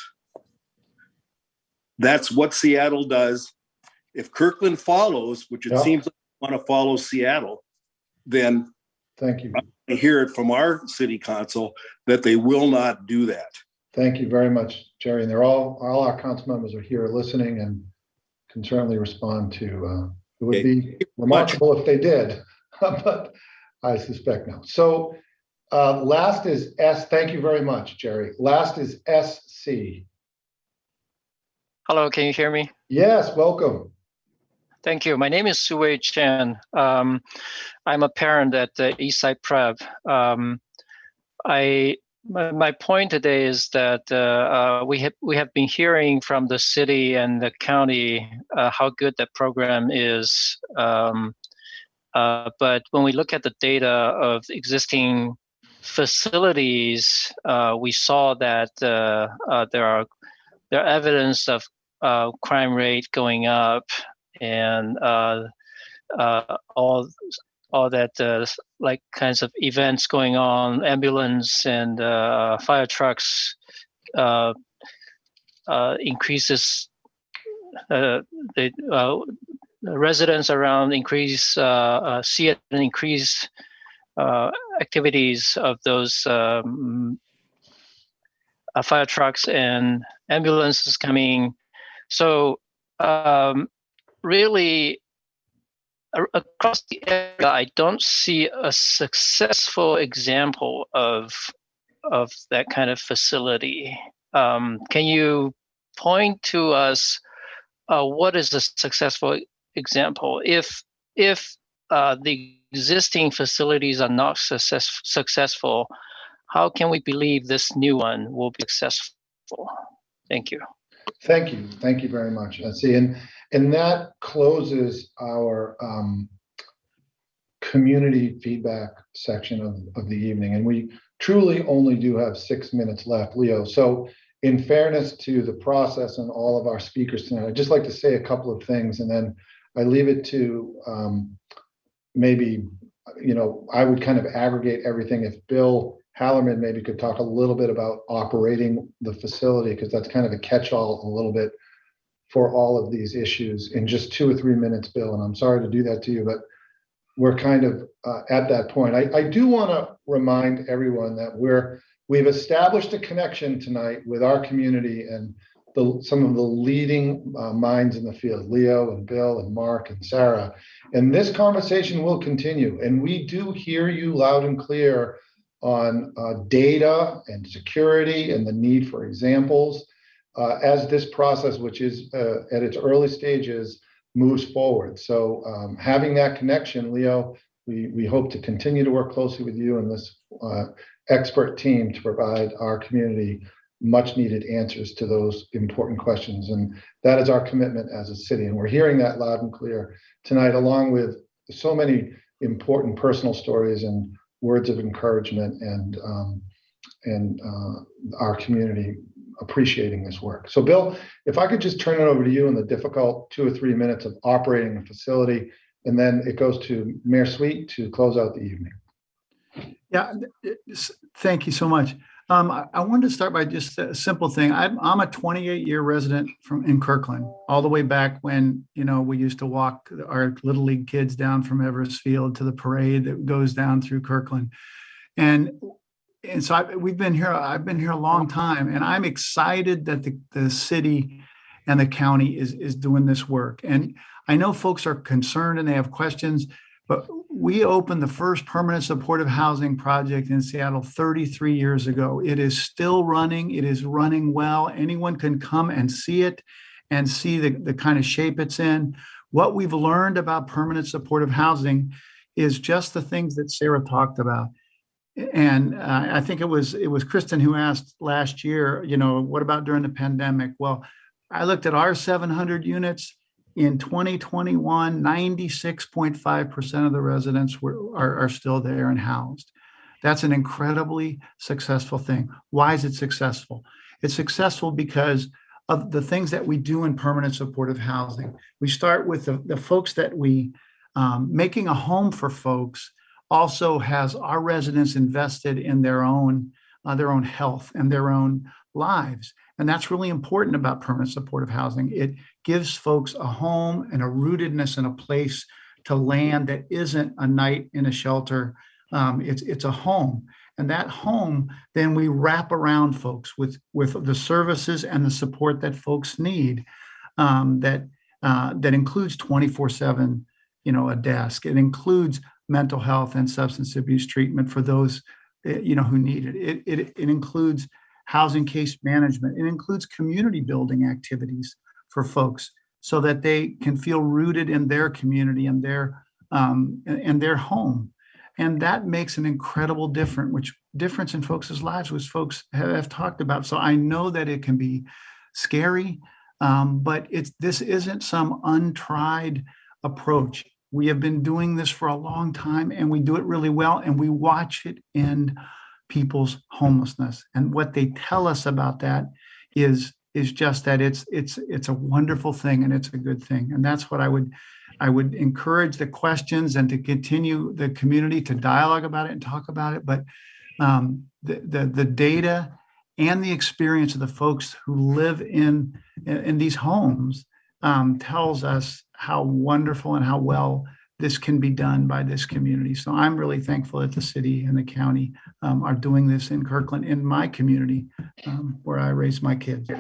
That's what Seattle does. If Kirkland follows, which it seems like they want to follow Seattle, then thank you. I hear it from our city council that they will not do that. Thank you very much, Jerry. And they're all our council members are here listening and can certainly respond to. It would be remarkable if they did, but I suspect no. So last is S. Thank you very much, Jerry. Last is SC. Hello, can you hear me? Yes, welcome. Thank you. My name is Suwei Chen. I'm a parent at the Eastside Prep. My point today is that we have been hearing from the city and the county how good that program is. But when we look at the data of existing facilities, we saw that there are evidence of crime rate going up, and all that like kinds of events going on, ambulance and fire trucks increases. The residents around see an increase activities of those fire trucks and ambulances coming. So really, across the area, I don't see a successful example of that kind of facility. Can you point to us what is a successful example? If the existing facilities are not successful, how can we believe this new one will be successful? Thank you. Thank you. Thank you very much. See, and that closes our community feedback section of the evening. And we truly only do have 6 minutes left, Leo. So in fairness to the process and all of our speakers tonight, I'd just like to say a couple of things, and then I leave it to maybe, I would kind of aggregate everything. If Bill Hallerman maybe could talk a little bit about operating the facility, because that's kind of a catch-all a little bit for all of these issues in just 2 or 3 minutes, Bill. And I'm sorry to do that to you, but we're kind of at that point. I do want to remind everyone that we've established a connection tonight with our community and some of the leading minds in the field, Leo and Bill and Mark and Sarah. And this conversation will continue. And we do hear you loud and clear on data and security and the need for examples. as this process, which is at its early stages, moves forward. So having that connection, Leo, we hope to continue to work closely with you and this expert team to provide our community much needed answers to those important questions. And that is our commitment as a city. And we're hearing that loud and clear tonight, along with so many important personal stories and words of encouragement and our community appreciating this work. So Bill, if I could just turn it over to you in the difficult 2 or 3 minutes of operating a facility, and then it goes to Mayor Sweet to close out the evening. Yeah, thank you so much. I wanted to start by just a simple thing. I'm a 28-year resident in Kirkland, all the way back when, we used to walk our Little League kids down from Everest Field to the parade that goes down through Kirkland. And so I've been here a long time, and I'm excited that the city and the county is doing this work. And I know folks are concerned and they have questions, but we opened the first permanent supportive housing project in Seattle 33 years ago. It is still running. It is running well. Anyone can come and see it and see the kind of shape it's in. What we've learned about permanent supportive housing is just the things that Sarah talked about. And I think it was Kristen who asked last year, what about during the pandemic? Well, I looked at our 700 units. In 2021, 96.5% of the residents are still there and housed. That's an incredibly successful thing. Why is it successful? It's successful because of the things that we do in permanent supportive housing. We start with the folks that making a home for folks also has our residents invested in their own health and their own lives. And that's really important about permanent supportive housing. It gives folks a home and a rootedness and a place to land that isn't a night in a shelter. It's a home. And that home, then we wrap around folks with the services and the support that folks need. That includes 24/7, a desk. It includes mental health and substance abuse treatment for those, who need it. It includes housing case management. It includes community building activities for folks so that they can feel rooted in their community and their home. And that makes an incredible difference in folks' lives, which folks have talked about. So I know that it can be scary, but this isn't some untried approach. We have been doing this for a long time, and we do it really well, and we watch it end people's homelessness. And what they tell us about that is just that it's a wonderful thing and it's a good thing. And that's what I would encourage the questions and to continue the community to dialogue about it and talk about it. But the data and the experience of the folks who live in these homes tells us how wonderful and how well this can be done by this community. So I'm really thankful that the city and the county are doing this in Kirkland, in my community, where I raise my kids.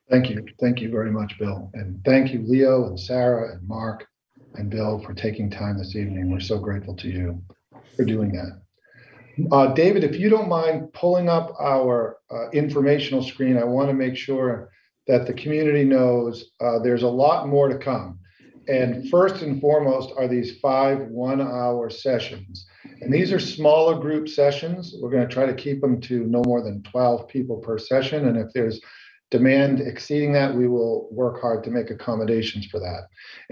Thank you. Thank you very much, Bill. And thank you, Leo and Sarah and Mark and Bill, for taking time this evening. We're so grateful to you for doing that. David, if you don't mind pulling up our informational screen, I want to make sure that the community knows there's a lot more to come. And first and foremost are these 5 one-hour sessions. And these are smaller group sessions. We're going to try to keep them to no more than 12 people per session. And if there's demand exceeding that, we will work hard to make accommodations for that.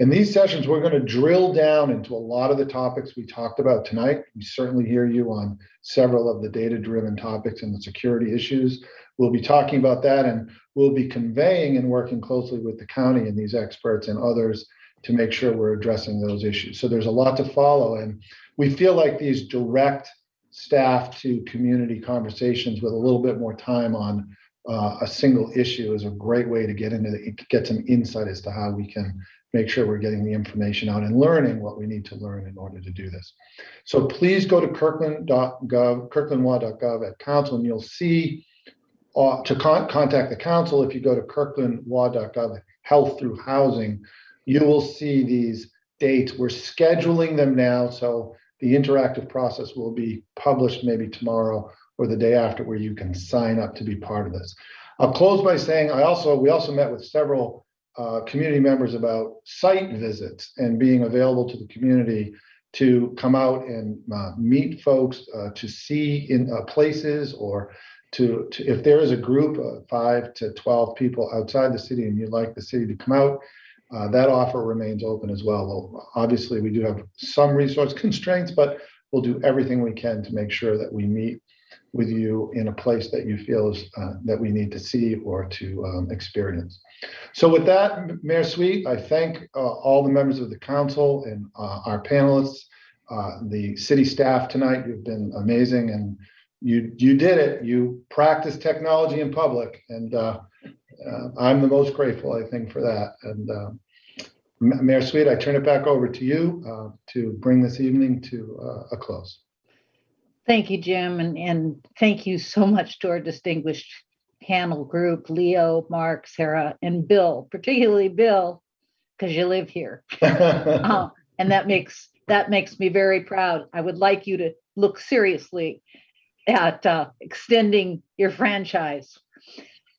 In these sessions, we're going to drill down into a lot of the topics we talked about tonight. We certainly hear you on several of the data-driven topics and the security issues. We'll be talking about that, and we'll be conveying and working closely with the county and these experts and others to make sure we're addressing those issues. So there's a lot to follow, and we feel like these direct staff to community conversations with a little bit more time on a single issue is a great way to get some insight as to how we can make sure we're getting the information out and learning what we need to learn in order to do this. So please go to kirkland.gov, kirklandlaw.gov at council, and you'll see to contact the council. If you go to kirklandlaw.gov, health through housing, you will see these dates. We're scheduling them now, so the interactive process will be published maybe tomorrow or the day after, where you can sign up to be part of this. I'll close by saying we also met with several community members about site visits and being available to the community to come out and meet folks, to see in places, or to if there is a group of 5 to 12 people outside the city and you'd like the city to come out, that offer remains open as well. Well, obviously, we do have some resource constraints, but we'll do everything we can to make sure that we meet with you in a place that you feel is that we need to see or to experience. So with that, Mayor Sweet, I thank all the members of the council and our panelists, the city staff tonight. You've been amazing, and you did it. You practiced technology in public, and I'm the most grateful, I think, for that. And Mayor Sweet, I turn it back over to you to bring this evening to a close. Thank you, Jim, and thank you so much to our distinguished panel group, Leo, Mark, Sarah, and Bill, particularly Bill, because you live here. And that makes me very proud. I would like you to look seriously at extending your franchise.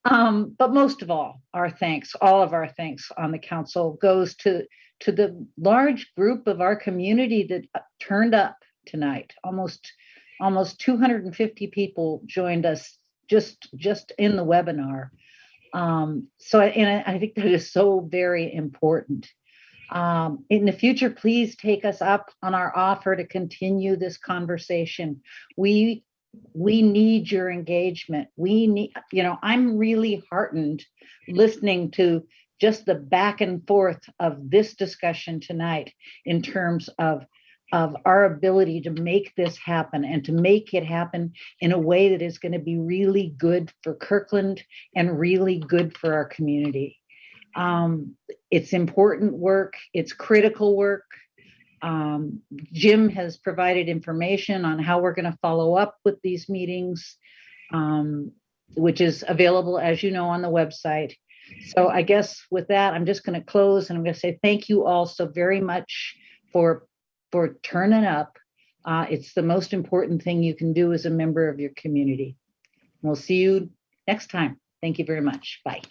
But most of all, all of our thanks on the council goes to the large group of our community that turned up tonight. Almost 250 people joined us just in the webinar. So I think that is so very important. In the future, please take us up on our offer to continue this conversation. We need your engagement. We need, I'm really heartened listening to just the back and forth of this discussion tonight in terms of our ability to make this happen and to make it happen in a way that is going to be really good for Kirkland and really good for our community. It's important work. It's critical work. Jim has provided information on how we're going to follow up with these meetings, which is available, as you know, on the website. So I guess with that, I'm just going to close, and I'm going to say thank you all so very much for turning up. It's the most important thing you can do as a member of your community. We'll see you next time. Thank you very much. Bye.